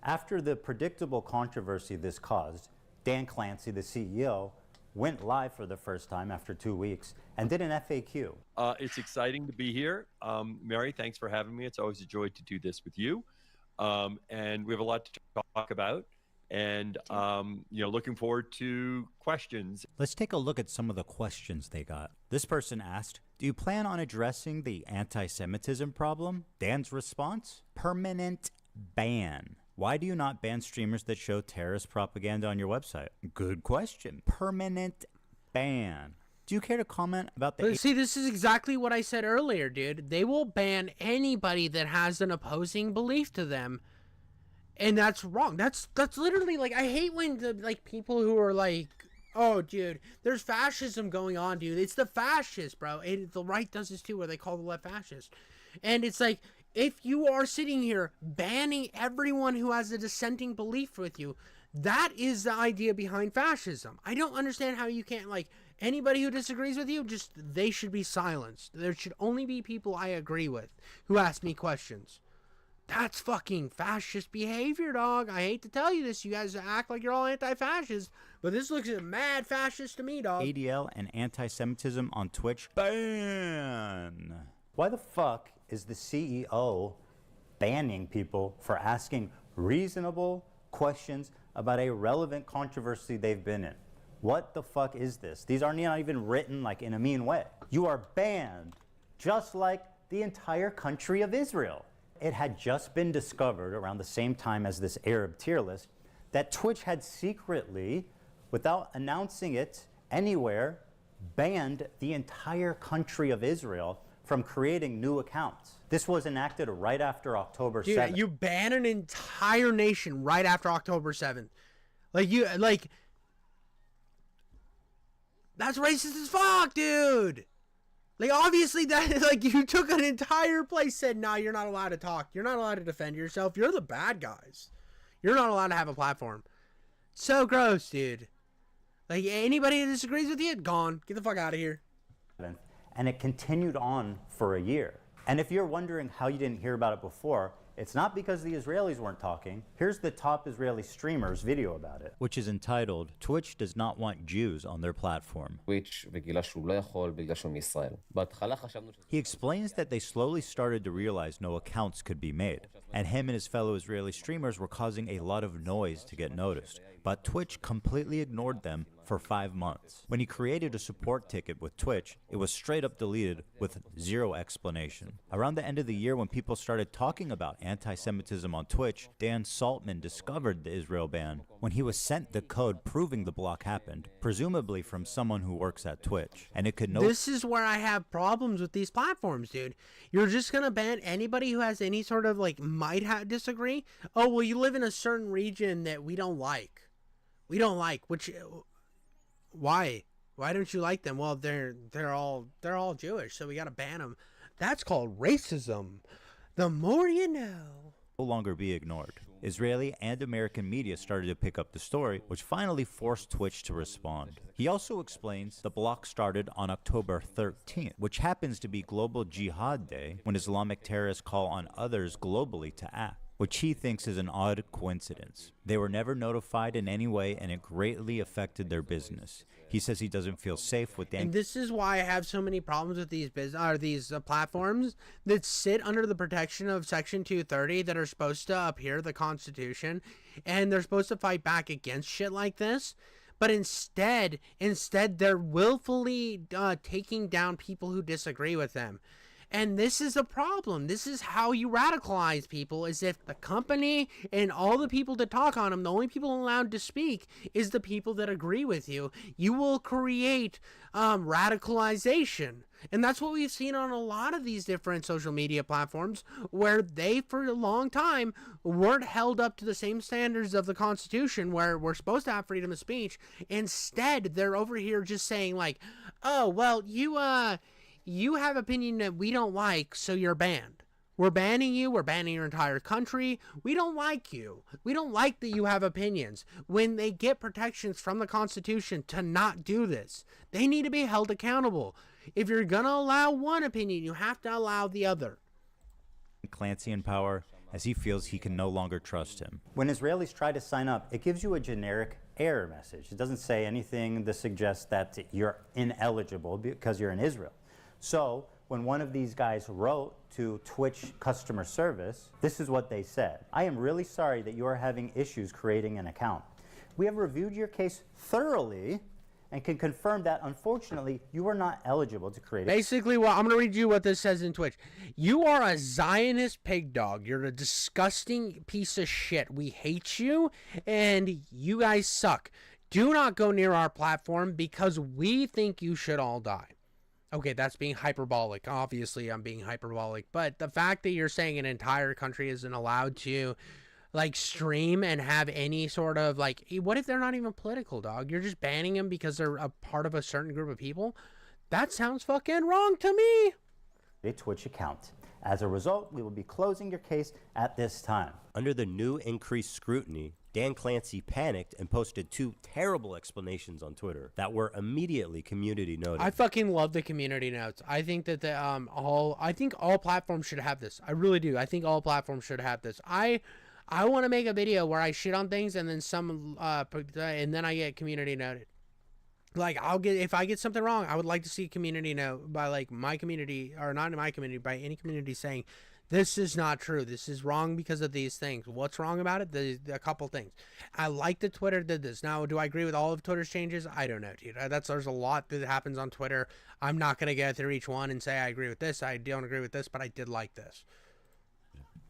After the predictable controversy this caused, Dan Clancy, the CEO, went live for the first time after 2 weeks and did an FAQ. It's exciting to be here. Mary, thanks for having me. It's always a joy to do this with you. And we have a lot to talk about. And, looking forward to questions. Let's take a look at some of the questions they got. This person asked, do you plan on addressing the anti-Semitism problem? Dan's response, permanent ban. Why do you not ban streamers that show terrorist propaganda on your website? Good question. Permanent ban. Do you care to comment about the... See, this is exactly what I said earlier, dude. They will ban anybody that has an opposing belief to them. And that's wrong. That's literally like, I hate when the people who are like, oh, dude, there's fascism going on, dude. It's the fascists, bro. And the right does this too, where they call the left fascist. And it's like, if you are sitting here banning everyone who has a dissenting belief with you, that is the idea behind fascism. I don't understand how you can't, like, anybody who disagrees with you, just, they should be silenced. There should only be people I agree with who ask me questions. That's fucking fascist behavior, dog. I hate to tell you this. You guys act like you're all anti-fascist, but this looks mad fascist to me, dog. ADL and anti-Semitism on Twitch ban. Why the fuck is the CEO banning people for asking reasonable questions about a relevant controversy they've been in. What the fuck is this? These are not even written like in a mean way. You are banned, just like the entire country of Israel. It had just been discovered around the same time as this Arab tier list that Twitch had secretly, without announcing it anywhere, banned the entire country of Israel from creating new accounts. This was enacted right after October 7th. Dude, you ban an entire nation right after October 7th. That's racist as fuck, dude. Like, obviously, that, like, you took an entire place, said, nah, you're not allowed to talk. You're not allowed to defend yourself. You're the bad guys. You're not allowed to have a platform. So gross, dude. Like, anybody that disagrees with you, gone. Get the fuck out of here. And it continued on for a year. And if you're wondering how you didn't hear about it before, it's not because the Israelis weren't talking. Here's the top Israeli streamer's video about it, which is entitled, Twitch does not want Jews on their platform. He explains that they slowly started to realize no accounts could be made, and him and his fellow Israeli streamers were causing a lot of noise to get noticed. But Twitch completely ignored them for 5 months. When he created a support ticket with Twitch, it was straight up deleted with zero explanation. Around the end of the year, when people started talking about anti-Semitism on Twitch, Dan Saltman discovered the Israel ban when he was sent the code proving the block happened, presumably from someone who works at Twitch. And it could know. This is where I have problems with these platforms, dude. You're just gonna ban anybody who has any sort of, like, disagree? Oh, well, you live in a certain region that we don't like. We don't like, which, why? Why don't you like them? Well, they're all Jewish, so we gotta ban them. That's called racism. The more you know. No longer be ignored. Israeli and American media started to pick up the story, which finally forced Twitch to respond. He also explains the block started on October 13th, which happens to be Global Jihad Day, when Islamic terrorists call on others globally to act, which he thinks is an odd coincidence. They were never notified in any way, and it greatly affected their business. He says he doesn't feel safe with them. And this is why I have so many problems with these platforms that sit under the protection of Section 230 that are supposed to uphold the Constitution, and they're supposed to fight back against shit like this. But instead they're willfully taking down people who disagree with them. And this is a problem. This is how you radicalize people, is if the company and all the people that talk on them, the only people allowed to speak is the people that agree with you. You will create radicalization. And that's what we've seen on a lot of these different social media platforms, where they, for a long time, weren't held up to the same standards of the Constitution, where we're supposed to have freedom of speech. Instead, they're over here just saying, like, oh, well, you have opinion that we don't like, so you're banned. We're banning you. We're banning your entire country. We don't like you. We don't like that you have opinions. When they get protections from the Constitution to not do this, they need to be held accountable. If you're going to allow one opinion, you have to allow the other. Clancy in power, as he feels he can no longer trust him. When Israelis try to sign up, it gives you a generic error message. It doesn't say anything that suggests that you're ineligible because you're in Israel. So when one of these guys wrote to Twitch customer service, this is what they said. I am really sorry that you are having issues creating an account. We have reviewed your case thoroughly and can confirm that, unfortunately, you are not eligible to create. Basically, well, I'm going to read you what this says in Twitch. You are a Zionist pig dog. You're a disgusting piece of shit. We hate you, and you guys suck. Do not go near our platform because we think you should all die. Okay, that's being hyperbolic. Obviously, I'm being hyperbolic. But the fact that you're saying an entire country isn't allowed to, like, stream and have any sort of, like, what if they're not even political, dog? You're just banning them because they're a part of a certain group of people? That sounds fucking wrong to me. A Twitch account. As a result, we will be closing your case at this time. Under the new increased scrutiny, Dan Clancy panicked and posted 2 terrible explanations on Twitter that were immediately community noted. I fucking love the community notes. I think that I think all platforms should have this. I really do. I think all platforms should have this. I want to make a video where I shit on things and then and then I get community noted. Like, if I get something wrong, I would like to see a community know, by like my community, or not in my community, by any community, saying this is not true, this is wrong because of these things. What's wrong about it? There's a couple things. I like that Twitter did this. Now, do I agree with all of Twitter's changes? I don't know, dude. There's a lot that happens on Twitter. I'm not gonna get through each one and say I agree with this, I don't agree with this, but I did like this.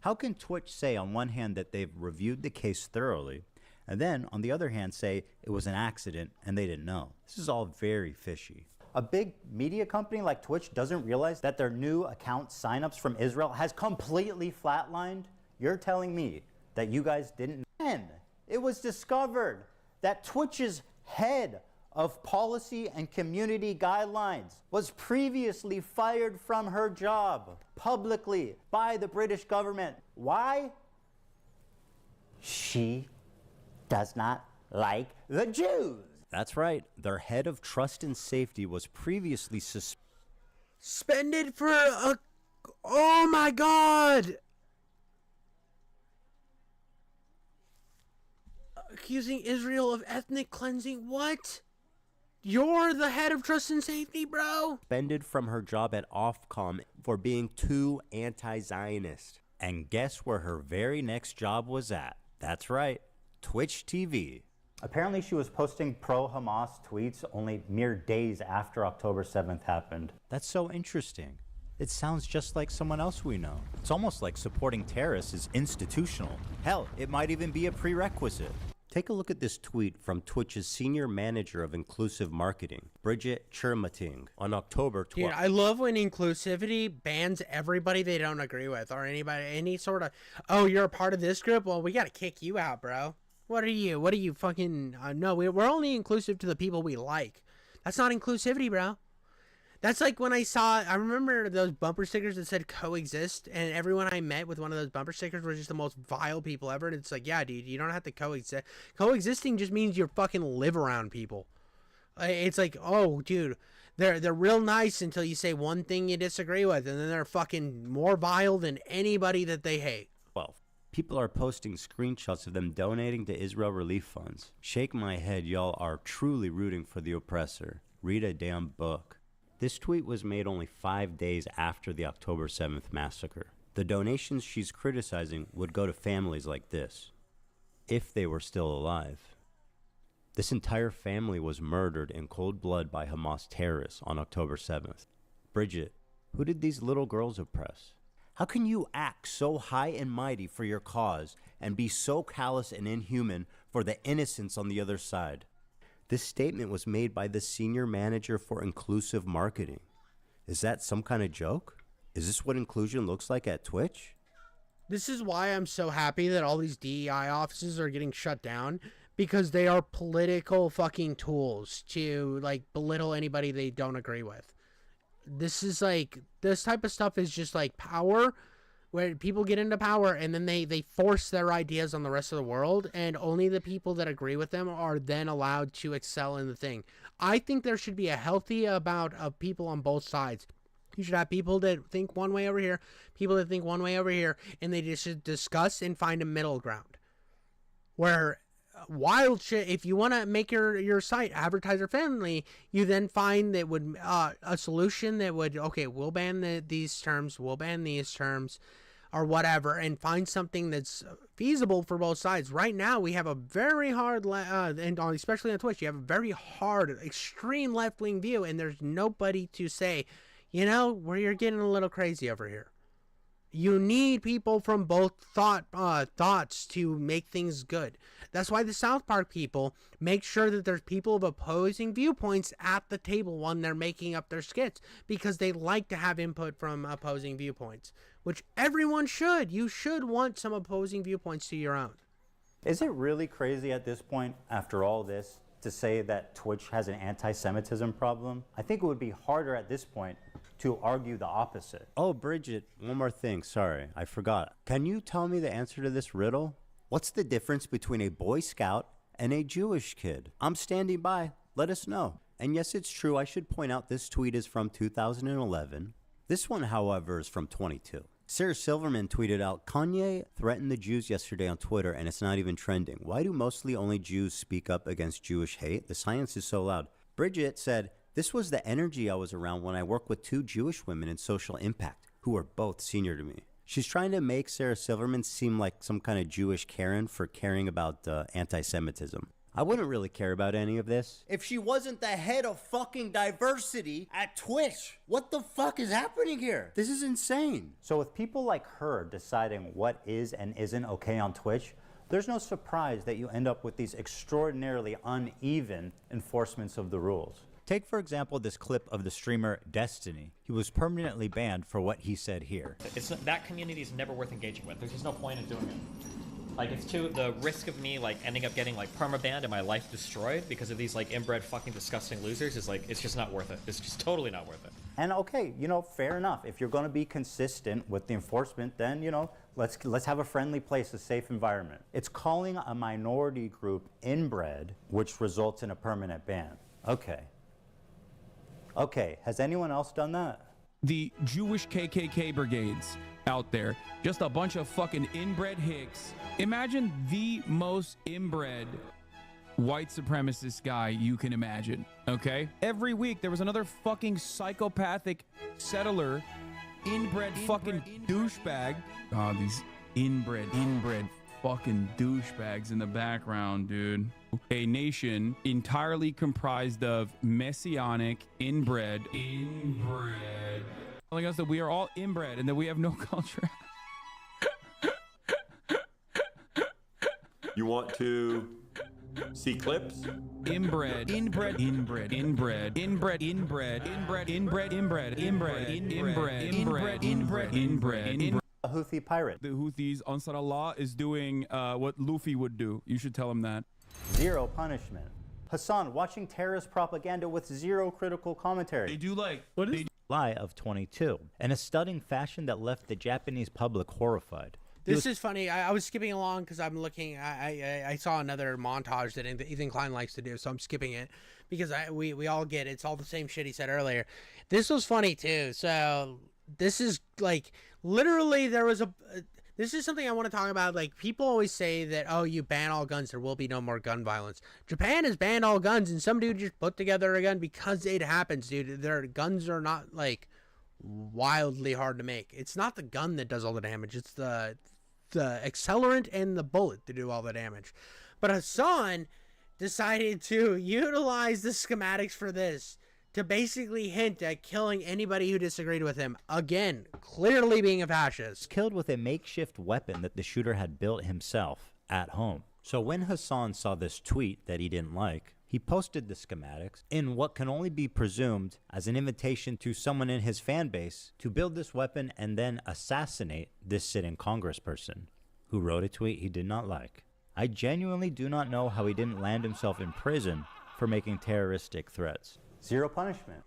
How can Twitch say on one hand that they've reviewed the case thoroughly, and then on the other hand say it was an accident and they didn't know? This is all very fishy. A big media company like Twitch doesn't realize that their new account signups from Israel has completely flatlined? You're telling me that you guys didn't? And it was discovered that Twitch's head of policy and community guidelines was previously fired from her job publicly by the British government. Why? She does not like the Jews. That's right. Their head of trust and safety was previously suspended for a... Oh my god! Accusing Israel of ethnic cleansing. What? You're the head of trust and safety, bro? suspended from her job at Ofcom for being too anti-Zionist. And guess where her very next job was at? That's right. Twitch TV. Apparently she was posting pro-Hamas tweets only mere days after October 7th happened. That's so interesting. It sounds just like someone else we know. It's almost like supporting terrorists is institutional. Hell, it might even be a prerequisite. Take a look at this tweet from Twitch's senior manager of inclusive marketing, Bridget Chermating, on October 12th. Dude, I love when inclusivity bans everybody they don't agree with, or any sort of, oh, you're a part of this group? Well, we gotta kick you out, bro. What are you fucking, no, we're only inclusive to the people we like. That's not inclusivity, bro. That's like when I remember those bumper stickers that said coexist, and everyone I met with one of those bumper stickers was just the most vile people ever, and it's like, yeah, dude, you don't have to coexist. Coexisting just means you fucking live around people. It's like, oh, dude, they're real nice until you say one thing you disagree with, and then they're fucking more vile than anybody that they hate. Well, people are posting screenshots of them donating to Israel relief funds. Shake my head, y'all are truly rooting for the oppressor. Read a damn book. This tweet was made only 5 days after the October 7th massacre. The donations she's criticizing would go to families like this, if they were still alive. This entire family was murdered in cold blood by Hamas terrorists on October 7th. Bridget, who did these little girls oppress? How can you act so high and mighty for your cause and be so callous and inhuman for the innocents on the other side? This statement was made by the senior manager for inclusive marketing. Is that some kind of joke? Is this what inclusion looks like at Twitch? This is why I'm so happy that all these DEI offices are getting shut down, because they are political fucking tools to like belittle anybody they don't agree with. This is like, this type of stuff is just like power, where people get into power and then they force their ideas on the rest of the world, and only the people that agree with them are then allowed to excel in the thing. I think there should be a healthy amount of people on both sides. You should have people that think one way over here, people that think one way over here, and they just should discuss and find a middle ground. Where wild shit, if you want to make your site advertiser friendly, you then find that would a solution that would, okay, we'll ban these terms, we'll ban these terms, or whatever, and find something that's feasible for both sides. Right now, we have a very hard, and especially on Twitch, you have a very hard, extreme left-wing view, and there's nobody to say, you know, where you're getting a little crazy over here. You need people from both thoughts to make things good. That's why the South Park people make sure that there's people of opposing viewpoints at the table when they're making up their skits, because they like to have input from opposing viewpoints, which everyone should. You should want some opposing viewpoints to your own. Is it really crazy at this point, after all this, to say that Twitch has an anti-Semitism problem? I think it would be harder at this point to argue the opposite. Oh, Bridget, one more thing. Sorry, I forgot. Can you tell me the answer to this riddle? What's the difference between a Boy Scout and a Jewish kid? I'm standing by. Let us know. And yes, it's true. I should point out this tweet is from 2011. This one, however, is from 22. Sarah Silverman tweeted out, Kanye threatened the Jews yesterday on Twitter, and it's not even trending. Why do mostly only Jews speak up against Jewish hate? The science is so loud. Bridget said, "This was the energy I was around when I worked with 2 Jewish women in social impact who were both senior to me." She's trying to make Sarah Silverman seem like some kind of Jewish Karen for caring about anti-Semitism. I wouldn't really care about any of this if she wasn't the head of fucking diversity at Twitch. What the fuck is happening here? This is insane. So with people like her deciding what is and isn't okay on Twitch, there's no surprise that you end up with these extraordinarily uneven enforcements of the rules. Take, for example, this clip of the streamer Destiny. He was permanently banned for what he said here. That community is never worth engaging with. There's just no point in doing it. Like, it's too, the risk of me, like, ending up getting, like, permabanned and my life destroyed because of these, like, inbred fucking disgusting losers is, like, it's just not worth it. It's just totally not worth it. And okay, you know, fair enough. If you're going to be consistent with the enforcement, then, you know, let's have a friendly place, a safe environment. It's calling a minority group inbred, which results in a permanent ban. Okay. Okay, has anyone else done that? The Jewish KKK brigades out there, just a bunch of fucking inbred hicks. Imagine the most inbred white supremacist guy you can imagine, okay? Every week there was another fucking psychopathic settler, inbred fucking douchebag. Oh, these inbred fucking douchebags in the background, dude. A nation entirely comprised of messianic, inbred, telling us that we are all inbred and that we have no culture. You want to see clips? Inbred. A Houthi pirate. The Houthis, Ansar Allah, is doing what Luffy would do. You should tell him that. Zero punishment. Hasan watching terrorist propaganda with zero critical commentary. They do like July of 22, in a stunning fashion that left the Japanese public horrified. This is funny. I was skipping along because I'm looking. I saw another montage that Ethan Klein likes to do, so I'm skipping it because we all get it. It's all the same shit he said earlier. This was funny too. So this is like literally there was a. This is something I want to talk about. Like, people always say that, oh, you ban all guns, there will be no more gun violence. Japan has banned all guns, and some dude just put together a gun because it happens, dude. Their guns are not, like, wildly hard to make. It's not the gun that does all the damage. It's the accelerant and the bullet to do all the damage. But Hasan decided to utilize the schematics for this to basically hint at killing anybody who disagreed with him. Again, clearly being a fascist. Killed with a makeshift weapon that the shooter had built himself at home. So when Hasan saw this tweet that he didn't like, he posted the schematics in what can only be presumed as an invitation to someone in his fan base to build this weapon and then assassinate this sitting congressperson who wrote a tweet he did not like. I genuinely do not know how he didn't land himself in prison for making terroristic threats. Zero punishment.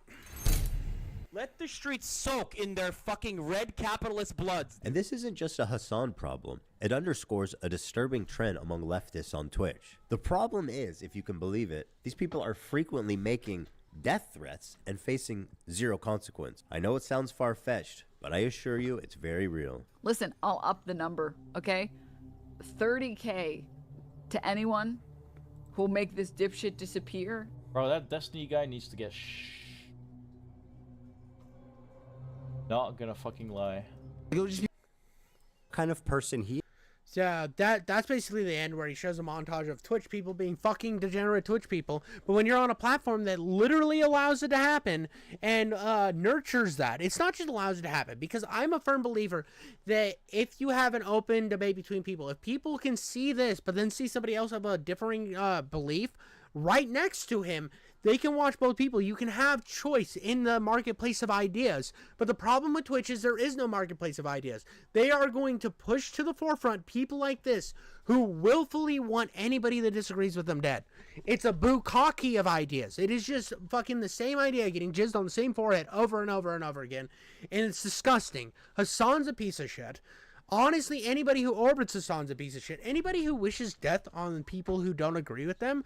Let the streets soak in their fucking red capitalist bloods. And this isn't just a Hasan problem. It underscores a disturbing trend among leftists on Twitch. The problem is, if you can believe it, these people are frequently making death threats and facing zero consequence. I know it sounds far-fetched, but I assure you it's very real. Listen, I'll up the number, okay? 30K to anyone who'll make this dipshit disappear. Bro, that Destiny guy needs to get Not gonna fucking lie. Kind of person he So that's basically the end, where he shows a montage of Twitch people being fucking degenerate Twitch people. But when you're on a platform that literally allows it to happen and nurtures that, it's not just allows it to happen, because I'm a firm believer that if you have an open debate between people, if people can see this but then see somebody else have a differing belief right next to him, they can watch both people. You can have choice in the marketplace of ideas. But the problem with Twitch is there is no marketplace of ideas. They are going to push to the forefront people like this who willfully want anybody that disagrees with them dead. It's a bukkake of ideas. It is just fucking the same idea getting jizzed on the same forehead over and over and over again. And it's disgusting. Hasan's a piece of shit. Honestly, anybody who orbits Hasan's a piece of shit. Anybody who wishes death on people who don't agree with them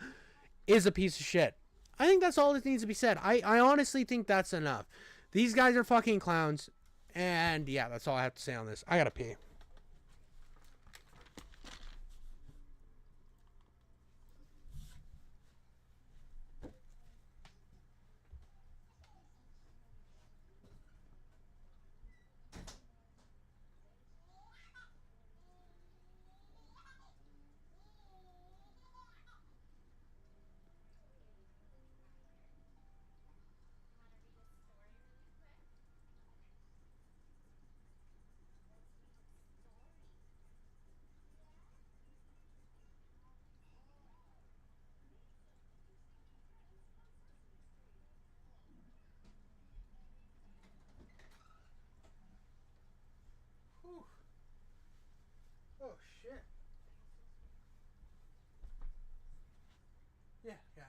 is a piece of shit. I think that's all that needs to be said. I honestly think that's enough. These guys are fucking clowns. And yeah, that's all I have to say on this. I gotta pee.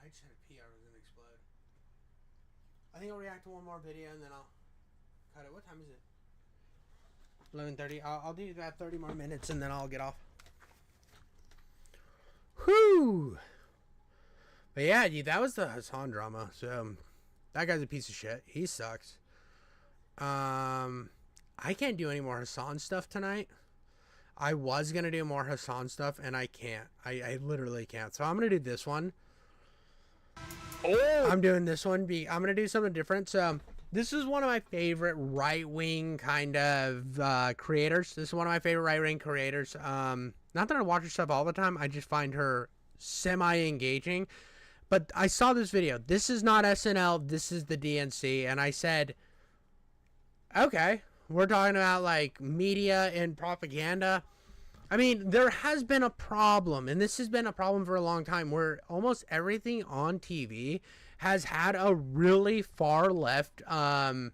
just had a pee. I was gonna explode. I think I'll react to one more video and then I'll cut it. What time is it? 11:30. I'll do that 30 more minutes and then I'll get off. Whew. But yeah, dude, that was the Hasan drama. So that guy's a piece of shit. He sucks. I can't do any more Hasan stuff tonight. I was gonna do more Hasan stuff and I can't. I literally can't. So I'm gonna do this one. Oh, I'm doing this one. I'm gonna do something different. So this is one of my favorite right-wing kind of creators. This is one of my favorite right-wing creators. Not that I watch her stuff all the time. I just find her semi-engaging. But I saw this video. This is not SNL. This is the DNC. And I said, okay, we're talking about like media and propaganda. I mean, there has been a problem, and this has been a problem for a long time, where almost everything on TV has had a really far left, or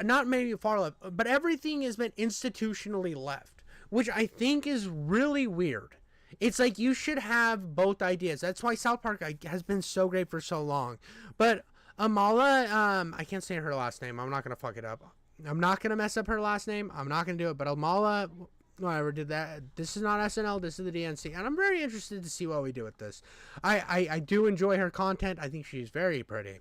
not maybe far left, but everything has been institutionally left, which I think is really weird. It's like you should have both ideas. That's why South Park has been so great for so long. But Amala, I can't say her last name. I'm not going to fuck it up. I'm not going to mess up her last name. I'm not going to do it. But Amala, whatever, did that. This is not SNL. This is the DNC. And I'm very interested to see what we do with this. I do enjoy her content. I think she's very pretty.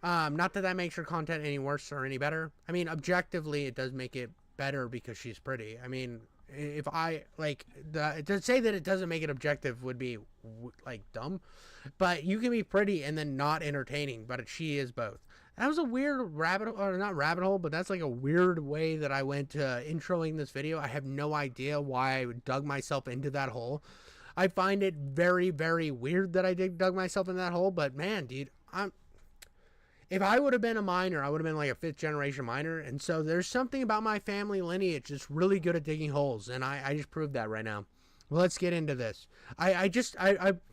Not that that makes her content any worse or any better. I mean, objectively, it does make it better because she's pretty. I mean, if I like to say that it doesn't make it objective would be like dumb, but you can be pretty and then not entertaining, but she is both. That was a weird rabbit hole, or not rabbit hole, but that's like a weird way that I went to introing this video. I have no idea why I dug myself into that hole. I find it very, very weird that I dug myself in that hole, but man, dude, if I would have been a miner, I would have been like a 5th generation miner. And so there's something about my family lineage that's really good at digging holes. And I just proved that right now. Well, let's get into this.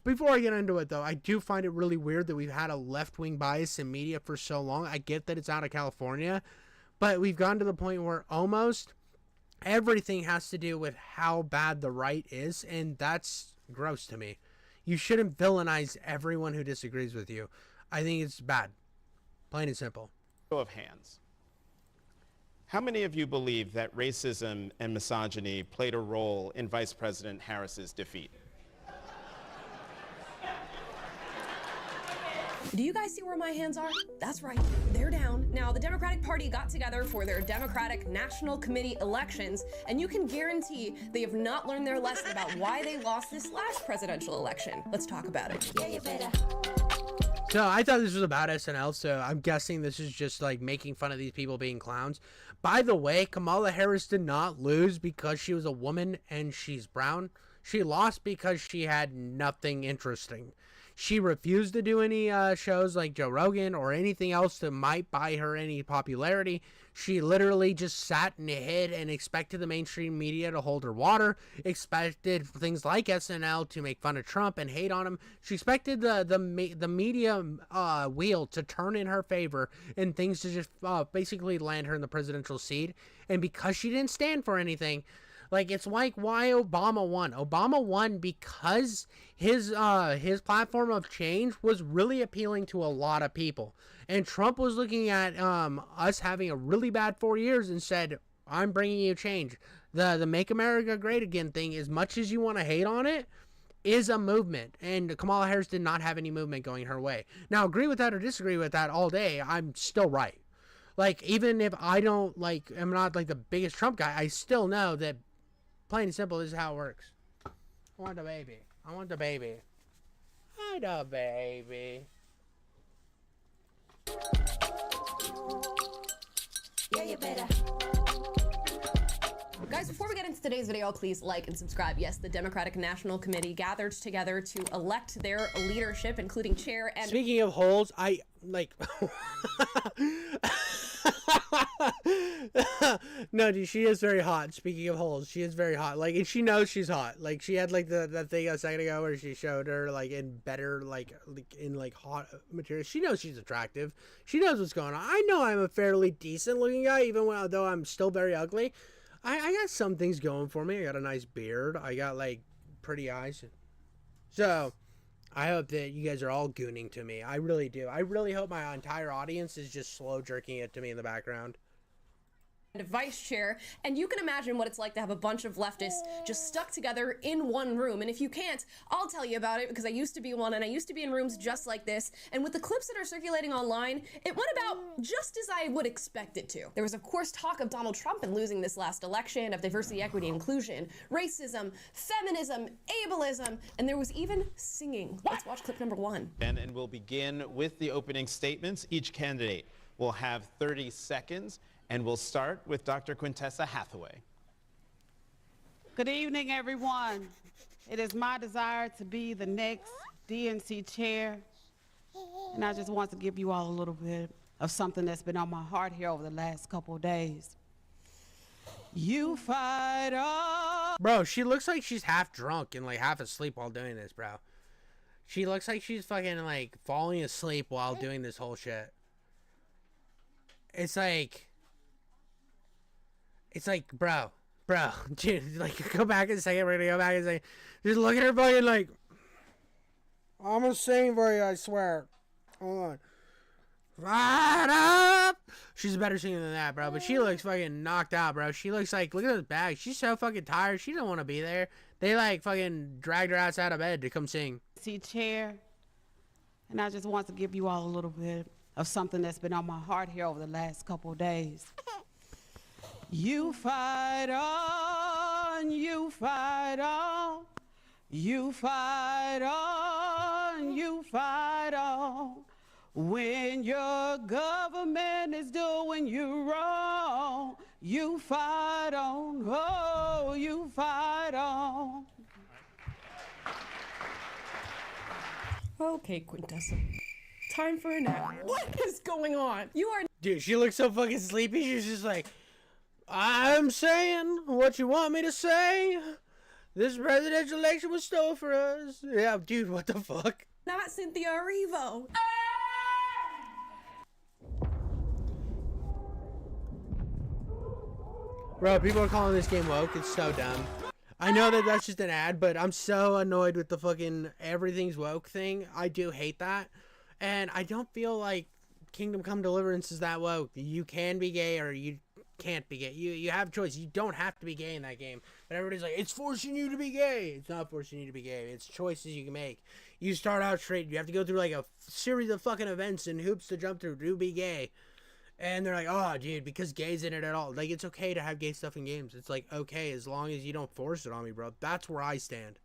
Before I get into it though, I do find it really weird that we've had a left-wing bias in media for so long. I get that it's out of California, but we've gotten to the point where almost everything has to do with how bad the right is. And that's gross to me. You shouldn't villainize everyone who disagrees with you. I think it's bad. Plain and simple. Show of hands. How many of you believe that racism and misogyny played a role in Vice President Harris's defeat? Do you guys see where my hands are? That's right, they're down. Now, the Democratic Party got together for their Democratic National Committee elections, and you can guarantee they have not learned their lesson about why they lost this last presidential election. Let's talk about it. Yeah, you better. So I thought this was about SNL, so I'm guessing this is just like making fun of these people being clowns. By the way, Kamala Harris did not lose because she was a woman and she's brown. She lost because she had nothing interesting. She refused to do any shows like Joe Rogan or anything else that might buy her any popularity. She literally just sat and hid and expected the mainstream media to hold her water, expected things like SNL to make fun of Trump and hate on him. She expected the media wheel to turn in her favor and things to just basically land her in the presidential seat. And because she didn't stand for anything, like, it's like why Obama won. Obama won because his platform of change was really appealing to a lot of people. And Trump was looking at us having a really bad 4 years and said, I'm bringing you change. The Make America Great Again thing, as much as you want to hate on it, is a movement. And Kamala Harris did not have any movement going her way. Now, agree with that or disagree with that all day, I'm still right. Like, even if I don't, like, I'm not, like, the biggest Trump guy, I still know that plain and simple, this is how it works. I want the baby. I want the baby. I the baby. Yeah, you better. Guys, before we get into today's video, please like and subscribe. Yes, the Democratic National Committee gathered together to elect their leadership, including chair and... Speaking of holes, I, like... No, dude, she is very hot. Speaking of holes, she is very hot. Like, and she knows she's hot. Like, she had, like, that thing a second ago where she showed her, like, in better, like in, like, hot material. She knows she's attractive. She knows what's going on. I know I'm a fairly decent-looking guy, even though I'm still very ugly. I got some things going for me. I got a nice beard. I got, like, pretty eyes. So, I hope that you guys are all gooning to me. I really do. I really hope my entire audience is just slow jerking it to me in the background. Vice chair, and you can imagine what it's like to have a bunch of leftists just stuck together in one room. And if you can't, I'll tell you about it, because I used to be one, and I used to be in rooms just like this. And with the clips that are circulating online, it went about just as I would expect it to. There was, of course, talk of Donald Trump and losing this last election, of diversity, equity, inclusion, racism, feminism, ableism, and there was even singing. Let's watch clip number 1. And we'll begin with the opening statements. Each candidate will have 30 seconds. And we'll start with Dr. Quintessa Hathaway. Good evening, everyone. It is my desire to be the next DNC chair. And I just want to give you all a little bit of something that's been on my heart here over the last couple of days. You fight on. Bro, she looks like she's half drunk and like half asleep while doing this, bro. She looks like she's fucking like falling asleep while doing this whole shit. It's like, bro, dude, like, go back in a second. We're gonna go back and say, just look at her fucking like, I'm gonna sing for you, I swear. Hold on. Right up. She's a better singer than that, bro. But she looks fucking knocked out, bro. She looks like, look at this bag. She's so fucking tired. She don't want to be there. They like fucking dragged her ass out of bed to come sing. Chair. And I just want to give you all a little bit of something that's been on my heart here over the last couple of days. You fight on, you fight on, you fight on, you fight on. When your government is doing you wrong, you fight on, oh, you fight on. Okay, Quintessa. Time for a nap. What is going on? You are... Dude, she looks so fucking sleepy. She's just like, I'm saying what you want me to say. This presidential election was stole for us. Yeah, dude, what the fuck? Not Cynthia Erivo. Bro, people are calling this game woke. It's so dumb. I know that that's just an ad, but I'm so annoyed with the fucking everything's woke thing. I do hate that. And I don't feel like Kingdom Come Deliverance is that woke. You can be gay or you can't be gay. You have a choice. You don't have to be gay in that game. But everybody's like, it's forcing you to be gay. It's not forcing you to be gay. It's choices you can make. You start out straight. You have to go through like a series of fucking events and hoops to jump through to be gay. And they're like, oh, dude, because gay's in it at all. Like, it's okay to have gay stuff in games. It's like, okay, as long as you don't force it on me, bro. That's where I stand.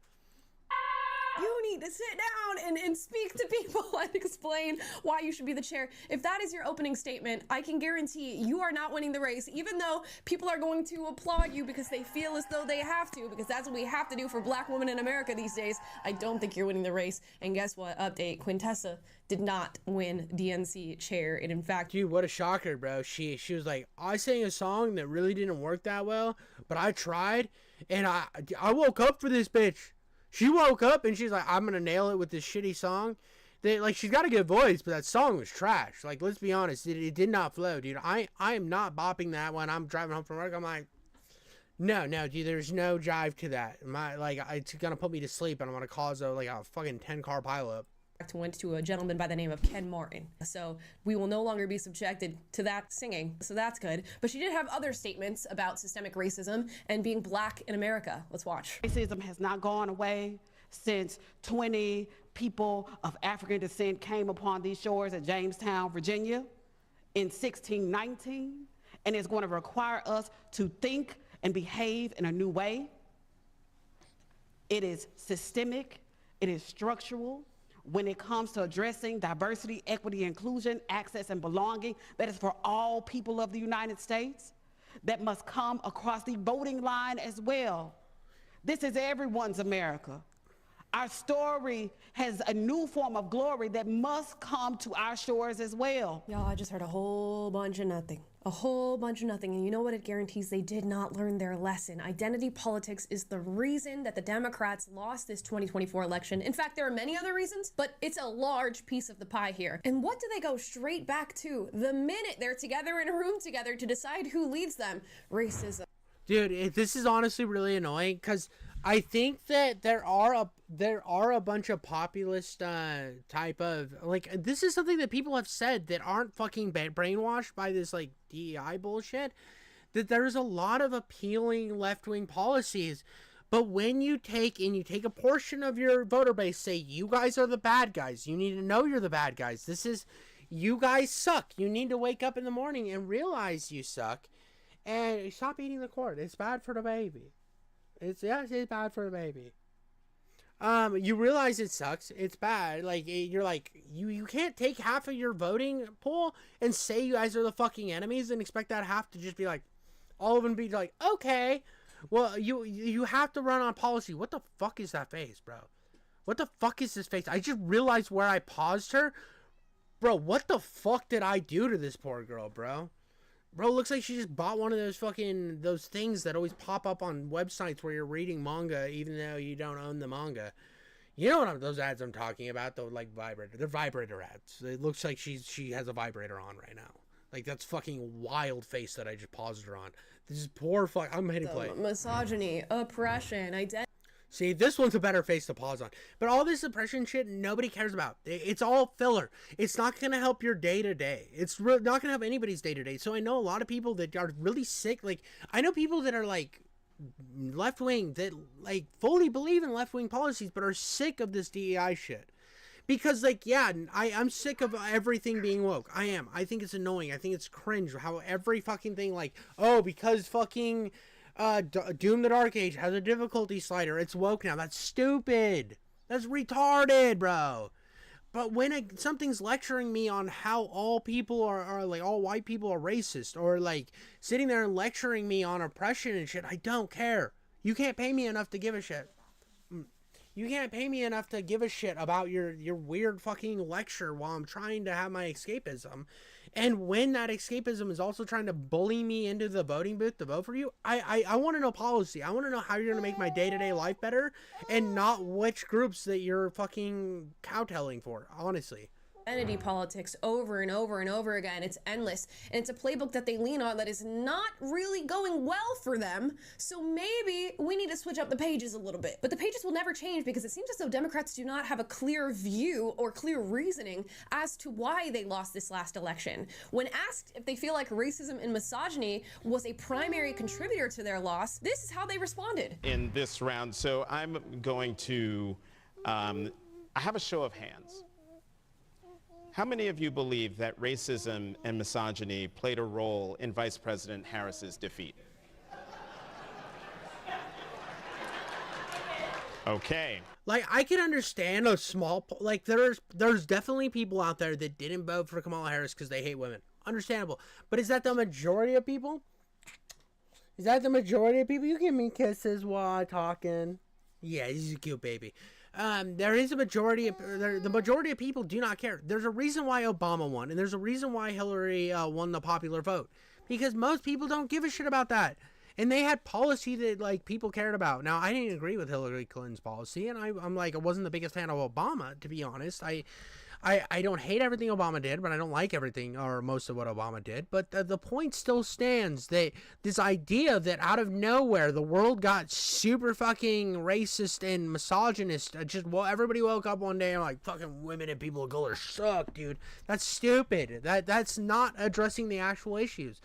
You need to sit down and speak to people and explain why you should be the chair. If that is your opening statement, I can guarantee you are not winning the race, even though people are going to applaud you because they feel as though they have to, because that's what we have to do for black women in America these days. I don't think you're winning the race. And guess what? Update, Quintessa did not win DNC chair. And in fact... Dude, what a shocker, bro. She was like, I sang a song that really didn't work that well, but I tried, and I woke up for this bitch. She woke up and she's like, I'm gonna nail it with this shitty song. Like, she's got a good voice, but that song was trash. Like, let's be honest, it did not flow, dude. I am not bopping that when I'm driving home from work. I'm like, no, dude, there's no jive to that. It's gonna put me to sleep, and I'm gonna cause a fucking 10-car pileup. Went to a gentleman by the name of Ken Martin. So we will no longer be subjected to that singing. So that's good. But she did have other statements about systemic racism and being black in America. Let's watch. Racism has not gone away since 20 people of African descent came upon these shores at Jamestown, Virginia in 1619. And it's going to require us to think and behave in a new way. It is systemic. It is structural. When it comes to addressing diversity, equity, inclusion, access, and belonging, that is for all people of the United States, that must come across the voting line as well. This is everyone's America. Our story has a new form of glory that must come to our shores as well. Y'all, I just heard a whole bunch of nothing. A whole bunch of nothing. And you know what it guarantees? They did not learn their lesson. Identity politics is the reason that the Democrats lost this 2024 election. In fact, there are many other reasons, but it's a large piece of the pie here. And what do they go straight back to the minute they're together in a room together to decide who leads them? Racism. Dude, this is honestly really annoying because I think that there are a bunch of populist type of, like, this is something that people have said that aren't fucking brainwashed by this like DEI bullshit, that there's a lot of appealing left-wing policies, but when you take a portion of your voter base, say you guys are the bad guys, you need to know you're the bad guys, you guys suck, you need to wake up in the morning and realize you suck and stop eating the corn, it's bad for the baby. It's bad for the baby. You realize it sucks. It's bad. Like, you're like, you can't take half of your voting pool and say you guys are the fucking enemies and expect that half to just be like, all of them be like, okay, well, you have to run on policy. What the fuck is that face, bro? What the fuck is this face? I just realized where I paused her. Bro, what the fuck did I do to this poor girl, bro? Bro, looks like she just bought one of those things that always pop up on websites where you're reading manga even though you don't own the manga. You know those ads I'm talking about, though, like vibrator. They're vibrator ads. It looks like she has a vibrator on right now. Like, that's fucking wild face that I just paused her on. This is poor fuck. I'm hitting play. Misogyny, oppression, identity. See, this one's a better face to pause on. But all this oppression shit, nobody cares about. It's all filler. It's not going to help your day-to-day. It's not going to help anybody's day-to-day. So I know a lot of people that are really sick. Like, I know people that are, like, left-wing, that, like, fully believe in left-wing policies, but are sick of this DEI shit. Because, like, yeah, I'm sick of everything being woke. I am. I think it's annoying. I think it's cringe how every fucking thing, like, oh, because fucking... Doom the Dark Age has a difficulty slider, it's woke now. That's stupid. That's retarded, bro. But when something's lecturing me on how all people are like, all white people are racist, or like sitting there and lecturing me on oppression and shit, I don't care. You can't pay me enough to give a shit. You can't pay me enough to give a shit about your weird fucking lecture while I'm trying to have my escapism. And when that escapism is also trying to bully me into the voting booth to vote for you, I want to know policy. I want to know how you're going to make my day-to-day life better and not which groups that you're fucking cowtelling for, honestly. Identity politics over and over and over again. It's endless. And it's a playbook that they lean on that is not really going well for them. So maybe we need to switch up the pages a little bit. But the pages will never change because it seems as though Democrats do not have a clear view or clear reasoning as to why they lost this last election. When asked if they feel like racism and misogyny was a primary contributor to their loss, this is how they responded. In this round, so I'm going to, I have a show of hands. How many of you believe that racism and misogyny played a role in Vice President Harris's defeat? Okay. Like, I can understand a small, like, there's definitely people out there that didn't vote for Kamala Harris because they hate women. Understandable. But is that the majority of people? Is that the majority of people? You give me kisses while I'm talking. Yeah, he's a cute baby. There is a majority of, the majority of people do not care. There's a reason why Obama won, and there's a reason why Hillary won the popular vote. Because most people don't give a shit about that. And they had policy that, like, people cared about. Now, I didn't agree with Hillary Clinton's policy, and I'm like, I wasn't the biggest fan of Obama, to be honest. I don't hate everything Obama did, but I don't like everything or most of what Obama did. But the point still stands that this idea that out of nowhere the world got super fucking racist and misogynist. Everybody woke up one day and like, fucking women and people of color suck, dude. That's stupid. That's not addressing the actual issues.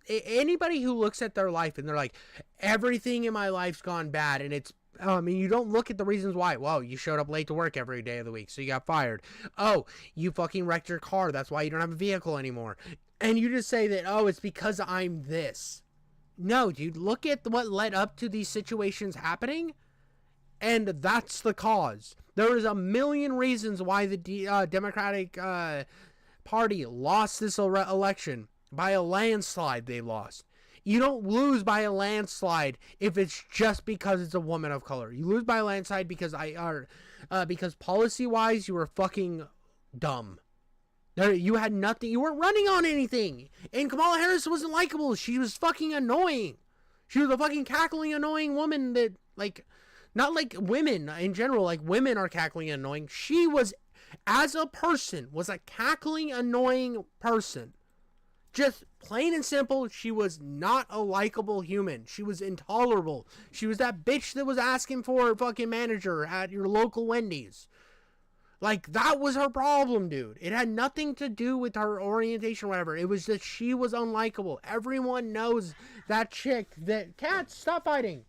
Anybody who looks at their life and they're like, everything in my life's gone bad, and it's you don't look at the reasons why. Well, you showed up late to work every day of the week, so you got fired. Oh, you fucking wrecked your car. That's why you don't have a vehicle anymore. And you just say that, oh, it's because I'm this. No, dude, look at what led up to these situations happening, and that's the cause. There is a million reasons why the Democratic Party lost this election. By a landslide, they lost. You don't lose by a landslide if it's just because it's a woman of color. You lose by a landslide because because policy-wise, you were fucking dumb. You had nothing. You weren't running on anything. And Kamala Harris wasn't likable. She was fucking annoying. She was a fucking cackling, annoying woman that, like, not like women in general. Like, women are cackling and annoying. She was, as a person, was a cackling, annoying person. Just plain and simple, she was not a likable human. She was intolerable. She was that bitch that was asking for a fucking manager at your local Wendy's. Like, that was her problem, dude. It had nothing to do with her orientation or whatever. It was that she was unlikable. Everyone knows that chick that... Cats, stop fighting.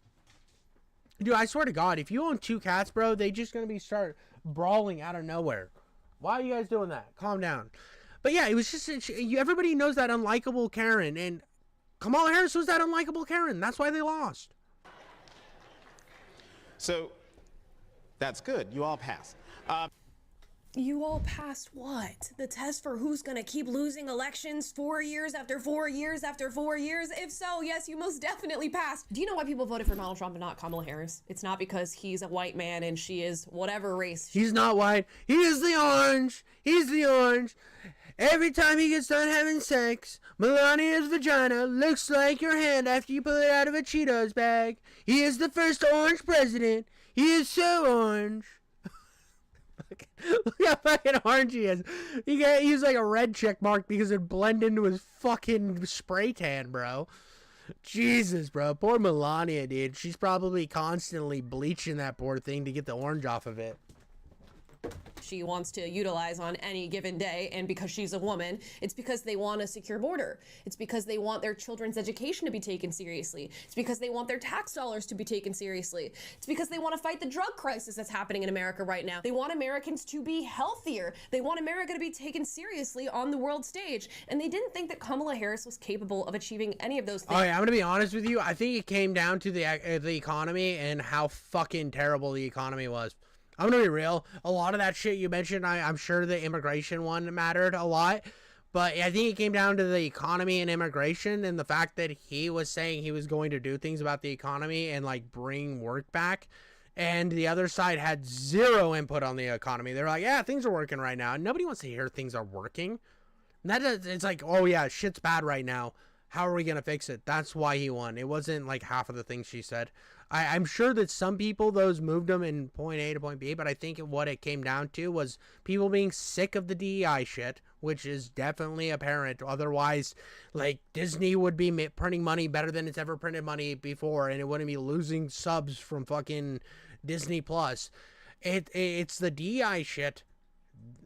Dude, I swear to God, if you own 2 cats, bro, they just gonna be start brawling out of nowhere. Why are you guys doing that? Calm down. But yeah, it was just... everybody knows that unlikable Karen, and Kamala Harris was that unlikable Karen. That's why they lost. So, that's good. You all passed. You all passed what? The test for who's gonna keep losing elections 4 years after 4 years after 4 years? If so, yes, you most definitely passed. Do you know why people voted for Donald Trump and not Kamala Harris? It's not because he's a white man and she is whatever race. He's not white. He is the orange. He's the orange. Every time he gets done having sex, Melania's vagina looks like your hand after you pull it out of a Cheetos bag. He is the first orange president. He is so orange. Look how fucking orange he is. He's like a red check mark because it blended into his fucking spray tan, bro. Jesus, bro. Poor Melania, dude. She's probably constantly bleaching that poor thing to get the orange off of it. She wants to utilize on any given day, and because she's a woman, it's because they want a secure border. It's because they want their children's education to be taken seriously. It's because they want their tax dollars to be taken seriously. It's because they want to fight the drug crisis that's happening in America right now. They want Americans to be healthier. They want America to be taken seriously on the world stage. And they didn't think that Kamala Harris was capable of achieving any of those things. Oh yeah, I'm gonna be honest with you. I think it came down to the economy and how fucking terrible the economy was. I'm gonna be real. A lot of that shit you mentioned, I'm sure the immigration one mattered a lot. But I think it came down to the economy and immigration and the fact that he was saying he was going to do things about the economy and like bring work back. And the other side had zero input on the economy. They're like, yeah, things are working right now. And nobody wants to hear things are working. And it's like, oh yeah, shit's bad right now. How are we gonna fix it? That's why he won. It wasn't like half of the things she said. I'm sure that some people, those moved them in point A to point B, but I think what it came down to was people being sick of the DEI shit, which is definitely apparent. Otherwise, like, Disney would be printing money better than it's ever printed money before, and it wouldn't be losing subs from fucking Disney Plus. It's the DEI shit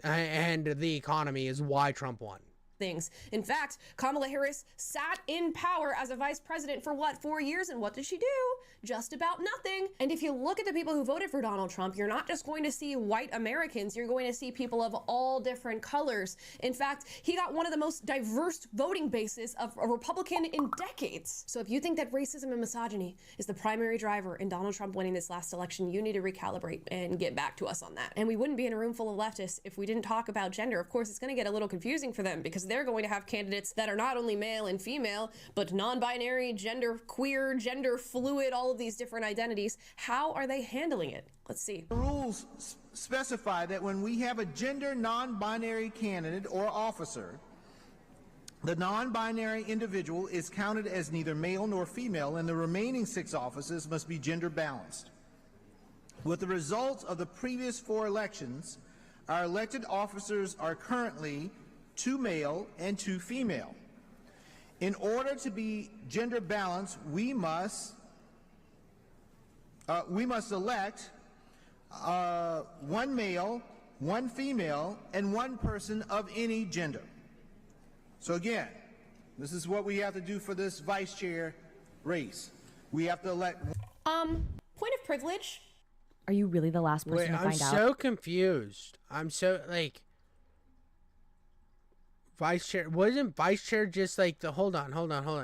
and the economy is why Trump won. Things. In fact, Kamala Harris sat in power as a vice president for what, 4 years? And what did she do? Just about nothing. And if you look at the people who voted for Donald Trump, you're not just going to see white Americans, you're going to see people of all different colors. In fact, he got one of the most diverse voting bases of a Republican in decades. So if you think that racism and misogyny is the primary driver in Donald Trump winning this last election, you need to recalibrate and get back to us on that. And we wouldn't be in a room full of leftists if we didn't talk about gender. Of course, it's going to get a little confusing for them because they're going to have candidates that are not only male and female, but non-binary, gender queer, gender fluid, all of these different identities. How are they handling it? Let's see. The rules specify that when we have a gender non-binary candidate or officer, the non-binary individual is counted as neither male nor female, and the remaining 6 offices must be gender balanced. With the results of the previous 4 elections, our elected officers are currently 2 male and 2 female. In order to be gender balanced, we must elect 1 male, 1 female, and 1 person of any gender. So again, this is what we have to do for this vice chair race. We have to elect. Point of privilege. Are you really the last person Wait, to I'm find out? so confused. I'm so like. Vice chair, wasn't vice chair just like the, hold on.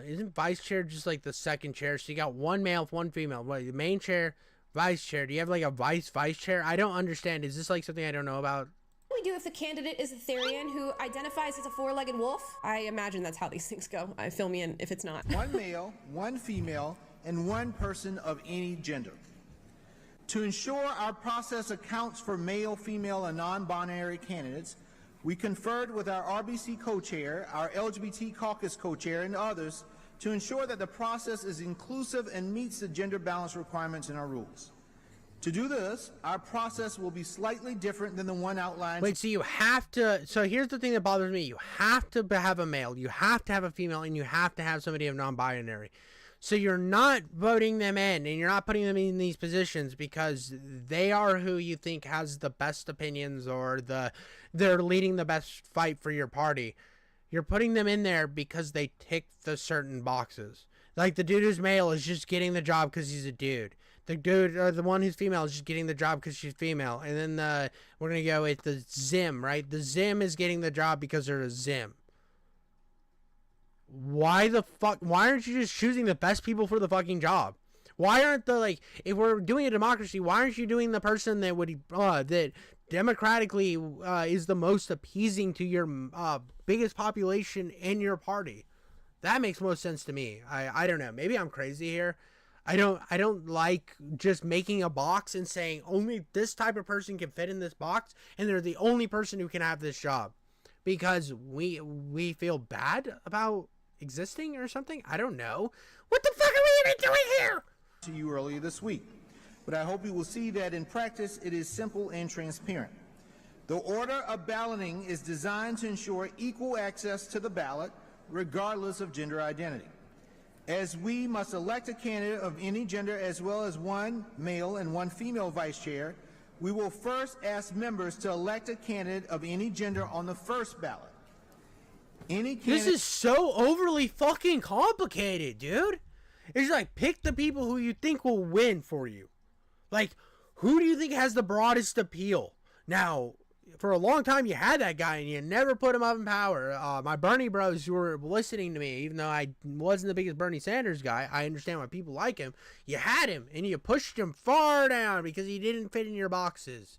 Isn't vice chair just like the second chair? So you got 1 male, 1 female. What, the main chair, vice chair. Do you have like a vice chair? I don't understand. Is this like something I don't know about? What do we do if the candidate is a Therian who identifies as a 4-legged wolf? I imagine that's how these things go. Fill me in if it's not. 1 male, 1 female, and 1 person of any gender. To ensure our process accounts for male, female, and non-binary candidates, we conferred with our RBC co-chair, our LGBT caucus co-chair, and others to ensure that the process is inclusive and meets the gender balance requirements in our rules. To do this, our process will be slightly different than the one outlined. Wait, so you have to. So here's the thing that bothers me: you have to have a male, you have to have a female, and you have to have somebody of non-binary. So you're not voting them in, and you're not putting them in these positions because they are who you think has the best opinions or they're leading the best fight for your party. You're putting them in there because they tick the certain boxes. Like the dude who's male is just getting the job because he's a dude. The dude or the one who's female is just getting the job because she's female. And then we're going to go with the Zim, right? The Zim is getting the job because they're a Zim. Why the fuck? Why aren't you just choosing the best people for the fucking job? Why aren't if we're doing a democracy, why aren't you doing the person that would, that democratically is the most appeasing to your biggest population in your party? That makes most sense to me. I don't know. Maybe I'm crazy here. I don't like just making a box and saying only this type of person can fit in this box and they're the only person who can have this job because we feel bad about existing or something. I don't know. What the fuck are we even doing here? To you earlier this week, but I hope you will see that in practice it is simple and transparent. The order of balloting is designed to ensure equal access to the ballot regardless of gender identity. As we must elect a candidate of any gender as well as one male and one female vice chair, we will first ask members to elect a candidate of any gender on the first ballot. This is so overly fucking complicated, dude. It's like, pick the people who you think will win for you. Like, who do you think has the broadest appeal? Now, for a long time, you had that guy, and you never put him up in power. My Bernie bros who were listening to me, even though I wasn't the biggest Bernie Sanders guy, I understand why people like him. You had him, and you pushed him far down because he didn't fit in your boxes.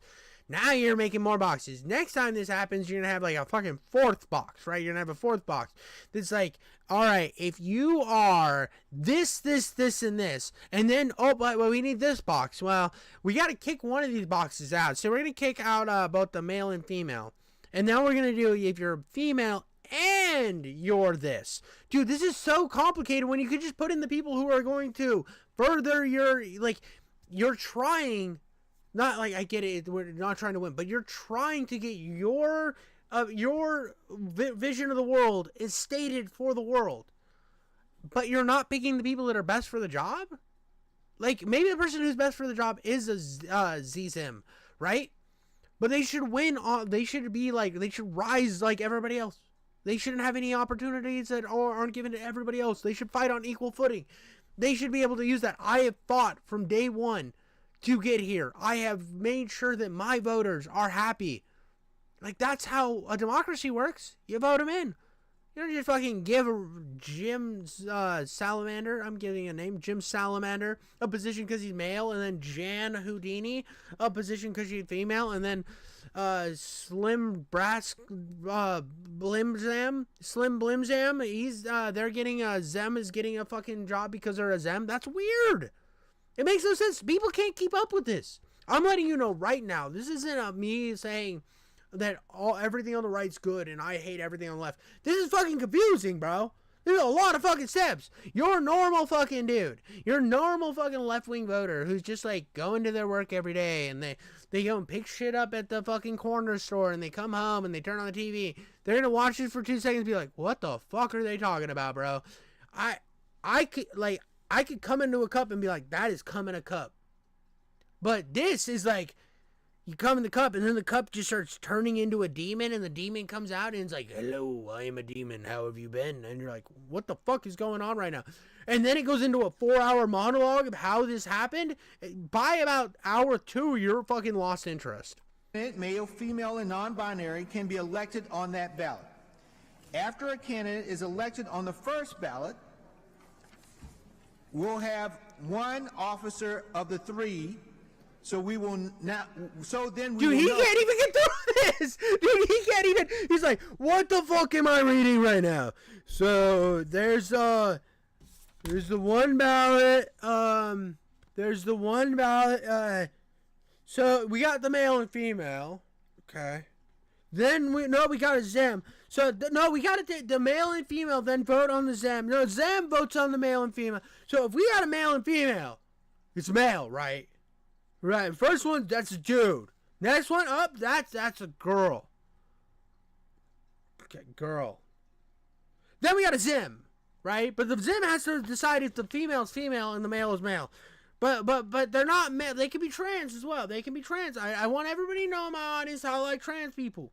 Now you're making more boxes. Next time this happens, you're going to have like a fucking fourth box, right? You're going to have a fourth box. That's like, all right, if you are this, and this, and then, oh, but well, we need this box. Well, we got to kick one of these boxes out. So we're going to kick out both the male and female. And now we're going to do if you're female and you're this. Dude, this is so complicated when you could just put in the people who are going to further your, like, you're trying... Not like I get it, we're not trying to win, but you're trying to get your vision of the world is stated for the world, but you're not picking the people that are best for the job. Like maybe the person who's best for the job is a Zim, right? But they should win. They should be like they should rise like everybody else. They shouldn't have any opportunities that aren't given to everybody else. They should fight on equal footing. They should be able to use that. I have fought from day one to get here. I have made sure that my voters are happy. Like, that's how a democracy works. You vote them in. You don't just fucking give Jim Salamander, I'm giving a name, Jim Salamander, a position because he's male, and then Jan Houdini, a position because she's female, and then Slim Blimzam, they're getting Zem is getting a fucking job because they're a Zem. That's weird. It makes no sense. People can't keep up with this. I'm letting you know right now. This isn't me saying that everything on the right's good and I hate everything on the left. This is fucking confusing, bro. There's a lot of fucking steps. You're a normal fucking dude. You're a normal fucking left-wing voter who's just like going to their work every day and they go and pick shit up at the fucking corner store and they come home and they turn on the TV. They're gonna watch it for 2 seconds and be like, what the fuck are they talking about, bro? I could come into a cup and be like, that is come in a cup. But this is like, you come in the cup and then the cup just starts turning into a demon and the demon comes out and it's like, hello, I am a demon. How have you been? And you're like, what the fuck is going on right now? And then it goes into a 4-hour monologue of how this happened. By about hour 2, you're fucking lost interest. Male, female, and non-binary can be elected on that ballot. After a candidate is elected on the first ballot, we'll have one officer of the 3, so we will not. So then we. Dude, he can't even get through this. Dude, he can't even. He's like, what the fuck am I reading right now? So there's the one ballot. There's the one ballot. So we got the male and female. Okay. Then we got a Zem. So we got the male and female. Then vote on the Zem. No, Zem votes on the male and female. So if we got a male and female, it's male, right? Right. First one, that's a dude. Next one up, that's a girl. Okay, girl. Then we got a Zim, right? But the Zim has to decide if the female's female and the male is male. But they're not male. They can be trans as well. They can be trans. I want everybody to know in my audience how I like trans people.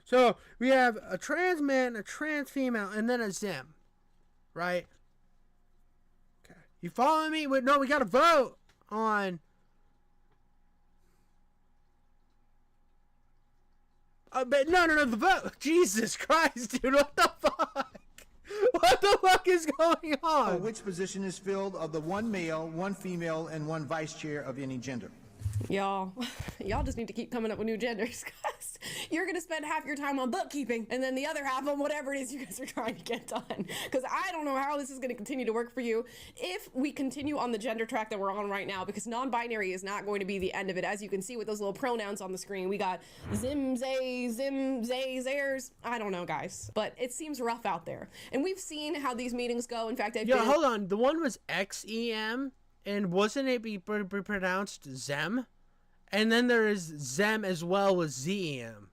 So we have a trans man, a trans female, and then a Zim, right? Okay. You following me? No, we got to vote on. But no, the vote. Jesus Christ, dude, what the fuck? What the fuck is going on? Which position is filled of the one male, one female, and one vice chair of any gender? Y'all just need to keep coming up with new genders, because you're going to spend half your time on bookkeeping and then the other half on whatever it is you guys are trying to get done. Because I don't know how this is going to continue to work for you if we continue on the gender track that we're on right now, because non-binary is not going to be the end of it. As you can see with those little pronouns on the screen, we got zim, zay, zairs. I don't know, guys, but it seems rough out there. And we've seen how these meetings go. In fact, hold on. The one was XEM, and wasn't it be pronounced Zem? And then there is Zem as well as ZEM.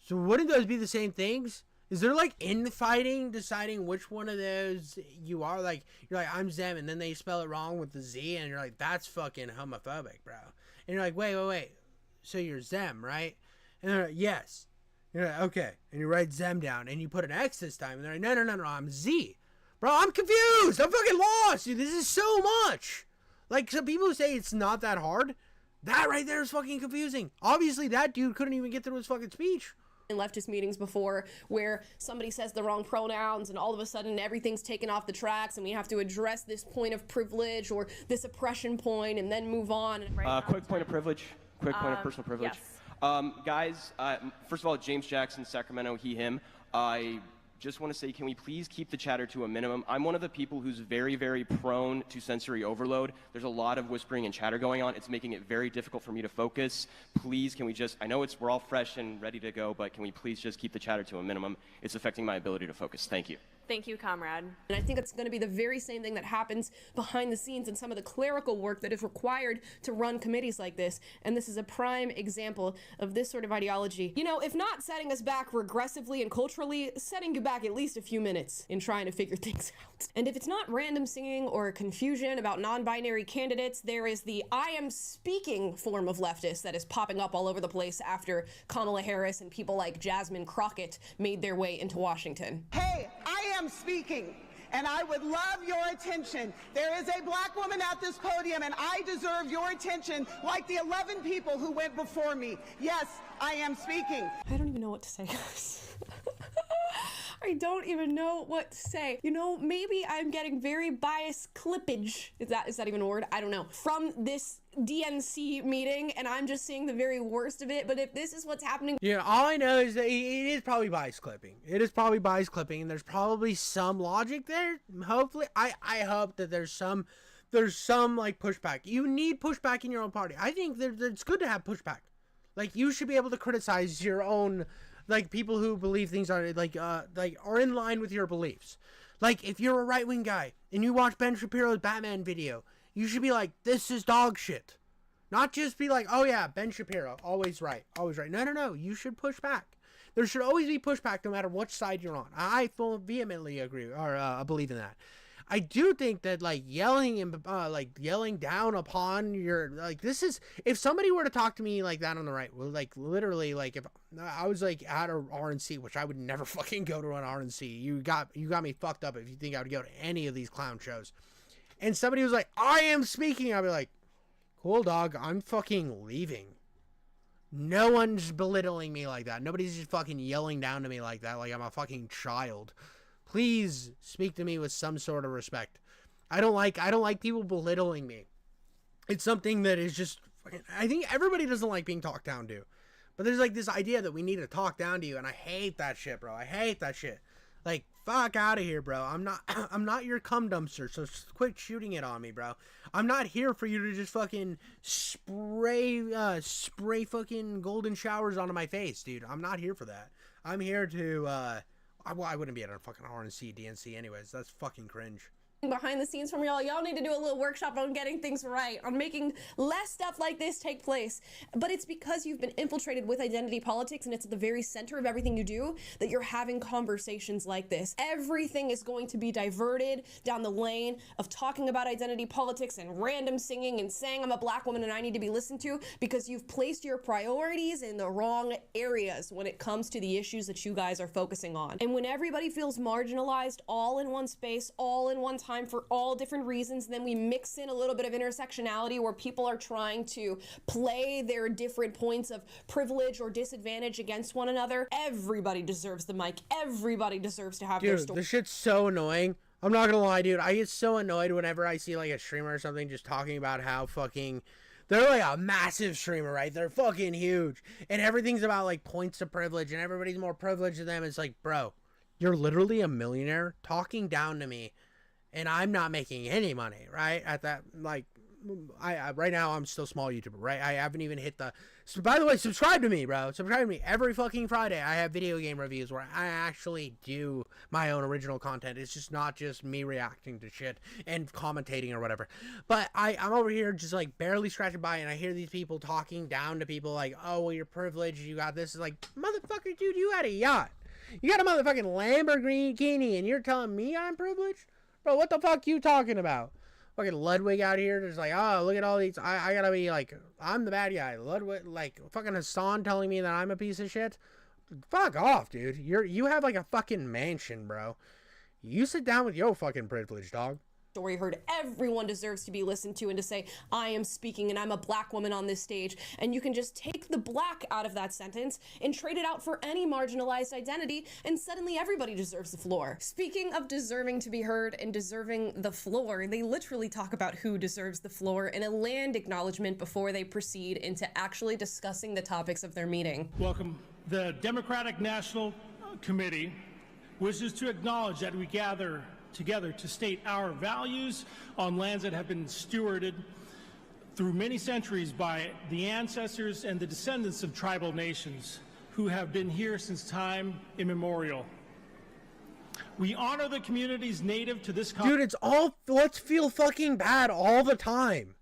So wouldn't those be the same things? Is there like infighting deciding which one of those you are? Like, you're like, I'm Zem, and then they spell it wrong with the Z, and you're like, that's fucking homophobic, bro. And you're like, wait. So you're Zem, right? And they're like, yes. You're like, okay. And you write Zem down, and you put an X this time, and they're like, no, I'm Z. Bro, I'm confused. I'm fucking lost, dude. This is so much. Like, some people say it's not that hard. That right there is fucking confusing. Obviously, that dude couldn't even get through his fucking speech. In leftist meetings before, where somebody says the wrong pronouns and all of a sudden everything's taken off the tracks and we have to address this point of privilege or this oppression point and then move on. Quick point of privilege. Quick point of personal privilege. Yes. Guys, first of all, James Jackson, Sacramento, he, him. I just want to say, can we please keep the chatter to a minimum? I'm one of the people who's very, very prone to sensory overload. There's a lot of whispering and chatter going on. It's making it very difficult for me to focus. Please, can we just, I know we're all fresh and ready to go, but can we please just keep the chatter to a minimum? It's affecting my ability to focus. Thank you. Thank you, comrade. And I think it's going to be the very same thing that happens behind the scenes in some of the clerical work that is required to run committees like this. And this is a prime example of this sort of ideology. You know, if not setting us back regressively and culturally, setting you back at least a few minutes in trying to figure things out. And if it's not random singing or confusion about non-binary candidates, there is the I am speaking form of leftist that is popping up all over the place after Kamala Harris and people like Jasmine Crockett made their way into Washington. Hey, I am speaking, and I would love your attention. There is a black woman at this podium, and I deserve your attention like the 11 people who went before me. Yes, I am speaking. I don't even know what to say. I don't even know what to say. You know, maybe I'm getting very biased clippage. Is that even a word? I don't know. From this DNC meeting, and I'm just seeing the very worst of it. But if this is what's happening... Yeah, all I know is that it is probably bias clipping. It is probably bias clipping, and there's probably some logic there. Hopefully, I hope that there's some like pushback. You need pushback in your own party. I think that it's good to have pushback. Like, you should be able to criticize your own... like people who believe things are like are in line with your beliefs. Like, if you're a right-wing guy and you watch Ben Shapiro's Batman video, you should be like, this is dog shit. Not just be like, oh yeah, Ben Shapiro, always right, always right. No, you should push back. There should always be pushback no matter which side you're on. I vehemently agree or believe in that. I do think that like yelling and yelling down upon your this is, if somebody were to talk to me like that on the right, well, like literally, like if I was like at a RNC, which I would never fucking go to an RNC. You got me fucked up if you think I would go to any of these clown shows. And somebody was like, I am speaking. I'd be like, cool, dog. I'm fucking leaving. No one's belittling me like that. Nobody's just fucking yelling down to me like that, like I'm a fucking child. Please speak to me with some sort of respect. I don't like people belittling me. It's something that is just, I think everybody doesn't like being talked down to. But there's like this idea that we need to talk down to you, and I hate that shit, bro. I hate that shit. Like, fuck out of here, bro. I'm not your cum dumpster, so quit shooting it on me, bro. I'm not here for you to just fucking spray fucking golden showers onto my face, dude. I'm not here for that. I'm here to, well, I wouldn't be at a fucking RNC, DNC anyways. That's fucking cringe. behind the scenes from y'all. Y'all need to do a little workshop on getting things right, on making less stuff like this take place. But it's because you've been infiltrated with identity politics, and it's at the very center of everything you do, that you're having conversations like this. Everything is going to be diverted down the lane of talking about identity politics and random singing and saying I'm a black woman and I need to be listened to, because you've placed your priorities in the wrong areas when it comes to the issues that you guys are focusing on. And when everybody feels marginalized all in one space, all in one time, for all different reasons, and then we mix in a little bit of intersectionality where people are trying to play their different points of privilege or disadvantage against one another. Everybody deserves the mic. Everybody deserves to have their Dude, story. this shit's so annoying. I'm not gonna lie, dude. I get so annoyed whenever I see like a streamer or something just talking about how fucking they're like a massive streamer, right? They're fucking huge, and everything's about like points of privilege, and everybody's more privileged than them. It's like, bro, you're literally a millionaire talking down to me, and I'm not making any money, right? At that, like, I right now I'm still small YouTuber, right? I haven't even hit the. So by the way, subscribe to me, bro. Subscribe to me. Every fucking Friday, I have video game reviews where I actually do my own original content. It's just not just me reacting to shit and commentating or whatever. But I'm over here just like barely scratching by, and I hear these people talking down to people like, oh, well, you're privileged, you got this. It's like, motherfucker, dude, you had a yacht. You got a motherfucking Lamborghini, and you're telling me I'm privileged? Bro, what the fuck you talking about? Fucking Ludwig out here just like, oh, look at all these. I gotta be like, I'm the bad guy. Ludwig, like, fucking Hasan telling me that I'm a piece of shit? Fuck off, dude. You have like a fucking mansion, bro. You sit down with your fucking privilege, dog. Story heard. Everyone deserves to be listened to and to say, I am speaking and I'm a black woman on this stage. And you can just take the black out of that sentence and trade it out for any marginalized identity, and suddenly everybody deserves the floor. Speaking of deserving to be heard and deserving the floor, they literally talk about who deserves the floor in a land acknowledgement before they proceed into actually discussing the topics of their meeting. Welcome. The Democratic National Committee wishes to acknowledge that we gather together to state our values on lands that have been stewarded through many centuries by the ancestors and the descendants of tribal nations who have been here since time immemorial. We honor the communities native to this Dude, it's all, let's feel fucking bad all the time.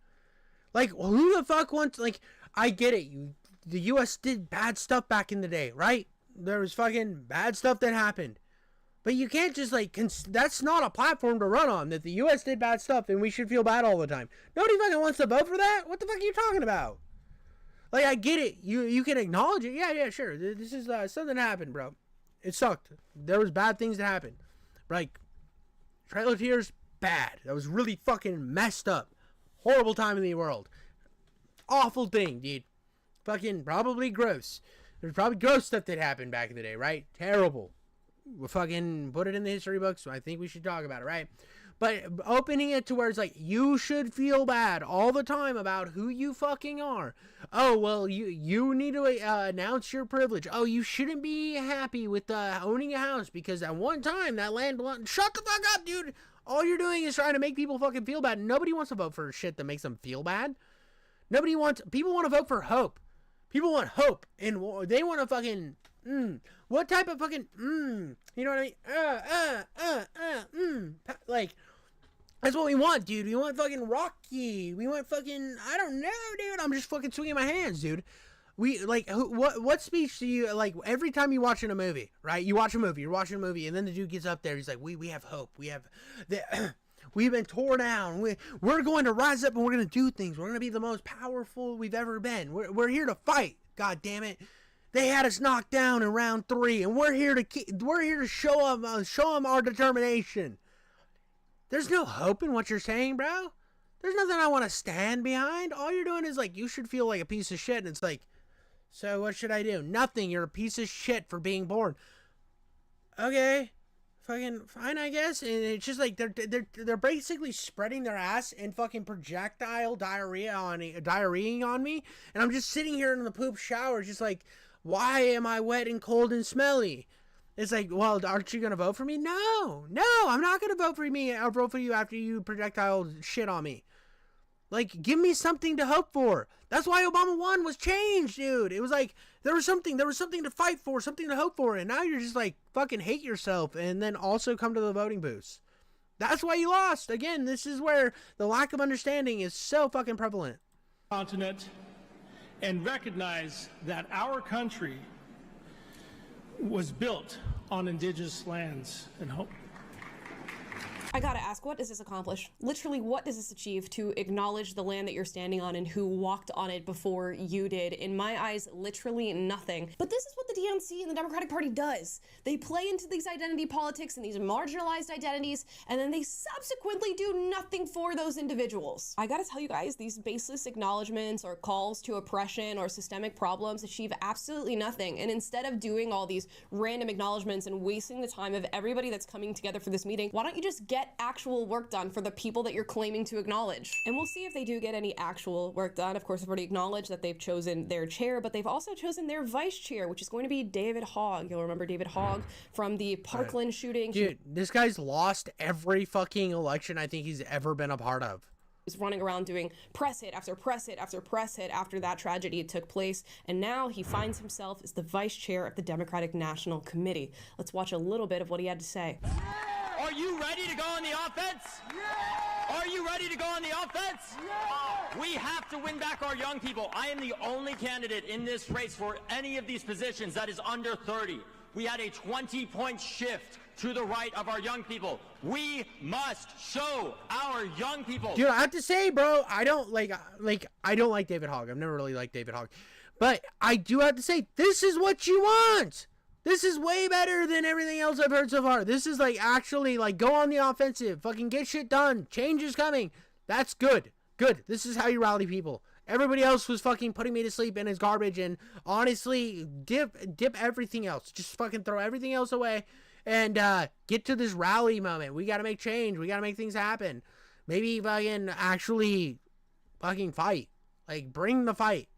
Like, who the fuck wants, like, I get it. The U.S. did bad stuff back in the day, right? There was fucking bad stuff that happened. But you can't just, like, that's not a platform to run on, that the U.S. did bad stuff and we should feel bad all the time. Nobody fucking wants to vote for that? What the fuck are you talking about? Like, I get it. You can acknowledge it. Yeah, sure. This is something happened, bro. It sucked. There was bad things that happened. Like, Trail of Tears, bad. That was really fucking messed up. Horrible time in the world. Awful thing, dude. Fucking probably gross. There's probably gross stuff that happened back in the day, right? Terrible. We'll fucking put it in the history books. So I think we should talk about it, right? But opening it to where it's like, you should feel bad all the time about who you fucking are. Oh, well, you need to announce your privilege. Oh, you shouldn't be happy with owning a house because at one time that land... Shut the fuck up, dude! All you're doing is trying to make people fucking feel bad. Nobody wants to vote for shit that makes them feel bad. People want to vote for hope. People want hope. And they want to fucking... What type of fucking, you know what I mean? Like, that's what we want, dude. We want fucking Rocky. We want fucking, I don't know, dude. I'm just fucking swinging my hands, dude. We, like, what speech do you, like, every time you watch in a movie, right? You're watching a movie, and then the dude gets up there, he's like, we have hope. We have, we've been torn down. We're going to rise up and we're going to do things. We're going to be the most powerful we've ever been. We're here to fight. God damn it. They had us knocked down in round 3, and we're here to show them our determination. There's no hope in what you're saying, bro. There's nothing I want to stand behind. All you're doing is like, you should feel like a piece of shit, and it's like, so what should I do? Nothing. You're a piece of shit for being born. Okay, fucking fine, I guess. And it's just like they're basically spreading their ass and fucking projectile diarrheaing on me, and I'm just sitting here in the poop shower, just like, why am I wet and cold and smelly? It's like, well, aren't you gonna vote for me? No, I'm not gonna vote for me. I'll vote for you after you projectile shit on me. Like, give me something to hope for. That's why Obama 1 was changed, dude. It was like, there was something to fight for, something to hope for, and now you're just like, fucking hate yourself, and then also come to the voting booths. That's why you lost. Again, this is where the lack of understanding is so fucking prevalent. Continent and recognize that our country was built on indigenous lands and home. I gotta ask, what does this accomplish? Literally, what does this achieve to acknowledge the land that you're standing on and who walked on it before you did? In my eyes, literally nothing. But this is what the DNC and the Democratic Party does. They play into these identity politics and these marginalized identities, and then they subsequently do nothing for those individuals. I gotta tell you guys, these baseless acknowledgments or calls to oppression or systemic problems achieve absolutely nothing. And instead of doing all these random acknowledgments and wasting the time of everybody that's coming together for this meeting, why don't you just get actual work done for the people that you're claiming to acknowledge? And we'll see if they do get any actual work done. Of course, I've already acknowledged that they've chosen their chair, but they've also chosen their vice chair, which is going to be David Hogg. You'll remember David Hogg from the Parkland shooting. Dude, this guy's lost every fucking election I think he's ever been a part of. Was running around doing press hit after press hit after press hit after that tragedy took place, and now he finds himself as the vice chair of the Democratic National Committee. Let's watch a little bit of what he had to say. Are you ready to go on the offense? Yeah! Are you ready to go on the offense? Yeah! We have to win back our young people. I am the only candidate in this race for any of these positions that is under 30. We had a 20-point shift to the right of our young people. We must show our young people. Dude, I have to say, bro, I don't like David Hogg. I've never really liked David Hogg. But I do have to say, this is what you want. This is way better than everything else I've heard so far. This is like actually like go on the offensive. Fucking get shit done. Change is coming. That's good. Good. This is how you rally people. Everybody else was fucking putting me to sleep and is garbage. And honestly, dip everything else. Just fucking throw everything else away and get to this rally moment. We got to make change. We got to make things happen. Maybe fucking actually fucking fight. Like bring the fight.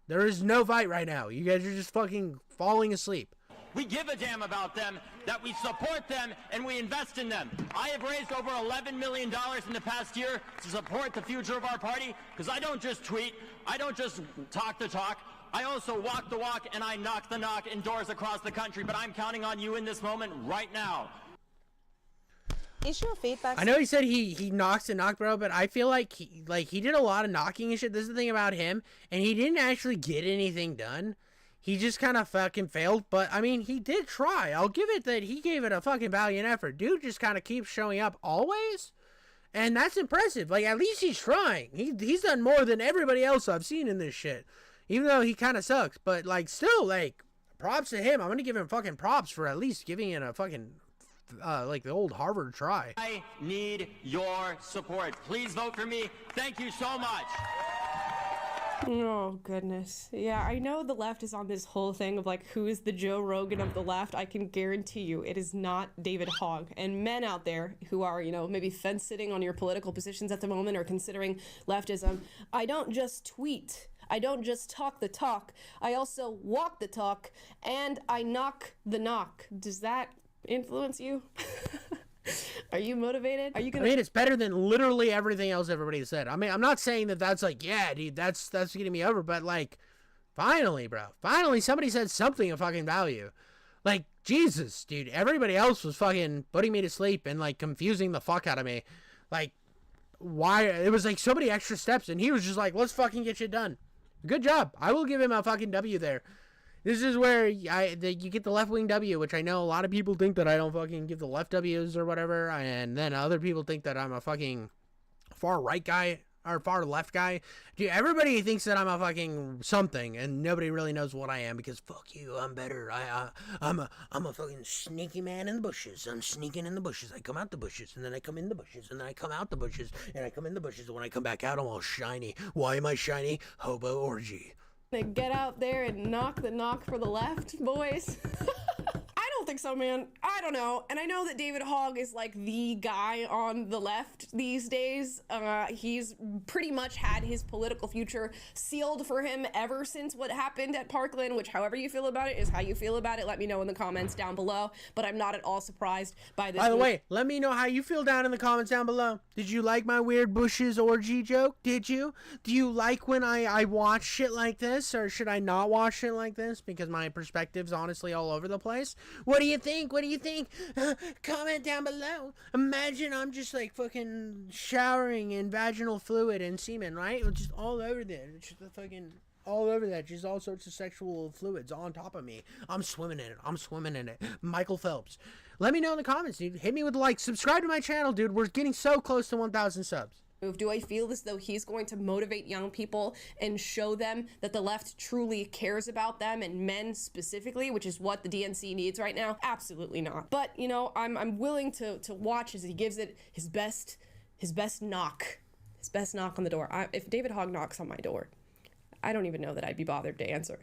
There is no fight right now. You guys are just fucking falling asleep. We give a damn about them, that we support them, and we invest in them. I have raised over $11 million in the past year to support the future of our party, because I don't just tweet, I don't just talk the talk, I also walk the walk and I knock the knock in doors across the country, but I'm counting on you in this moment right now. Issue of faith back. I know he said he knocks and knock, bro, but I feel like he did a lot of knocking and shit. This is the thing about him, and he didn't actually get anything done. He just kind of fucking failed, but I mean, he did try. I'll give it that he gave it a fucking valiant effort. Dude just kind of keeps showing up always, and that's impressive. Like, at least he's trying. He's done more than everybody else I've seen in this shit, even though he kind of sucks. But, like, still, like, props to him. I'm going to give him fucking props for at least giving it a fucking, like, the old Harvard try. I need your support. Please vote for me. Thank you so much. Oh, goodness. Yeah, I know the left is on this whole thing of like, who is the Joe Rogan of the left? I can guarantee you it is not David Hogg. And men out there who are, you know, maybe fence-sitting on your political positions at the moment or considering leftism, I don't just tweet. I don't just talk the talk. I also walk the talk, and I knock the knock. Does that influence you? Are you motivated? Are you gonna? I mean, it's better than literally everything else everybody said. I mean, I'm not saying that that's like, yeah, dude, that's getting me over, but like, finally, bro, finally somebody said something of fucking value. Like, Jesus, dude, everybody else was fucking putting me to sleep and like confusing the fuck out of me. Like, why? It was like so many extra steps, and he was just like, let's fucking get shit done. Good job. I will give him a fucking W there. This is where you get the left-wing W, which I know a lot of people think that I don't fucking give the left W's or whatever, and then other people think that I'm a fucking far-right guy or far-left guy. Dude, everybody thinks that I'm a fucking something, and nobody really knows what I am because fuck you, I'm better. I'm a fucking sneaky man in the bushes. I'm sneaking in the bushes. I come out the bushes, and then I come in the bushes, and then I come out the bushes, and I come in the bushes, and when I come back out, I'm all shiny. Why am I shiny? Hobo orgy. Get out there and knock the knock for the left, boys. I don't think so, man. I don't know. And I know that David Hogg is like the guy on the left these days. He's pretty much had his political future sealed for him ever since what happened at Parkland, which however you feel about it is how you feel about it. Let me know in the comments down below. But I'm not at all surprised by this. By the way, let me know how you feel down in the comments down below. Did you like my weird bushes orgy joke? Did you? Do you like when I watch shit like this? Or should I not watch shit like this? Because my perspective's honestly all over the place. What do do you think? What do you think? Comment down below. Imagine I'm just like fucking showering in vaginal fluid and semen, right? Just all over there. It's just fucking all over that. Just all sorts of sexual fluids on top of me. I'm swimming in it. I'm swimming in it. Michael Phelps. Let me know in the comments, dude. Hit me with a like. Subscribe to my channel, dude. We're getting so close to 1,000 subs. Do I feel as though he's going to motivate young people and show them that the left truly cares about them and men specifically, which is what the DNC needs right now? Absolutely not. But, you know, I'm willing to watch as he gives it his best knock on the door. If David Hogg knocks on my door, I don't even know that I'd be bothered to answer.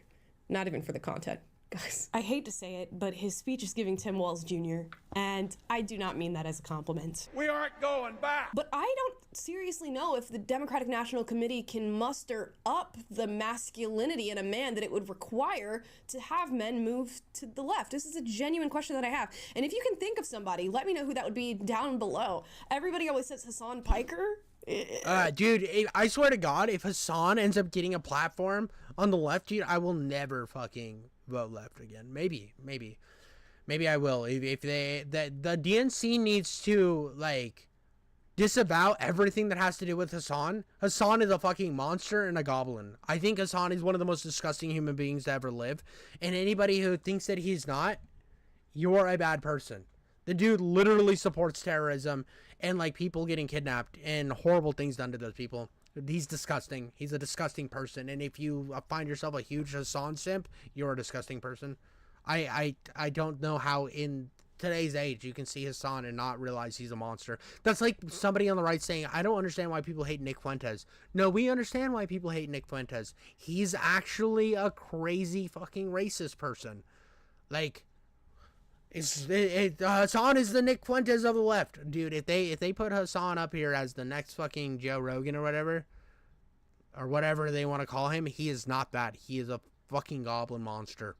Not even for the content. Guys, I hate to say it, but his speech is giving Tim Walz Jr., and I do not mean that as a compliment. We aren't going back. But I don't seriously know if the Democratic National Committee can muster up the masculinity in a man that it would require to have men move to the left. This is a genuine question that I have. And if you can think of somebody, let me know who that would be down below. Everybody always says Hasan Piker. Dude, I swear to God, if Hasan ends up getting a platform on the left, dude, I will never fucking vote left again. Maybe I will. If the DNC needs to like disavow everything that has to do with Hasan. Hasan is a fucking monster and a goblin. I think Hasan is one of the most disgusting human beings to ever live. And anybody who thinks that he's not, you're a bad person. The dude literally supports terrorism and like people getting kidnapped and horrible things done to those people. He's disgusting. He's a disgusting person. And if you find yourself a huge Hasan simp, you're a disgusting person. I don't know how in today's age you can see Hasan and not realize he's a monster. That's like somebody on the right saying, I don't understand why people hate Nick Fuentes. No, we understand why people hate Nick Fuentes. He's actually a crazy fucking racist person. Like, Hasan is the Nick Fuentes of the left, dude. If they put Hasan up here as the next fucking Joe Rogan or whatever they want to call him, he is not that. He is a fucking goblin monster.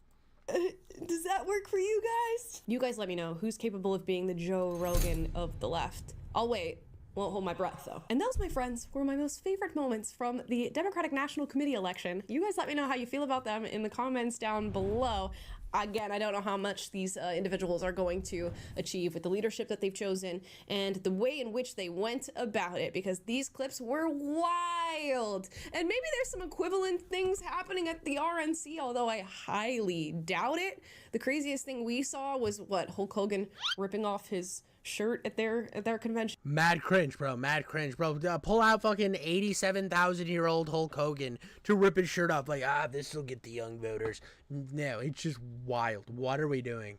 Does that work for you guys? You guys let me know who's capable of being the Joe Rogan of the left. I'll wait. Won't hold my breath, though. And those, my friends, were my most favorite moments from the Democratic National Committee election. You guys let me know how you feel about them in the comments down below. Again, I don't know how much these individuals are going to achieve with the leadership that they've chosen and the way in which they went about it, because these clips were wild. And maybe there's some equivalent things happening at the RNC, although I highly doubt it. The craziest thing we saw was, what, Hulk Hogan ripping off his shirt at their convention. Mad cringe, bro. Mad cringe, bro. Pull out fucking 87,000-year-old Hulk Hogan to rip his shirt off. Like, this will get the young voters. No, it's just wild. What are we doing?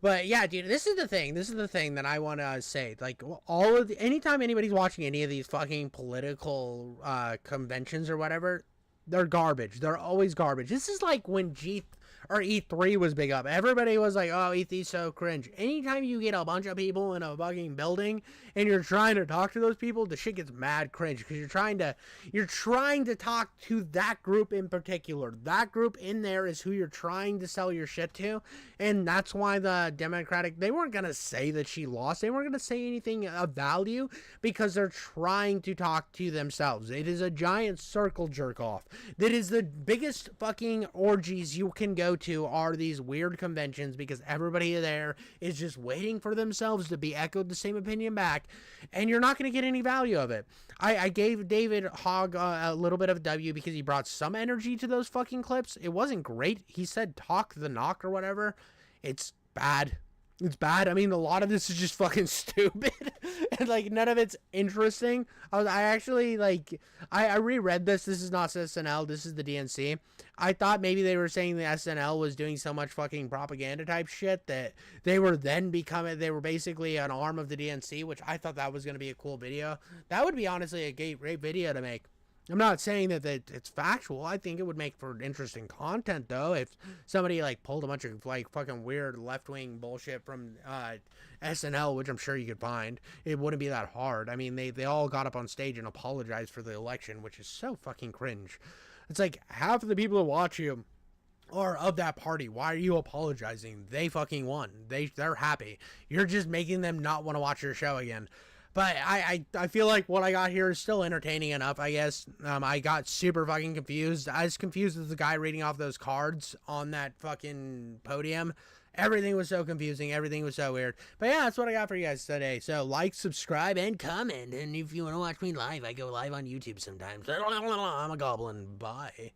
But yeah, dude, this is the thing. This is the thing that I want to say. Like, anytime anybody's watching any of these fucking political conventions or whatever, they're garbage. They're always garbage. This is like when E3 was big up. Everybody was like, oh, E3's so cringe. Anytime you get a bunch of people in a fucking building and you're trying to talk to those people, the shit gets mad cringe because you're trying to talk to that group in particular. That group in there is who you're trying to sell your shit to. And that's why the Democratic, they weren't going to say that she lost. They weren't going to say anything of value because they're trying to talk to themselves. It is a giant circle jerk off. That is the biggest fucking orgies you can go to, are these weird conventions, because everybody there is just waiting for themselves to be echoed the same opinion back, and you're not going to get any value of it. I gave David Hogg a little bit of a W because he brought some energy to those fucking clips. It wasn't great. He said talk the knock or whatever. It's bad. It's bad. I mean, a lot of this is just fucking stupid and like none of it's interesting. I actually like, I reread this. This is not SNL. This is the DNC. I thought maybe they were saying the SNL was doing so much fucking propaganda type shit that they were basically an arm of the DNC, which I thought that was going to be a cool video. That would be honestly a great video to make. I'm not saying that it's factual. I think it would make for interesting content, though, if somebody, like, pulled a bunch of, like, fucking weird left-wing bullshit from SNL, which I'm sure you could find. It wouldn't be that hard. I mean, they all got up on stage and apologized for the election, which is so fucking cringe. It's like, half of the people who watch you are of that party. Why are you apologizing? They fucking won. They're happy. You're just making them not want to watch your show again. But I feel like what I got here is still entertaining enough, I guess. I got super fucking confused. I was confused as the guy reading off those cards on that fucking podium. Everything was so confusing. Everything was so weird. But yeah, that's what I got for you guys today. So like, subscribe, and comment. And if you want to watch me live, I go live on YouTube sometimes. I'm a goblin. Bye.